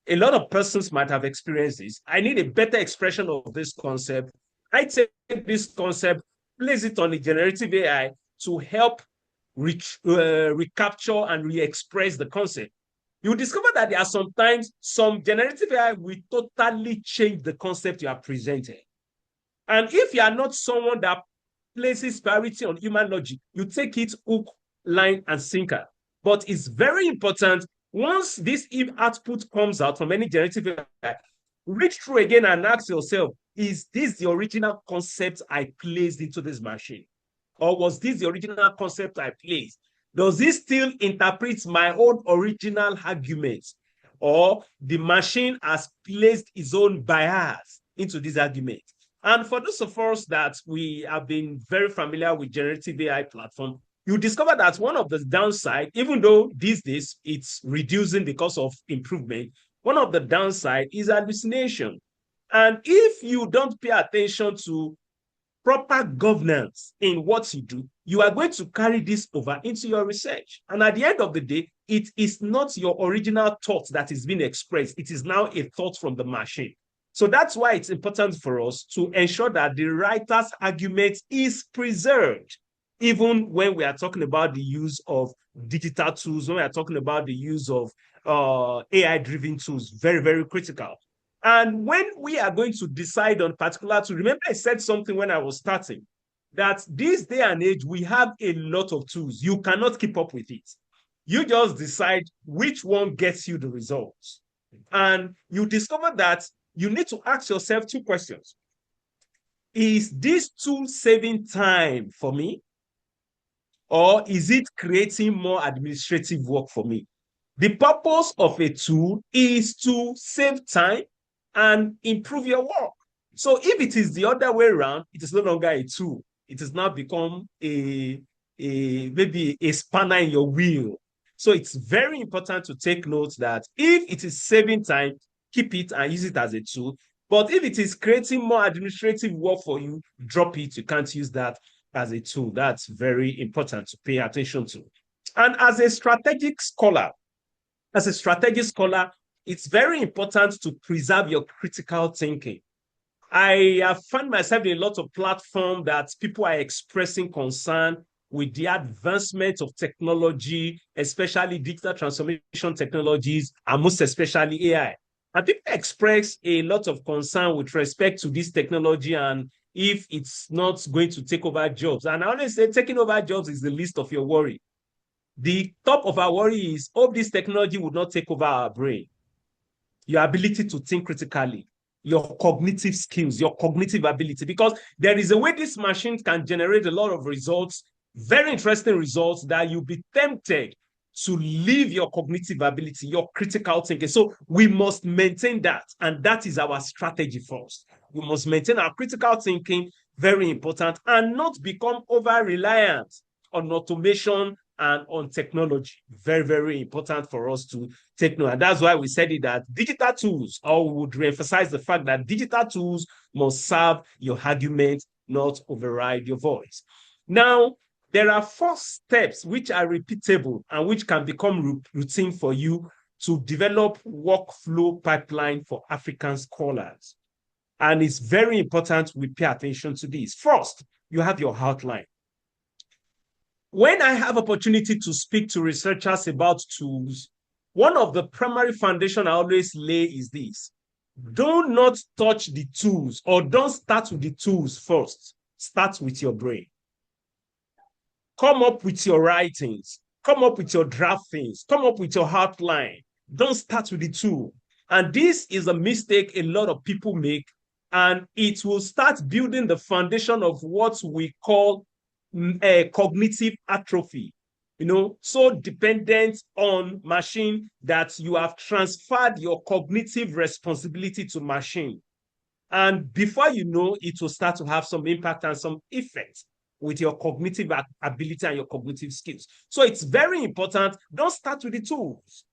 [SPEAKER 11] A lot of persons might have experienced this. I need a better expression of this concept. I take this concept, place it on the generative AI to help recapture and re-express the concept. You discover that there are sometimes some generative AI will totally change the concept you are presenting. And if you are not someone that places priority on human logic, you take it hook, line, and sinker. But it's very important, once this output comes out from any generative AI, read through again and ask yourself, is this the original concept I placed into this machine? Or was this the original concept I placed? Does this still interpret my own original arguments? Or the machine has placed its own bias into this argument? And for those of us that we have been very familiar with generative AI platform, you discover that one of the downside, even though these days it's reducing because of improvement, one of the downside is hallucination. And if you don't pay attention to proper governance in what you do, you are going to carry this over into your research. And at the end of the day, it is not your original thought that is being expressed. It is now a thought from the machine. So that's why it's important for us to ensure that the writer's argument is preserved, even when we are talking about the use of digital tools, when we are talking about the use of AI-driven tools, very, very critical. And when we are going to decide on particular tools, remember I said something when I was starting, that this day and age, we have a lot of tools. You cannot keep up with it. You just decide which one gets you the results. And you discover that you need to ask yourself two questions. Is this tool saving time for me? or is it creating more administrative work for me? The purpose of a tool is to save time and improve your work. So if it is the other way around, it is no longer a tool. It has now become maybe a spanner in your wheel. So it's very important to take note that if it is saving time, keep it and use it as a tool. But if it is creating more administrative work for you, drop it. You can't use that as a tool. That's very important to pay attention to. And as a strategic scholar, it's very important to preserve your critical thinking. I have found myself in a lot of platforms that people are expressing concern with the advancement of technology, especially digital transformation technologies, and most especially AI. And people express a lot of concern with respect to this technology and if it's not going to take over jobs. And I always say taking over jobs is the least of your worry. The top of our worry is, hope this technology would not take over our brain, your ability to think critically, your cognitive skills, your cognitive ability, because there is a way this machine can generate a lot of results, very interesting results, that you'll be tempted to leave your cognitive ability, your critical thinking. So we must maintain that, and that is our strategy first. We must maintain our critical thinking, very important, and not become over-reliant on automation and on technology. Very, very important for us to take note. And that's why we said it that digital tools, or we would reemphasize the fact that digital tools must serve your argument, not override your voice. Now, there are 4 steps which are repeatable and which can become routine for you to develop workflow pipeline for African scholars. And it's very important we pay attention to this. First, you have your outline. When I have opportunity to speak to researchers about tools, one of the primary foundation I always lay is this: do not touch the tools, or don't start with the tools first. Start with your brain. Come up with your writings, come up with your draftings, come up with your outline. Don't start with the tool. And this is a mistake a lot of people make, and it will start building the foundation of what we call cognitive atrophy. So dependent on machine that you have transferred your cognitive responsibility to machine. And before you know, it will start to have some impact and some effect with your cognitive ability and your cognitive skills. So it's very important. Don't start with the tools.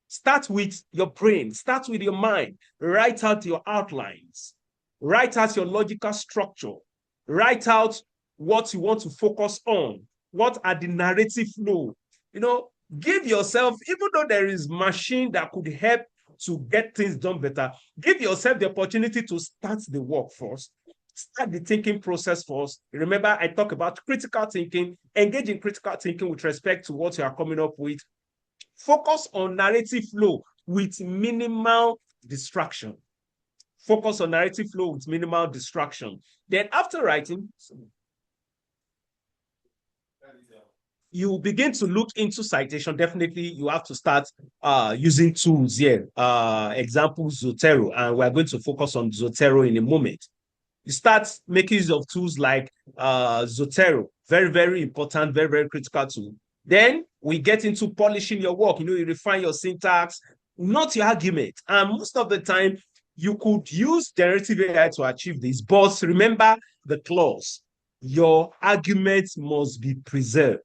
[SPEAKER 11] Start with your brain. Start with your mind. Write out your outlines. Write out your logical structure. Write out what you want to focus on. What are the narrative flow? Give yourself, even though there is machine that could help to get things done better, give yourself the opportunity to start the work first. Start the thinking process first. Remember, I talk about critical thinking. Engage in critical thinking with respect to what you are coming up with. Focus on narrative flow with minimal distraction. Focus on narrative flow with minimal distraction. Then after writing, you begin to look into citation. Definitely, you have to start using tools here. Example, Zotero, and we're going to focus on Zotero in a moment. You start making use of tools like Zotero. Very, very important, very, very critical tool. Then we get into polishing your work. You refine your syntax, not your argument. And most of the time, you could use generative AI to achieve this. But remember the clause: your argument must be preserved.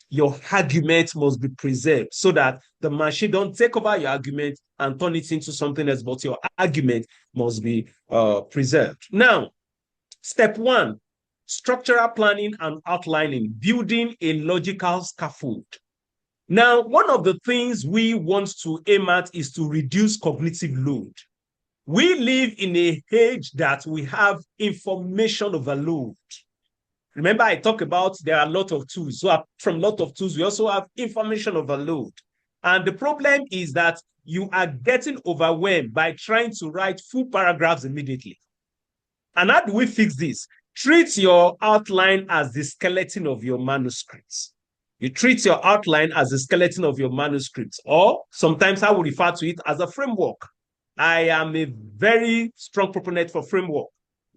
[SPEAKER 11] Your argument must be preserved so that the machine don't take over your argument and turn it into something else, but your argument must be preserved. Now, step 1, structural planning and outlining, building a logical scaffold. Now, one of the things we want to aim at is to reduce cognitive load. We live in an age that we have information overload. Remember, I talked about there are a lot of tools. So from a lot of tools, we also have information overload. And the problem is that you are getting overwhelmed by trying to write full paragraphs immediately. And how do we fix this? Treat your outline as the skeleton of your manuscripts. You treat your outline as the skeleton of your manuscripts, or sometimes I would refer to it as a framework. I am a very strong proponent for framework,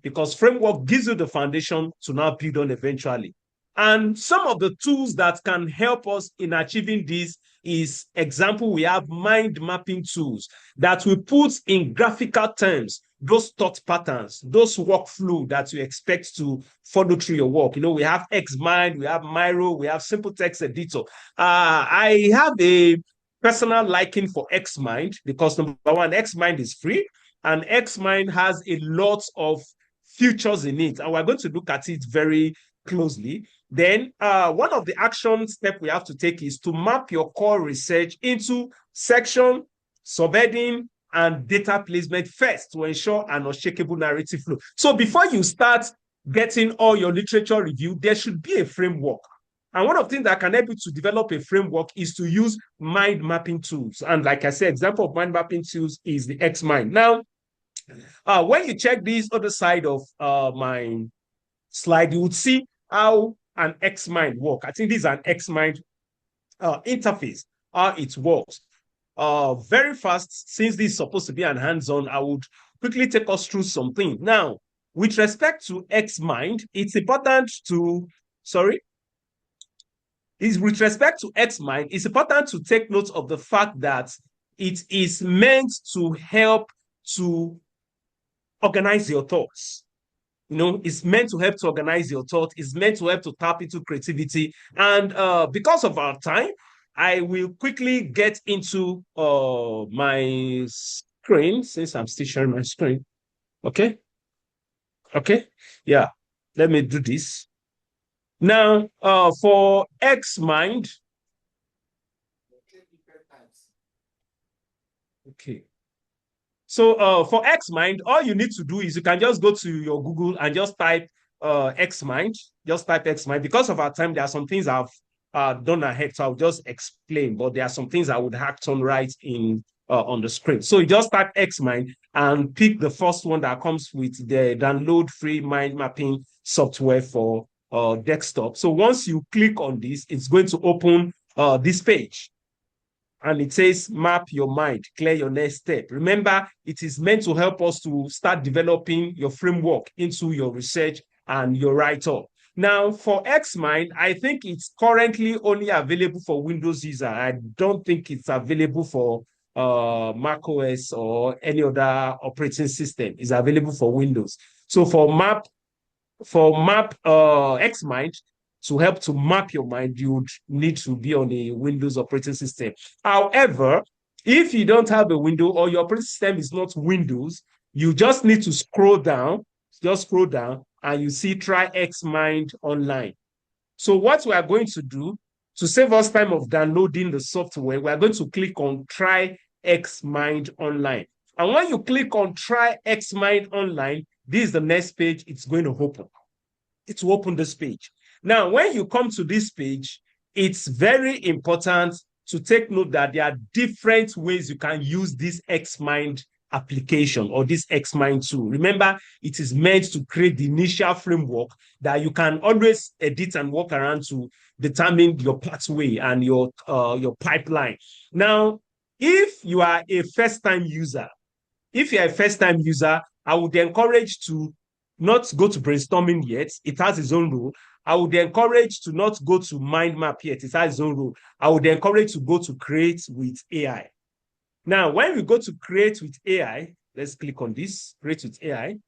[SPEAKER 11] because framework gives you the foundation to now build on eventually. And some of the tools that can help us in achieving this is, example, we have mind mapping tools that we put in graphical terms, those thought patterns, those workflow that you expect to follow through your work. You know, we have Xmind, we have Miro, we have Simple Text Editor. I have a personal liking for Xmind because number one, Xmind is free and Xmind has a lot of features in it. And we're going to look at it very closely. Then one of the action steps we have to take is to map your core research into section, subheading, and data placement first to ensure an unshakable narrative flow. So before you start getting all your literature review, there should be a framework. And one of the things that can help you to develop a framework is to use mind mapping tools. And like I said, example of mind mapping tools is the Xmind. Now, when you check this other side of my slide, you would see how an Xmind work. I think this is an Xmind interface, how it works. Very fast, since this is supposed to be an hands-on, I would quickly take us through something. Now, with respect to Xmind, it's important to, with respect to Xmind, it's important to take note of the fact that it is meant to help to organize your thoughts. You know, it's meant to help to organize your thought. It's meant to help to tap into creativity. And because of our time, I will quickly get into my screen since I'm still sharing my screen. Okay. Okay. Yeah. Let me do this. Now, for Xmind. Okay. So for Xmind, all you need to do is you can just go to your Google and just type Xmind. Just type Xmind. Because of our time, there are some things I've done ahead, so I'll just explain. But there are some things I would act on right in on the screen. So you just type Xmind and pick the first one that comes with the download free mind mapping software for desktop. So once you click on this, it's going to open this page. And it says, map your mind, clear your next step. Remember, it is meant to help us to start developing your framework into your research and your write-up. Now, for Xmind, I think it's currently only available for Windows user. I don't think it's available for Mac OS or any other operating system. It's available for Windows. So for Xmind, to help to map your mind, you would need to be on a Windows operating system. However, if you don't have a window or your operating system is not Windows, you just need to scroll down, and you see Try Xmind Online. So what we are going to do, to save us time of downloading the software, we are going to click on Try Xmind Online. And when you click on Try Xmind Online, this is the next page it's going to open. It will open this page. Now, when you come to this page, it's very important to take note that there are different ways you can use this Xmind application or this Xmind tool. Remember, it is meant to create the initial framework that you can always edit and work around to determine your pathway and your pipeline. Now, if you are a first-time user, I would encourage to not go to brainstorming yet. It has its own rule. I would encourage to not go to mind map yet. It has its own rule. I would encourage to go to create with AI. Now, when we go to create with AI, let's click on this, create with AI.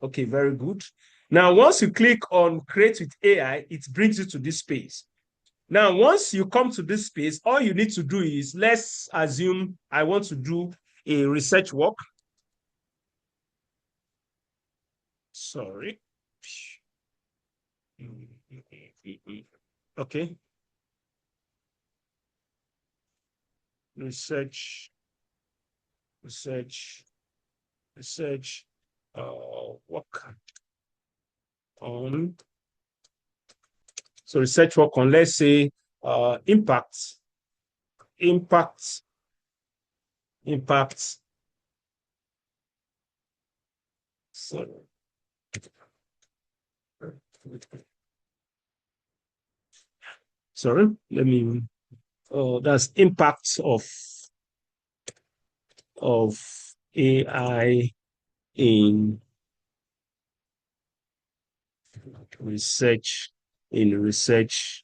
[SPEAKER 11] Okay, very good. Now, once you click on create with AI, it brings you to this space. Now, once you come to this space, all you need to do is, let's assume I want to do a research work. Sorry. Okay. Research. Work on. So research work on, let's say, impact. So, sorry, let me, that's impacts of AI in research in research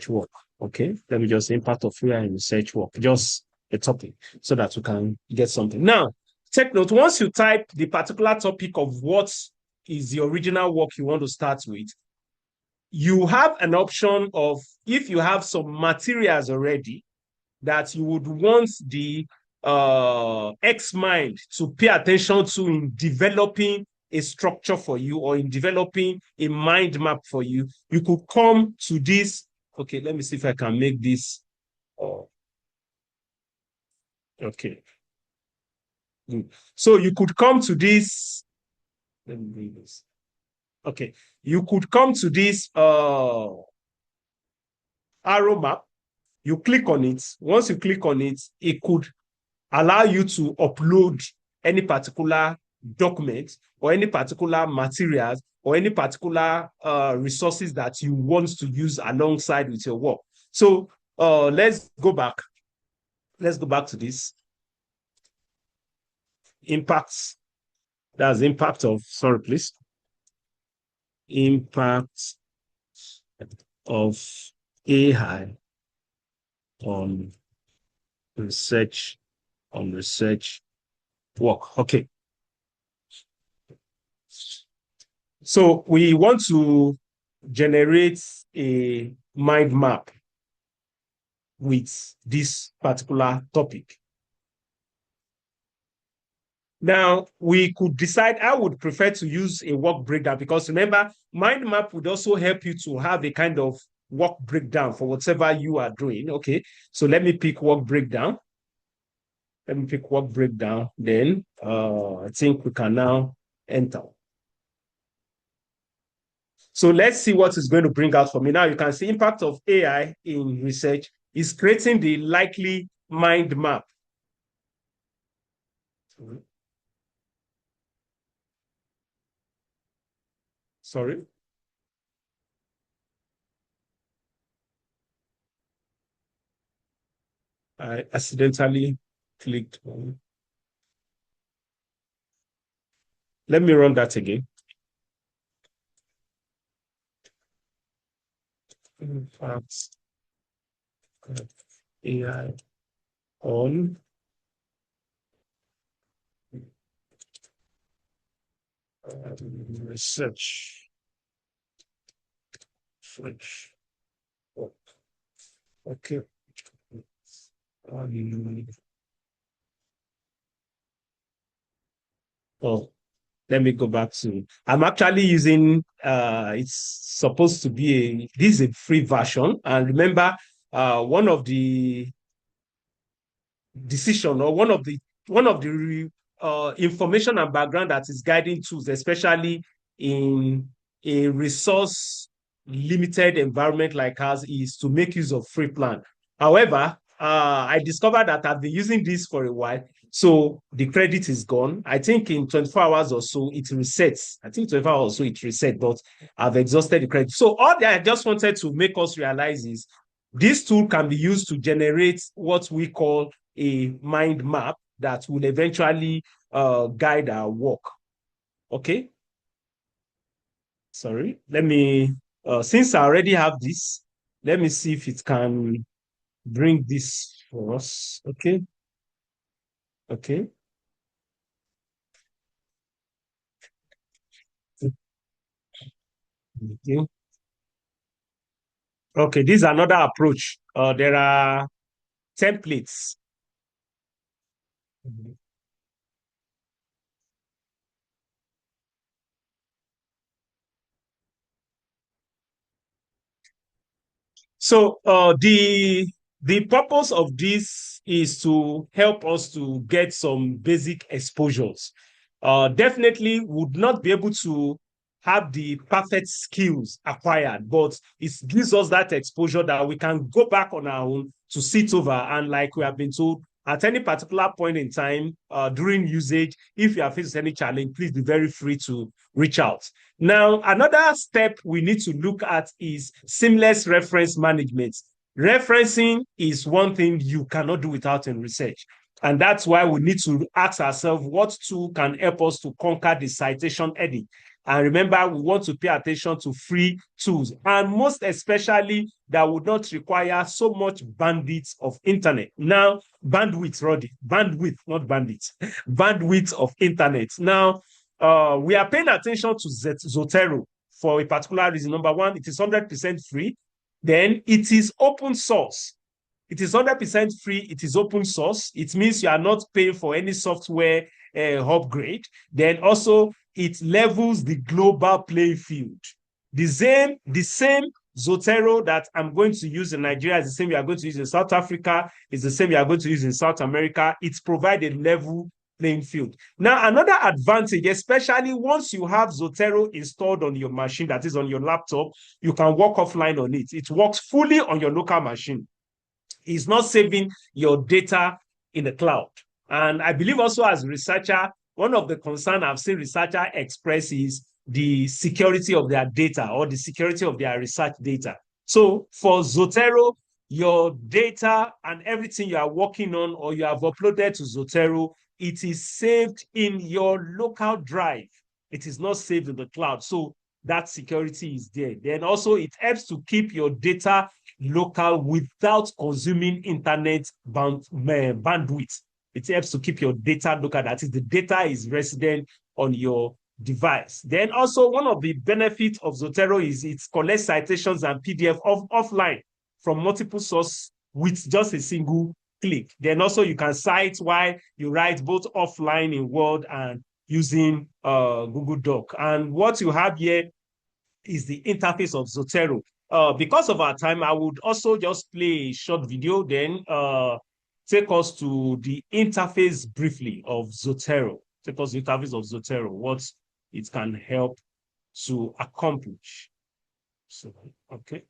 [SPEAKER 11] work. Okay, let me just say impact of AI in research work, just a topic so that we can get something. Now, take note, once you type the particular topic of what is the original work you want to start with, you have an option of, if you have some materials already that you would want the X-Mind to pay attention to in developing a structure for you or in developing a mind map for you, you could come to this. Okay, let me see if I can make this. Okay. Good. So you could come to this. Let me read this. Okay. You could come to this arrow map. You click on it. Once you click on it, it could allow you to upload any particular document or any particular materials or any particular resources that you want to use alongside with your work. So let's go back. Let's go back to this. Impacts. That's impact of, sorry, please. Impact of AI on research work. Okay. So we want to generate a mind map with this particular topic. Now, we could decide, I would prefer to use a work breakdown because remember, mind map would also help you to have a kind of work breakdown for whatever you are doing. Okay, so let me pick work breakdown. Let me pick work breakdown. Then I think we can now enter. So let's see what it's going to bring out for me. Now you can see impact of AI in research is creating the likely mind map. Sorry. I accidentally clicked on. Let me run that again. Impact AI on research. French. Okay. Oh, let me go back to, I'm actually using, it's supposed to be this is a free version. And remember, one of the decision or one of the information and background that is guiding tools, especially in a resource limited environment like ours, is to make use of free plan. However, I discovered that I've been using this for a while, so the credit is gone. I think in 24 hours or so it resets. I think 24 hours or so it resets, but I've exhausted the credit. So all that I just wanted to make us realize is this tool can be used to generate what we call a mind map that will eventually guide our work. Okay. Sorry, let me, since I already have this, let me see if it can bring this for us. Okay. Okay. Okay. Okay, this is another approach. There are templates. So the purpose of this is to help us to get some basic exposures. Definitely would not be able to have the perfect skills acquired, but it gives us that exposure that we can go back on our own to sit over, and like we have been told, at any particular point in time during usage, if you are facing any challenge, please be very free to reach out. Now, another step we need to look at is seamless reference management. Referencing is one thing you cannot do without in research. And that's why we need to ask ourselves what tool can help us to conquer the citation headache. And remember, we want to pay attention to free tools, and most especially that would not require so much bandwidth of internet. Now, bandwidth, Roddy, bandwidth, not bandwidth, bandwidth of internet. Now, we are paying attention to Zotero for a particular reason. Number one, it is 100% free. Then it is open source. It is 100% free. It is open source. It means you are not paying for any software upgrade. Then also it levels the global playing field. The same Zotero that I'm going to use in Nigeria is the same you are going to use in South Africa, is the same you are going to use in South America. It provides a level playing field. Now, another advantage, especially once you have Zotero installed on your machine, that is on your laptop, you can work offline on it. It works fully on your local machine. It's not saving your data in the cloud. And I believe also as a researcher, one of the concerns I've seen researchers express is the security of their data or the security of their research data. So for Zotero, your data and everything you are working on or you have uploaded to Zotero, it is saved in your local drive. It is not saved in the cloud. So that security is there. Then also it helps to keep your data local without consuming internet bandwidth. It helps to keep your data local. That is, the data is resident on your device. Then also one of the benefits of Zotero is it collects citations and PDF offline from multiple sources with just a single click. Then also you can cite while you write both offline in Word and using Google Doc. And what you have here is the interface of Zotero. Because of our time, I would also just play a short video, then take us to the interface briefly of Zotero. Take us to the interface of Zotero, what it can help to accomplish. So, okay.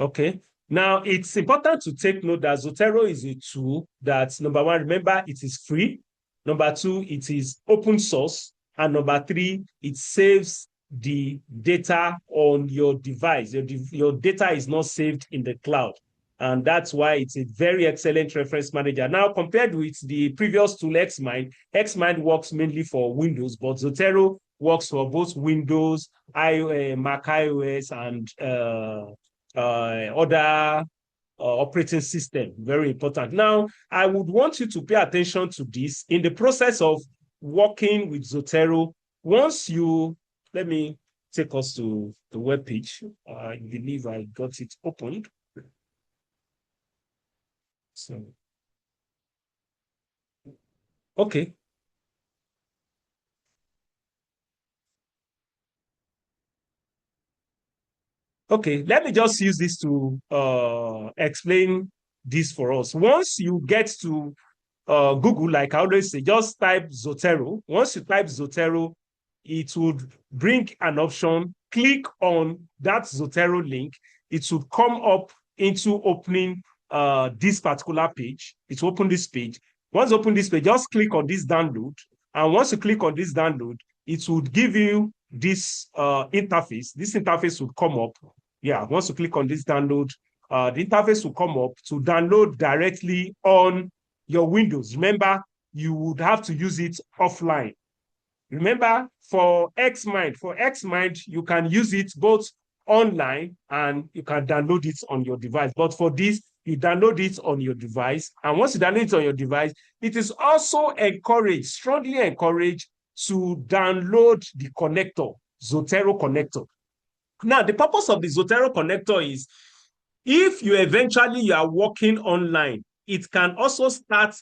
[SPEAKER 11] Okay. Now, it's important to take note that Zotero is a tool that, number one, remember, it is free. Number two, it is open source. And number three, it saves the data on your device. Your data is not saved in the cloud. And that's why it's a very excellent reference manager. Now, compared with the previous tool, Xmind works mainly for Windows, but Zotero works for both Windows, Mac iOS, and other operating system. Very important. Now, I would want you to pay attention to this in the process of working with Zotero. Once you, let me take us to the web page. I believe I got it opened. So, okay. Okay, let me just use this to explain this for us. Once you get to Google, like I always say, just type Zotero. Once you type Zotero, it would bring an option. Click on that Zotero link. It should come up into opening this particular page. It will open this page. Once you open this page, just click on this download. And once you click on this download, it would give you this interface. This interface would come up. Yeah, once you click on this download, the interface will come up to download directly on your Windows. Remember, you would have to use it offline. Remember, for Xmind, you can use it both online and you can download it on your device. But for this, you download it on your device. And once you download it on your device, it is also encouraged, strongly encouraged, to download the connector, Zotero connector. Now, the purpose of the Zotero connector is if you eventually are working online, it can also start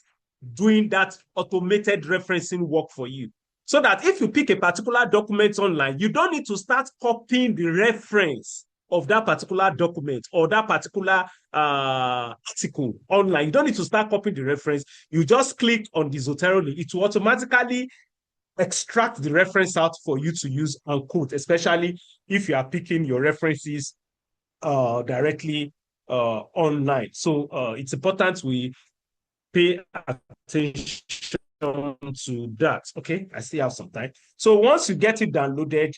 [SPEAKER 11] doing that automated referencing work for you. So that if you pick a particular document online, you don't need to start copying the reference of that particular document or that particular article online. You don't need to start copying the reference. You just click on the Zotero link. It will automatically extract the reference out for you to use and quote, especially if you are picking your references directly online. So it's important we pay attention to that. Okay, I still have some time. So once you get it downloaded,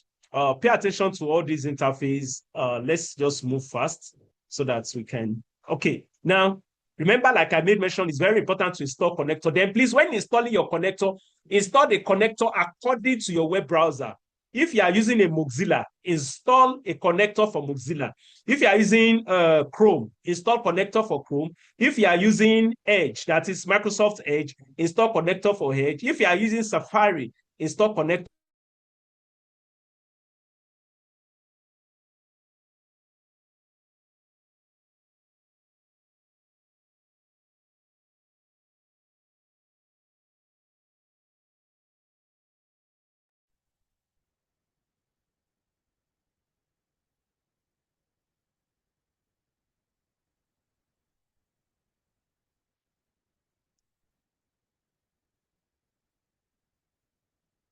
[SPEAKER 11] pay attention to all these interfaces. Let's just move fast so that we can. Okay, now Remember, like I made mention, it's very important to install connector. Then please, when installing your connector, install the connector according to your web browser. If you are using a Mozilla, install a connector for Mozilla. If you are using Chrome, install connector for Chrome. If you are using Edge, that is Microsoft Edge, install connector for Edge. If you are using Safari, install connector.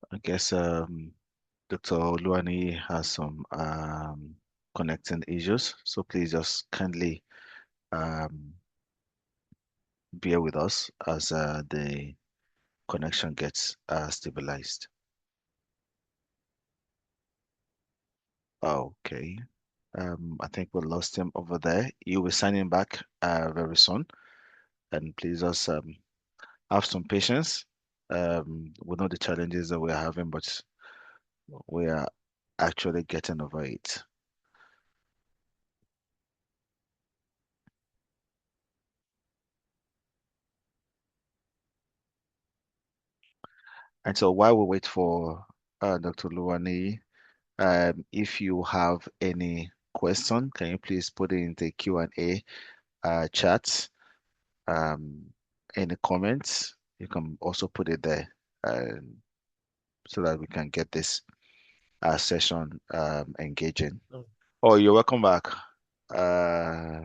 [SPEAKER 12] I guess Dr. Luani has some connecting issues, so please just kindly bear with us as the connection gets stabilized. Okay. I think we lost him over there. He'll be signing back very soon. And please just have some patience. We know the challenges that we're having, but we are actually getting over it. And so while we wait for Dr. Luani, if you have any question, can you please put it in the Q&A chat? Any comments, you can also put it there so that we can get this session engaging. Oh, you're welcome back.
[SPEAKER 11] Sorry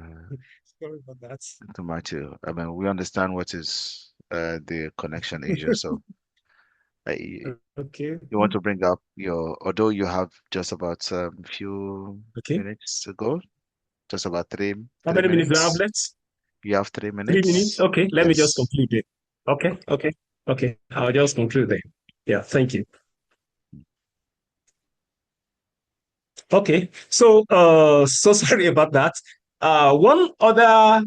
[SPEAKER 11] about that.
[SPEAKER 12] To Matthew. I mean, we understand what is the connection issue. So
[SPEAKER 11] Okay.
[SPEAKER 12] you want to bring up your, although you have just about a few minutes to go, just about three
[SPEAKER 11] How many minutes do I have
[SPEAKER 12] minutes.
[SPEAKER 11] left?
[SPEAKER 12] You have 3 minutes.
[SPEAKER 11] 3 minutes? Okay, let me just
[SPEAKER 12] Yes.
[SPEAKER 11] conclude it. Okay. I'll just conclude it. Yeah, thank you. Okay, so sorry about that. One other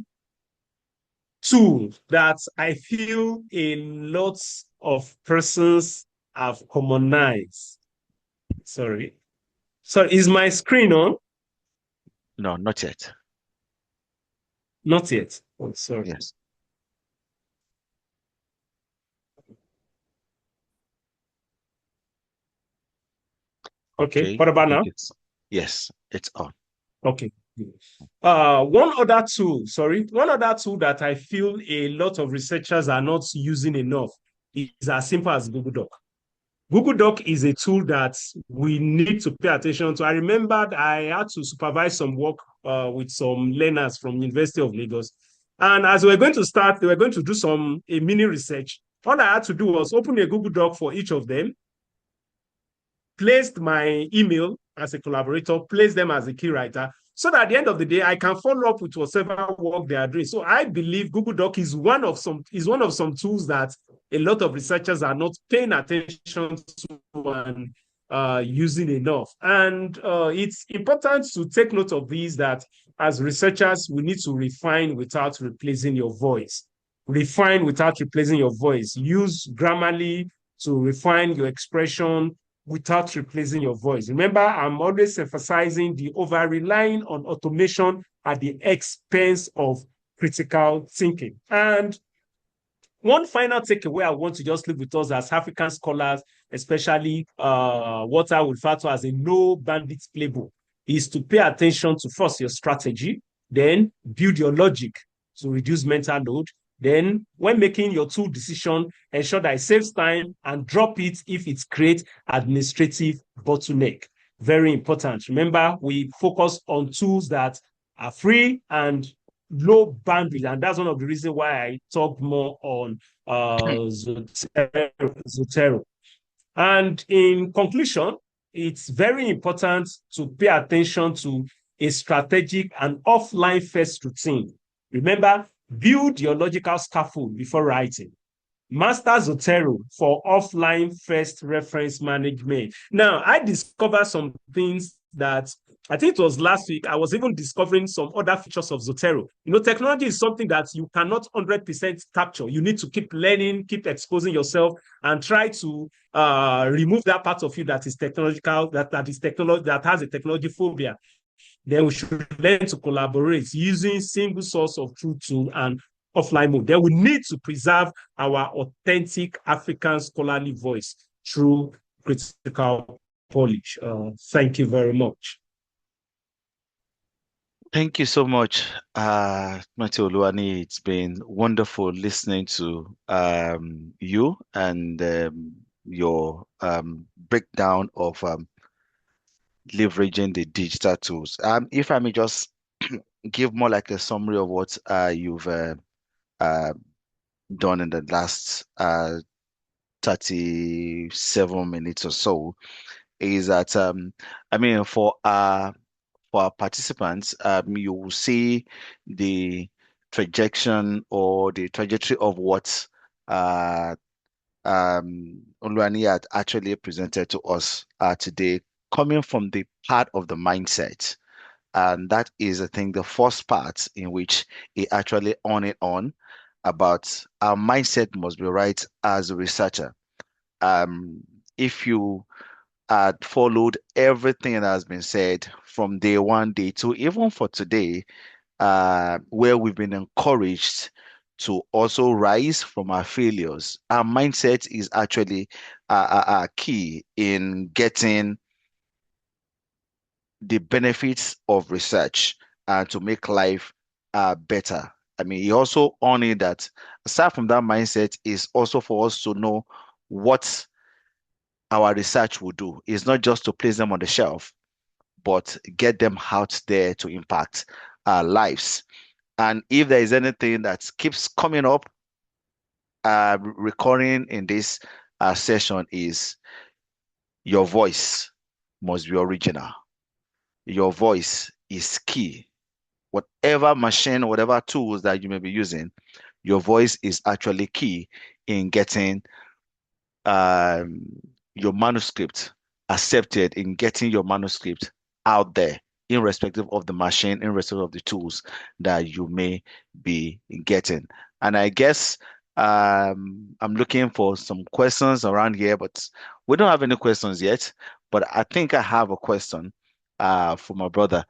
[SPEAKER 11] tool that I feel a lot of persons have commonized. Sorry, is my screen on?
[SPEAKER 12] No, not yet.
[SPEAKER 11] Not yet. Oh, sorry.
[SPEAKER 12] Yes.
[SPEAKER 11] Okay, what about now?
[SPEAKER 12] Yes, it's on.
[SPEAKER 11] Okay. One other tool that I feel a lot of researchers are not using enough is as simple as Google Doc. Google Doc is a tool that we need to pay attention to. I remembered I had to supervise some work with some learners from University of Lagos. And as we were going to start, they were going to do a mini research. All I had to do was open a Google Doc for each of them, placed my email as a collaborator, placed them as a key writer, so that at the end of the day, I can follow up with whatever work they are doing. So I believe Google Doc is one of some tools that a lot of researchers are not paying attention to and using enough. And it's important to take note of these, that as researchers, we need to refine without replacing your voice. Refine without replacing your voice. Use Grammarly to refine your expression without replacing your voice. Remember, I'm always emphasizing the over-relying on automation at the expense of critical thinking. And one final takeaway I want to just leave with us as African scholars, especially what I would refer to as a no bandits playbook, is to pay attention to first your strategy, then build your logic to reduce mental load. Then when making your tool decision, ensure that it saves time and drop it if it creates administrative bottleneck. Very important. Remember, we focus on tools that are free and low bandwidth, and that's one of the reasons why I talked more on Zotero. And in conclusion, it's very important to pay attention to a strategic and offline first routine. Remember, build your logical scaffold before writing. Master Zotero for offline first reference management. Now, I discovered some things that I think it was last week, I was even discovering some other features of Zotero. Technology is something that you cannot 100% capture. You need to keep learning, keep exposing yourself, and try to remove that part of you that is technological, that is technology, that has a technology phobia. Then we should learn to collaborate using single source of truth tool and offline mode. Then we need to preserve our authentic African scholarly voice through critical polish. Thank you very much.
[SPEAKER 12] Thank you so much, Matthew Oluwani. It's been wonderful listening to you and your breakdown of leveraging the digital tools. If I may just give more like a summary of what you've done in the last 37 minutes or so, is that for our participants, you will see the trajectory or the trajectory of what Oluwani had actually presented to us today, coming from the part of the mindset. And that is, I think, the first part in which he actually on it on about our mindset must be right as a researcher. If you had followed everything that has been said from day one, day two, even for today, where we've been encouraged to also rise from our failures, our mindset is actually key in getting the benefits of research and to make life better. He also honored that aside from that mindset is also for us to know what our research will do. It's not just to place them on the shelf, but get them out there to impact our lives. And if there is anything that keeps coming up, recurring in this session is your voice must be original. Your voice is key. Whatever machine, whatever tools that you may be using, your voice is actually key in getting your manuscript accepted, in getting your manuscript out there, irrespective of the machine, irrespective of the tools that you may be getting. And I guess I'm looking for some questions around here, but we don't have any questions yet. But I think I have a question for my brother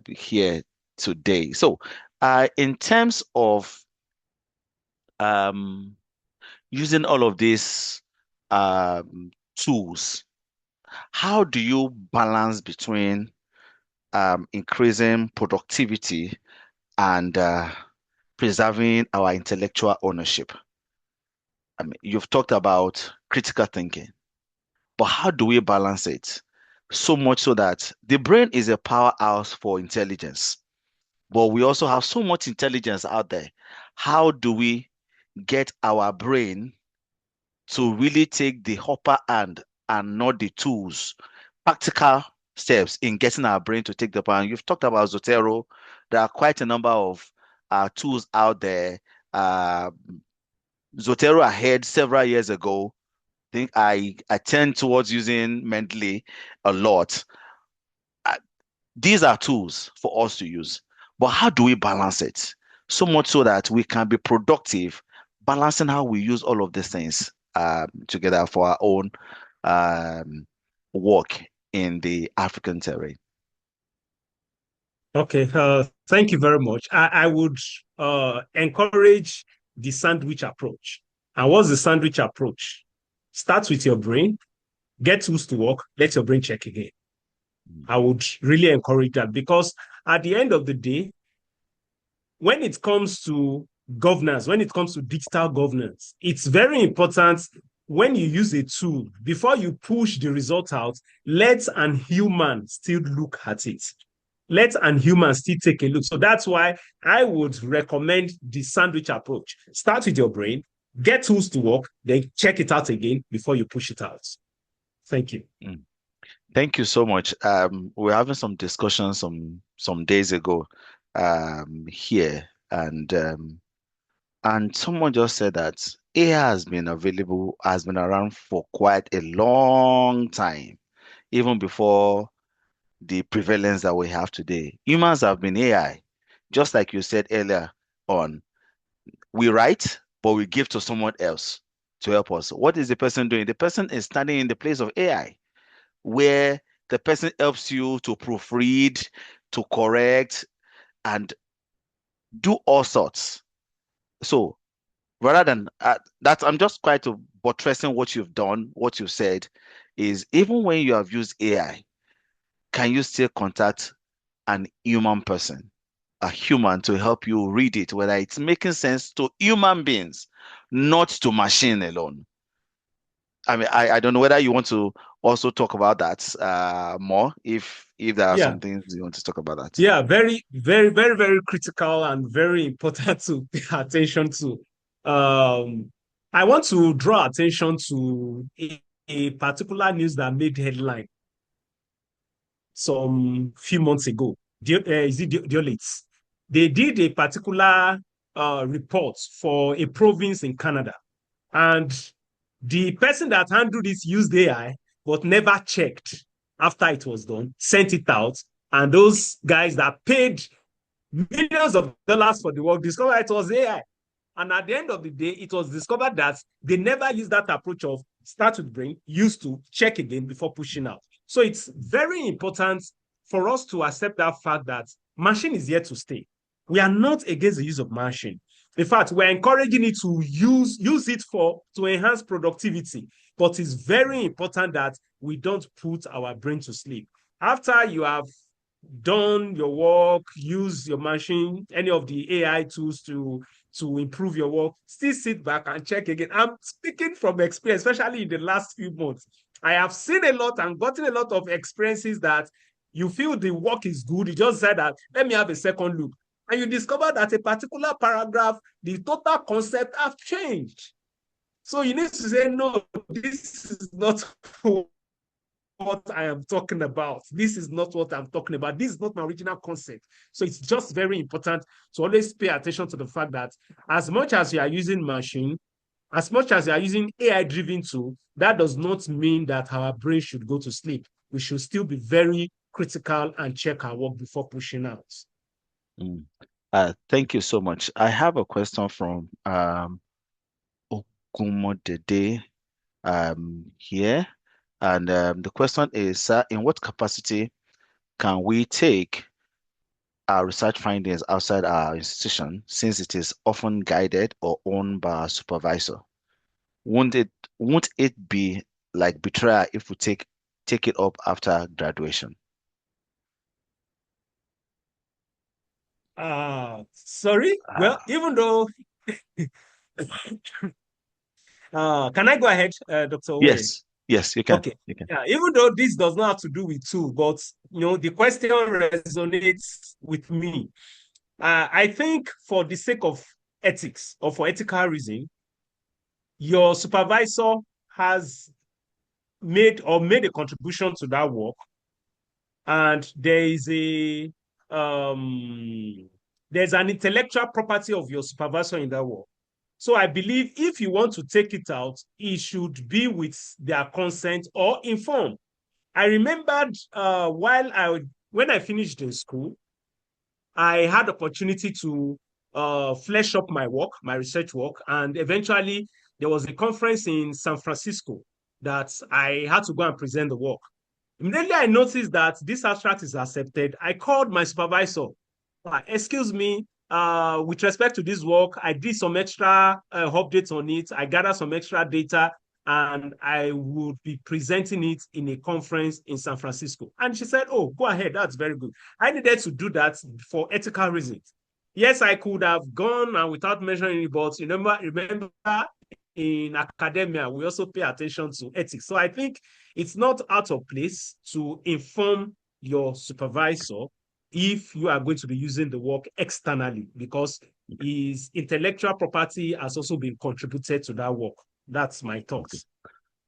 [SPEAKER 12] here today. So in terms of using all of these tools, how do you balance between increasing productivity and preserving our intellectual ownership? You've talked about critical thinking, but how do we balance it? So much so that the brain is a powerhouse for intelligence, but we also have so much intelligence out there. How do we get our brain to really take the upper hand and not the tools, practical steps in getting our brain to take the upper hand? You've talked about Zotero. There are quite a number of tools out there. Zotero I had several years ago. I think I tend towards using Mendeley a lot. These are tools for us to use, but how do we balance it? So much so that we can be productive, balancing how we use all of these things together for our own work in the African terrain.
[SPEAKER 11] Okay, thank you very much. I would encourage the sandwich approach. And what's the sandwich approach? Start with your brain, get tools to work, let your brain check again. I would really encourage that, because at the end of the day, when it comes to governance, when it comes to digital governance, it's very important when you use a tool, before you push the result out, let an human still look at it. Let an human still take a look. So that's why I would recommend the sandwich approach. Start with your brain, get tools to work, then check it out again before you push it out. Thank you.
[SPEAKER 12] Thank you so much. We're having some discussions some days ago here, and someone just said that AI has been around for quite a long time, even before the prevalence that we have today. Humans have been AI, just like you said earlier on. We write, but we give to someone else to help us. What is the person doing? The person is standing in the place of AI, where the person helps you to proofread, to correct, and do all sorts. So rather than that, I'm just quite buttressing what you've done, what you said, is even when you have used AI, can you still contact an human person, a human, to help you read it, whether it's making sense to human beings, not to machine alone? I mean, I don't know whether you want to also talk about that more, if there are
[SPEAKER 11] Yeah.
[SPEAKER 12] some things you want to talk about that.
[SPEAKER 11] Yeah, very, very, very, very critical and very important to pay attention to. I want to draw attention to a particular news that made headline some few months ago. Is it Diolits? They did a particular report for a province in Canada, and the person that handled this used AI, but never checked after it was done, sent it out, and those guys that paid millions of dollars for the work discovered it was AI. And at the end of the day, it was discovered that they never used that approach of start with brain, used to check again before pushing out. So it's very important for us to accept that fact that machine is here to stay. We are not against the use of machine. In fact, we're encouraging it to use it to enhance productivity. But it's very important that we don't put our brain to sleep. After you have done your work, use your machine, any of the AI tools to improve your work, still sit back and check again. I'm speaking from experience, especially in the last few months. I have seen a lot and gotten a lot of experiences that you feel the work is good. You just said that, let me have a second look. And you discover that a particular paragraph, the total concept have changed. So you need to say, no, this is not what I am talking about. This is not what I'm talking about. This is not my original concept. So it's just very important to always pay attention to the fact that as much as you are using machine, as much as you are using AI-driven tool, that does not mean that our brain should go to sleep. We should still be very critical and check our work before pushing out.
[SPEAKER 12] Thank you so much. I have a question from Okumodede here. And the question is, sir, in what capacity can we take our research findings outside our institution, since it is often guided or owned by our supervisor? Won't it be like betrayal if we take it up after graduation?
[SPEAKER 11] Sorry? Well, even though can I go ahead, Dr. Oweri?
[SPEAKER 12] Yes, you can.
[SPEAKER 11] Okay.
[SPEAKER 12] You can.
[SPEAKER 11] Yeah, even though this does not have to do with tool, but the question resonates with me. I think for the sake of ethics or for ethical reason, your supervisor has made a contribution to that work, and there's an intellectual property of your supervisor in that work. So I believe if you want to take it out, it should be with their consent or informed. I remembered when I finished in school, I had opportunity to flesh up my work, my research work, and eventually there was a conference in San Francisco that I had to go and present the work. Immediately I noticed that this abstract is accepted. I called my supervisor. Excuse me, with respect to this work, I did some extra updates on it. I gathered some extra data, and I would be presenting it in a conference in San Francisco. And she said, oh, go ahead. That's very good. I needed to do that for ethical reasons. Yes, I could have gone and without mentioning it, but remember, in academia, we also pay attention to ethics. So I think it's not out of place to inform your supervisor if you are going to be using the work externally, because his intellectual property has also been contributed to that work. That's my thoughts.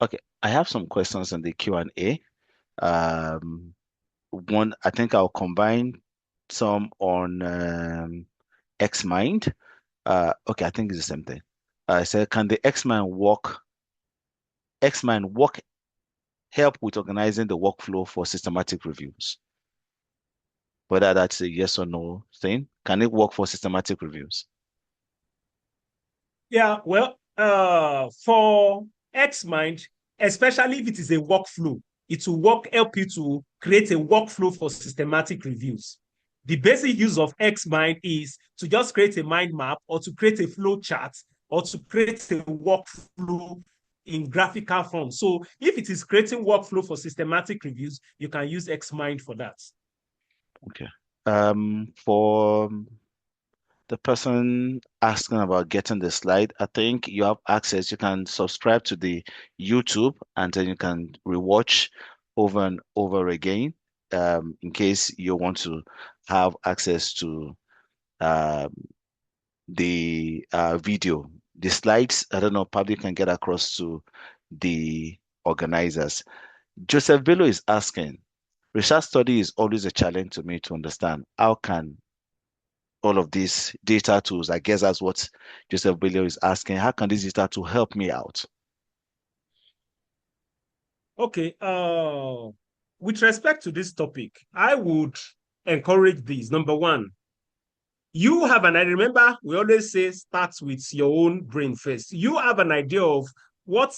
[SPEAKER 12] Okay, I have some questions in the Q&A. One, I think I'll combine some on Xmind. Okay, I think it's the same thing. I said, can the Xmind work help with organizing the workflow for systematic reviews? whether that's a yes or no thing. Can it work for systematic reviews?
[SPEAKER 11] Yeah, well, for Xmind, especially if it is a workflow, it will help you to create a workflow for systematic reviews. The basic use of Xmind is to just create a mind map or to create a flow chart or to create a workflow in graphical form. So if it is creating workflow for systematic reviews, you can use Xmind for that.
[SPEAKER 12] Okay. For the person asking about getting the slide, I think you have access. You can subscribe to the YouTube and then you can rewatch over and over again in case you want to have access to the video. The slides, I don't know, probably can get across to the organizers. Joseph Bello is asking, research study is always a challenge to me to understand. How can all of these data tools, I guess that's what Joseph Bello is asking, how can this data tool help me out?
[SPEAKER 11] Okay, with respect to this topic, I would encourage this. Number one, you have I remember we always say start with your own brain first. You have an idea of what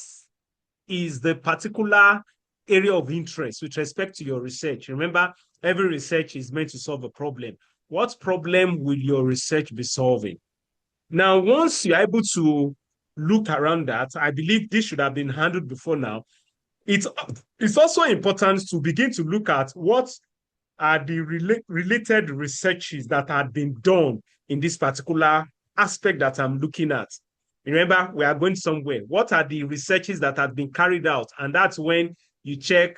[SPEAKER 11] is the particular area of interest with respect to your research. Remember, every research is meant to solve a problem. What problem will your research be solving? Now, once you're able to look around that, I believe this should have been handled before now. It's also important to begin to look at what are the related researches that had been done in this particular aspect that I'm looking at. Remember, we are going somewhere. What are the researches that have been carried out? And that's when you check,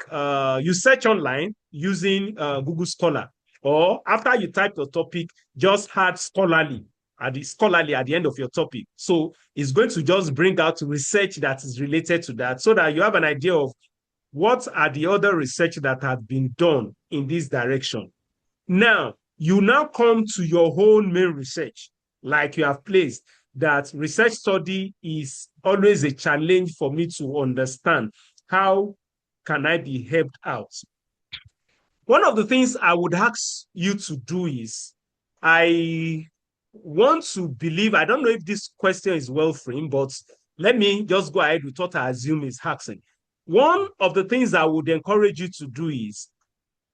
[SPEAKER 11] you search online using Google Scholar, or after you type your topic, just add scholarly at the end of your topic. So it's going to just bring out research that is related to that so that you have an idea of what are the other research that have been done in this direction. Now, you now come to your own main research, like you have placed, that research study is always a challenge for me to understand. How can I be helped out? One of the things I would ask you to do is, I want to believe, I don't know if this question is well framed, but let me just go ahead with what I assume is asking. One of the things I would encourage you to do is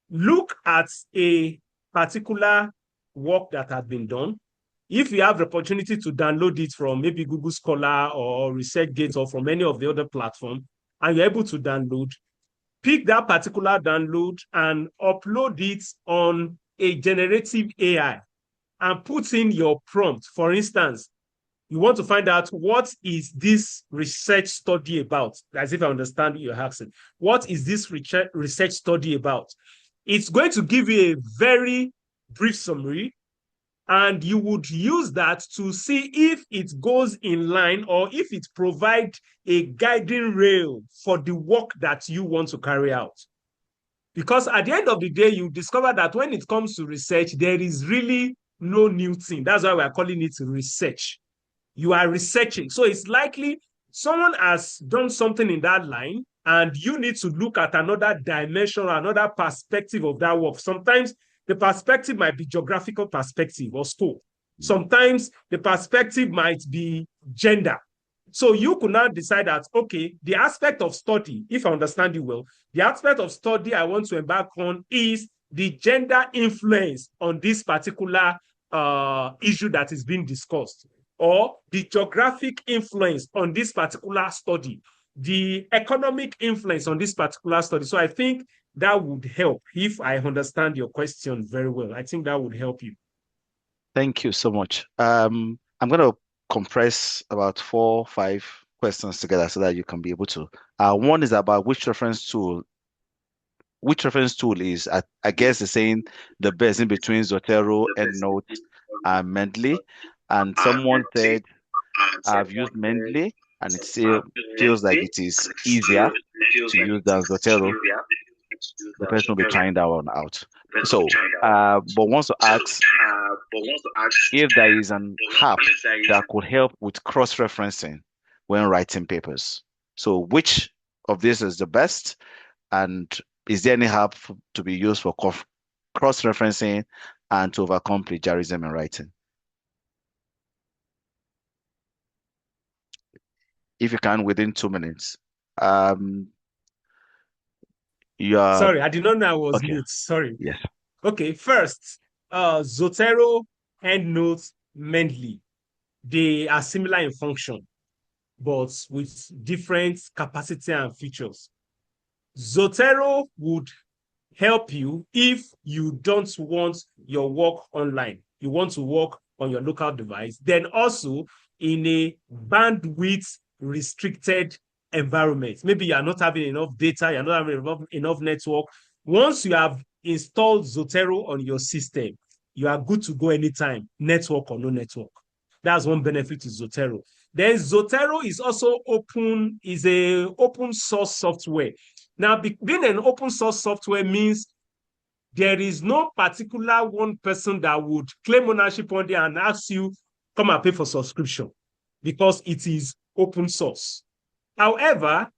[SPEAKER 11] look at a particular work that has been done. If you have the opportunity to download it from maybe Google Scholar or ResearchGate or from any of the other platforms, and you're able to download, pick that particular download and upload it on a generative AI and put in your prompt. For instance, you want to find out what is this research study about, as if I understand your accent. What is this research study about? It's going to give you a very brief summary, and you would use that to see if it goes in line or if it provides a guiding rail for the work that you want to carry out. Because at the end of the day, you discover that when it comes to research, there is really no new thing. That's why we're calling it research. You are researching. So it's likely someone has done something in that line, and you need to look at another dimension, another perspective of that work. Sometimes the perspective might be geographical perspective or scope. Sometimes the perspective might be gender. So you could now decide that, okay, the aspect of study, if I understand you well, the aspect of study I want to embark on is the gender influence on this particular issue that is being discussed, or the geographic influence on this particular study, the economic influence on this particular study. So I think that would help. If I understand your question very well, I think that would help you.
[SPEAKER 12] Thank you so much. I'm going to compress about 4 or 5 questions together so that you can be able to. One is about which reference tool is, I guess, is saying the best in between Zotero, EndNote, and Mendeley. And someone said, I've used Mendeley, and it feels like it is easier to use than Zotero. The person will be trying that one out. So, but wants to ask if there is an app that could help with cross-referencing when writing papers. So, which of this is the best? And is there any app to be used for cross-referencing, and to overcome plagiarism in writing. If you can, within 2 minutes.
[SPEAKER 11] Sorry, I did not know I was
[SPEAKER 12] okay.
[SPEAKER 11] mute. Sorry.
[SPEAKER 12] Yes.
[SPEAKER 11] Okay, first, Zotero, EndNote, Mendeley. They are similar in function, but with different capacity and features. Zotero would help you if you don't want your work online. You want to work on your local device, then also in a bandwidth restricted environment. Maybe you are not having enough data, you're not having enough network. Once you have installed Zotero on your system, you are good to go anytime, network or no network. That's one benefit to Zotero. Then Zotero is also is a open source software. Now, being an open source software means there is no particular one person that would claim ownership on there and ask you, come and pay for subscription, because it is open source. However,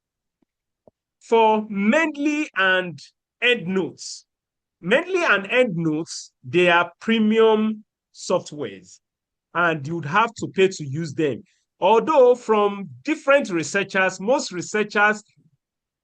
[SPEAKER 11] for Mendeley and EndNotes, they are premium softwares, and you'd have to pay to use them. Although from different researchers, most researchers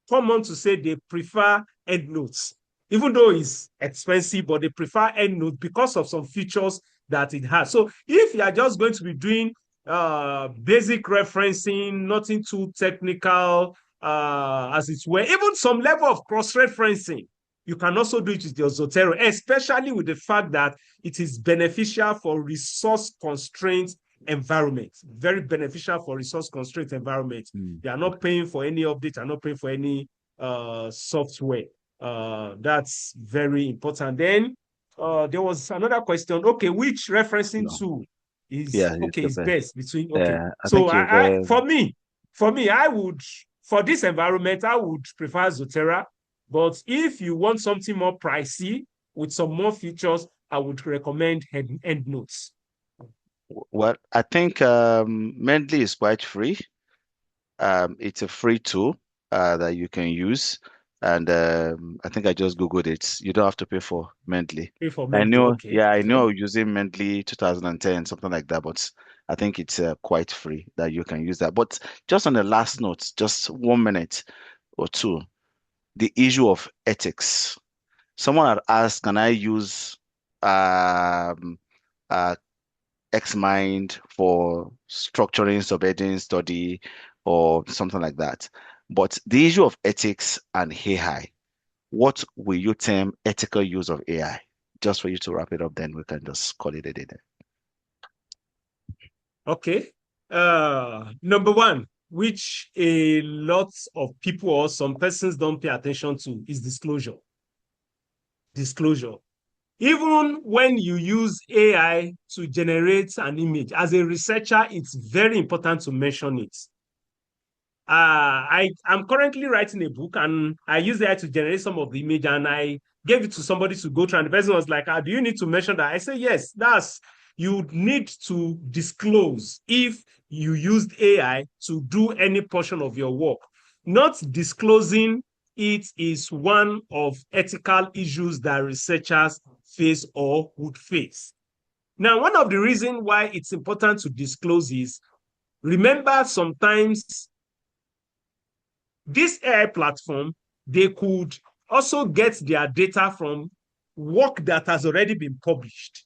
[SPEAKER 11] come on to say they prefer EndNotes, even though it's expensive, but they prefer EndNotes because of some features that it has. So if you are just going to be doing basic referencing, nothing too technical, as it were, even some level of cross-referencing, you can also do it with your Zotero, especially with the fact that it is beneficial for resource constraints environment. Very beneficial for resource constraint environment. They are not paying for any update, are not paying for any software. That's very important. Then there was another question. Okay, which referencing tool is best between so for me, I would, for this environment, I would prefer Zotero. But if you want something more pricey with some more features, I would recommend EndNotes.
[SPEAKER 12] Well, I think Mendeley is quite free. It's a free tool that you can use. And I think I just Googled it. You don't have to pay for Mendeley.
[SPEAKER 11] Pay for Mendeley, okay.
[SPEAKER 12] I know using Mendeley 2010, something like that, but I think it's quite free that you can use that. But just on the last note, just 1 minute or two, the issue of ethics. Someone had asked, can I use Xmind for structuring subheading study or something like that? But the issue of ethics and AI, what will you term ethical use of AI? Just for you to wrap it up, then we can just call it a day then.
[SPEAKER 11] Okay. Number one, which a lot of people or some persons don't pay attention to, is disclosure. Disclosure. Even when you use AI to generate an image, as a researcher, it's very important to mention it. I'm currently writing a book, and I use AI to generate some of the image, and I gave it to somebody to go through, and the person was like, do you need to mention that? I say, yes, you need to disclose if you used AI to do any portion of your work. Not disclosing it is one of ethical issues that researchers face or would face. Now, one of the reasons why it's important to disclose is, remember, sometimes this AI platform, they could also get their data from work that has already been published,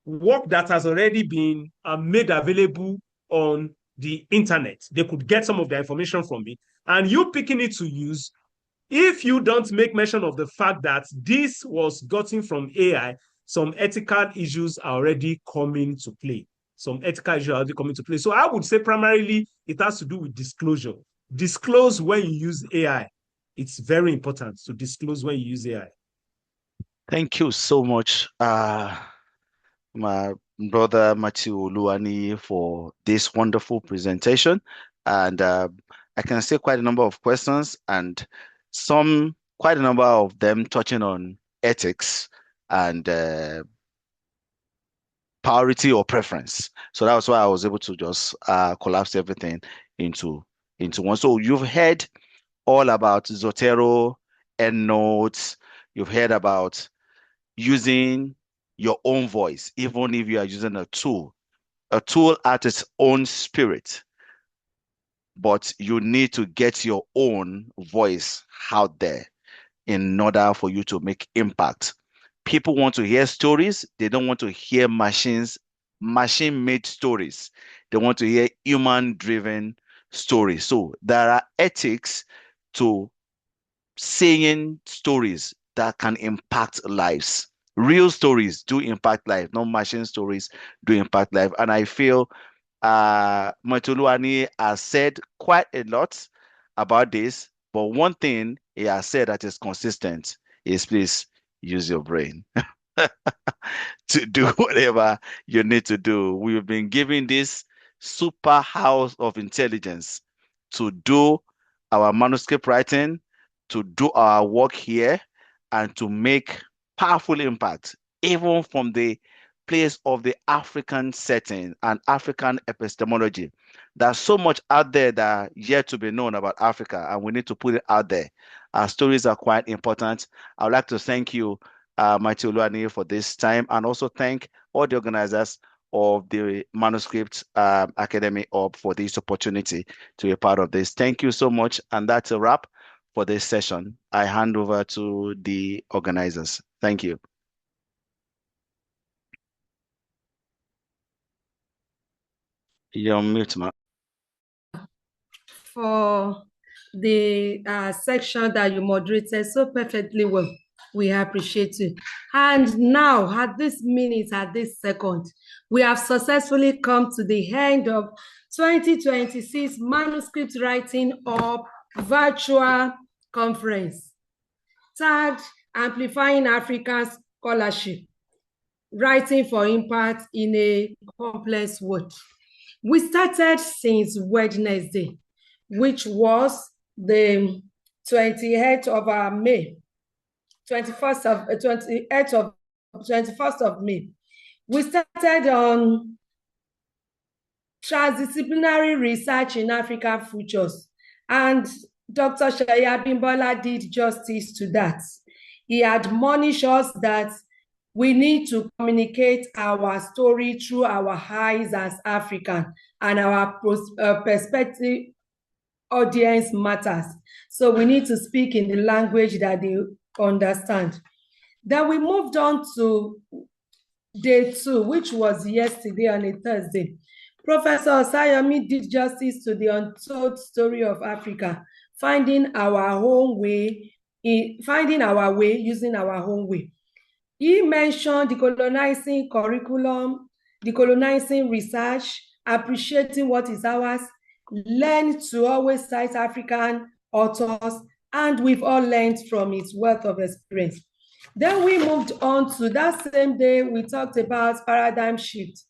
[SPEAKER 11] work that has already been made available on the internet. They could get some of the information from it, and you picking it to use, if you don't make mention of the fact that this was gotten from AI, some ethical issues are already coming to play. So I would say primarily it has to do with disclosure. Disclose when you use AI. It's very important to disclose when you use AI.
[SPEAKER 12] Thank you so much, my brother Matthew Luani, for this wonderful presentation. And I can see quite a number of questions, and quite a number of them touching on ethics and priority or preference. So that was why I was able to just collapse everything into one. So you've heard all about Zotero, EndNotes. You've heard about using your own voice, even if you are using a tool. A tool has its own spirit, but you need to get your own voice out there in order for you to make impact. People want to hear stories. They don't want to hear machine-made stories. They want to hear human-driven stories. So there are ethics to saying stories that can impact lives. Real stories do impact life, not machine stories do impact life. And I feel Matuluani has said quite a lot about this, but one thing he has said that is consistent is please use your brain to do whatever you need to do. We've been given this super house of intelligence to do our manuscript writing, to do our work here, and to make powerful impact, even from the place of the African setting and African epistemology. There's so much out there that yet to be known about Africa, and we need to put it out there. Our stories are quite important. I would like to thank you, Mighty Oluwani, for this time, and also thank all the organizers of the Manuscript Academy Hub for this opportunity to be part of this. Thank you so much, and that's a wrap for this session. I hand over to the organizers. Thank you. You're on mute, ma.
[SPEAKER 13] For the section that you moderated so perfectly well. We appreciate you. And now, at this minute, at this second, we have successfully come to the end of 2026 Manuscript Writing Hub Virtual Conference, tagged Amplifying African Scholarship, Writing for Impact in a Complex World. We started since Wednesday, which was the 28th of May, 21st of May. We started on transdisciplinary research in African futures, and Dr. Shaya Bimbola did justice to that. He admonished us that we need to communicate our story through our eyes as African, and our perspective audience matters. So we need to speak in the language that they understand. Then we moved on to day 2, which was yesterday on a Thursday. Professor Osayomi did justice to the untold story of Africa, finding our way using our own way. He mentioned decolonizing curriculum, decolonizing research, appreciating what is ours, learn to always cite African authors, and we've all learned from his wealth of experience. Then we moved on to that same day, we talked about paradigm shift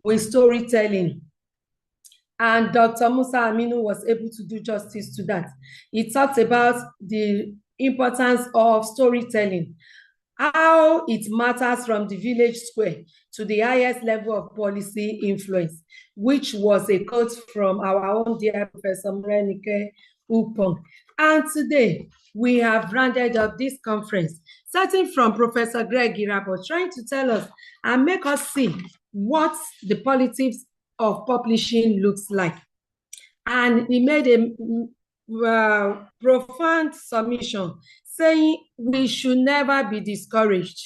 [SPEAKER 13] with storytelling. And Dr. Musa Aminu was able to do justice to that. He talked about the importance of storytelling, how it matters from the village square to the highest level of policy influence, which was a quote from our own dear Professor Morenike Upong. And today, we have rounded up this conference, starting from Professor Greg Irabo, trying to tell us and make us see what the politics of publishing looks like. And he made a profound submission, saying we should never be discouraged.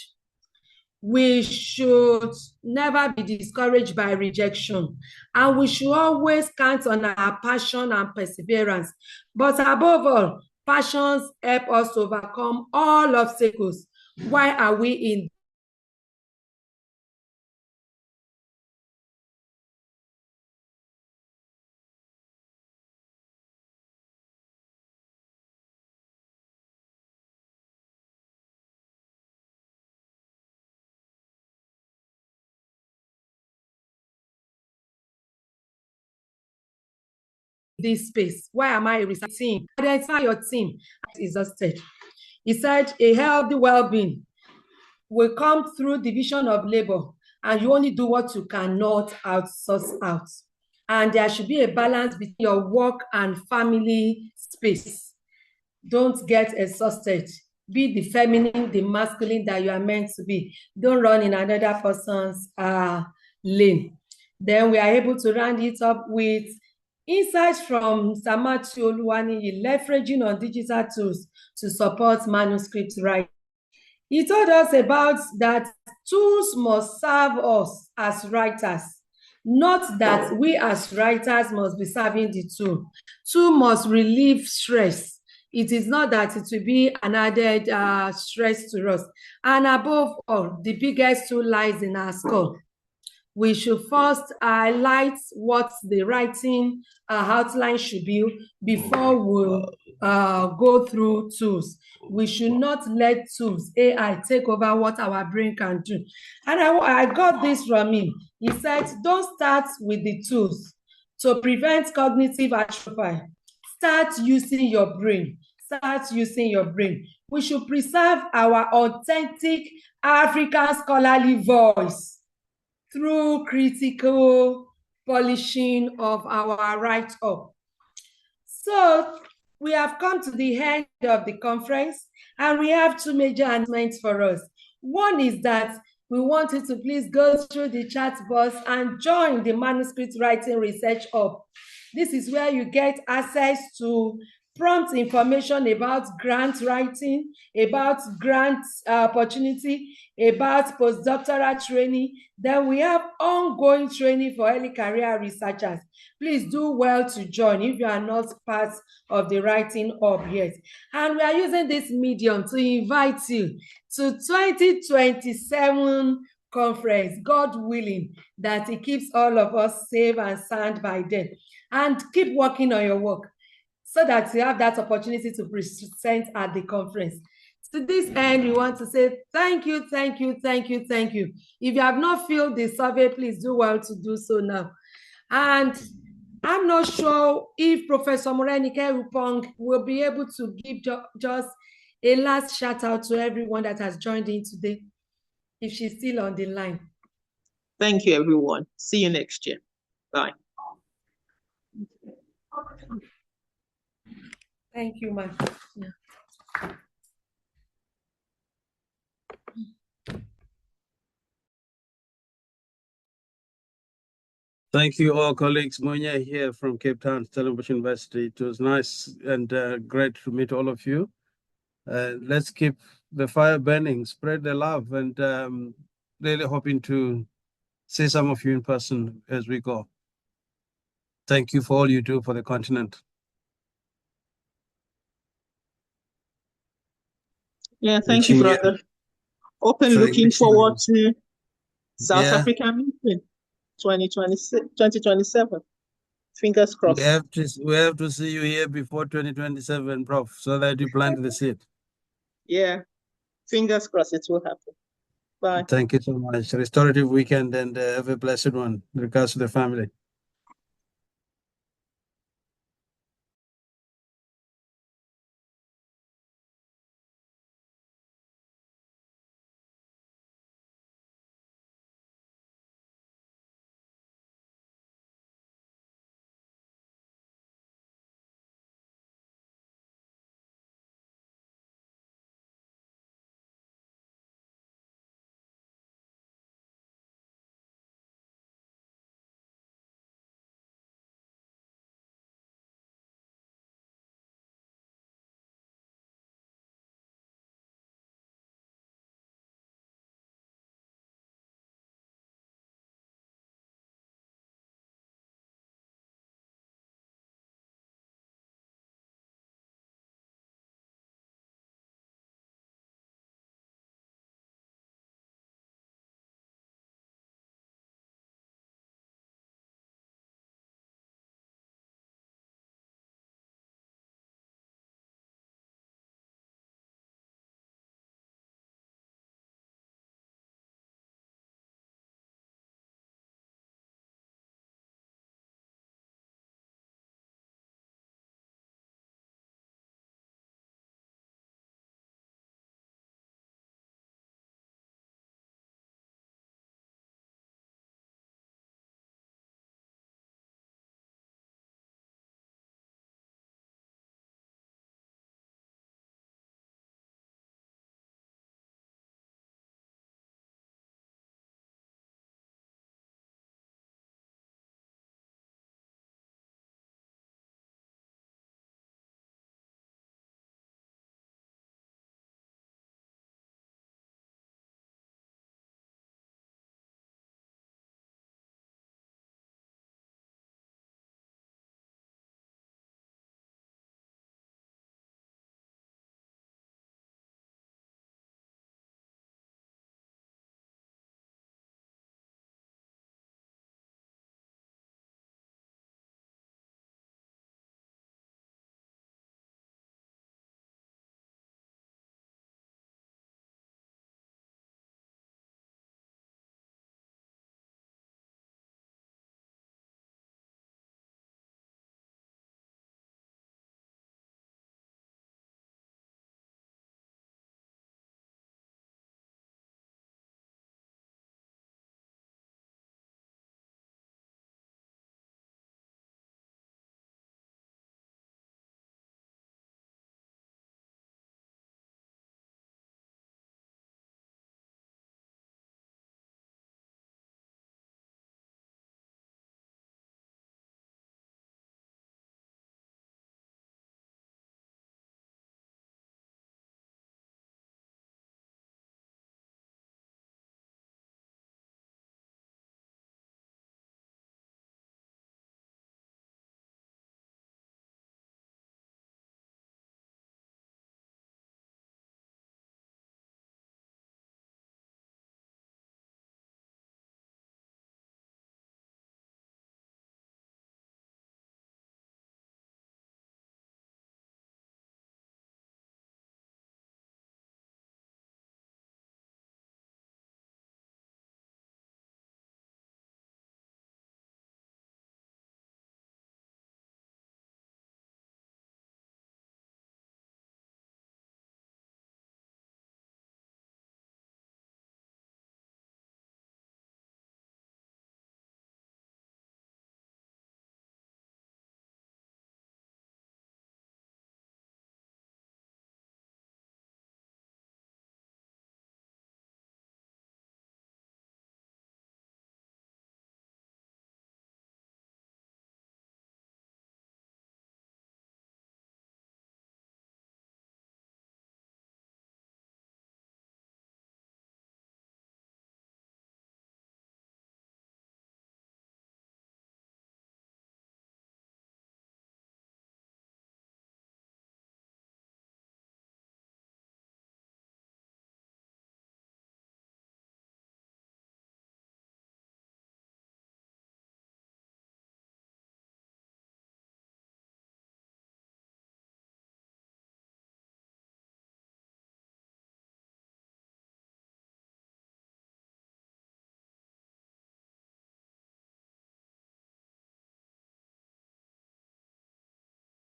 [SPEAKER 13] We should never be discouraged by rejection, and we should always count on our passion and perseverance. But above all, passions help us overcome all obstacles. Why are we in this space? Why am I a research team? Identify your team is exhausted. He said a healthy well-being will come through division of labor, and you only do what you cannot outsource out. And there should be a balance between your work and family space. Don't get exhausted. Be the feminine, the masculine that you are meant to be. Don't run in another person's lane. Then we are able to round it up with insights from Samati Oluwaniyi, leveraging on digital tools to support manuscript writing. He told us about that tools must serve us as writers, not that we as writers must be serving the tool. Tool must relieve stress. It is not that it will be an added stress to us. And above all, the biggest tool lies in our skull. We should first highlight what the writing outline should be before we go through tools. We should not let tools, AI, take over what our brain can do. And I got this from him. He said, don't start with the tools to prevent cognitive atrophy. Start using your brain. Start using your brain. We should preserve our authentic African scholarly voice through critical polishing of our write-up. So we have come to the end of the conference, and we have two major announcements for us. One is that we want you to please go through the chat box and join the Manuscript Writing Research Hub. This is where you get access to prompt information about grant writing, about grant opportunity, about postdoctoral training. Then we have ongoing training for early career researchers. Please do well to join if you are not part of the Writing Hub yet. And we are using this medium to invite you to 2027 conference, God willing, that it keeps all of us safe and sound by then. And keep working on your work so that you have that opportunity to present at the conference. To this end, we want to say thank you, thank you, thank you, thank you. If you have not filled the survey, please do well to do so now. And I'm not sure if Professor Morenike Rupong will be able to give just a last shout out to everyone that has joined in today, if she's still on the line.
[SPEAKER 2] Thank you, everyone. See you next year. Bye.
[SPEAKER 13] Thank you, ma'am. Yeah.
[SPEAKER 7] Thank you all, colleagues. Monya here from Cape Town, Stellenbosch University. It was nice and great to meet all of you. Let's keep the fire burning, spread the love, and really hoping to see some of you in person as we go. Thank you for all you do for the continent.
[SPEAKER 2] Yeah, thank you, brother. Open looking forward to South Africa meeting 2027. Fingers crossed.
[SPEAKER 7] We have to see you here before 2027, Prof, so that you plant the seed.
[SPEAKER 2] Yeah, fingers crossed it will happen. Bye.
[SPEAKER 7] Thank you so much. Restorative weekend and have a blessed one. Regards to the family.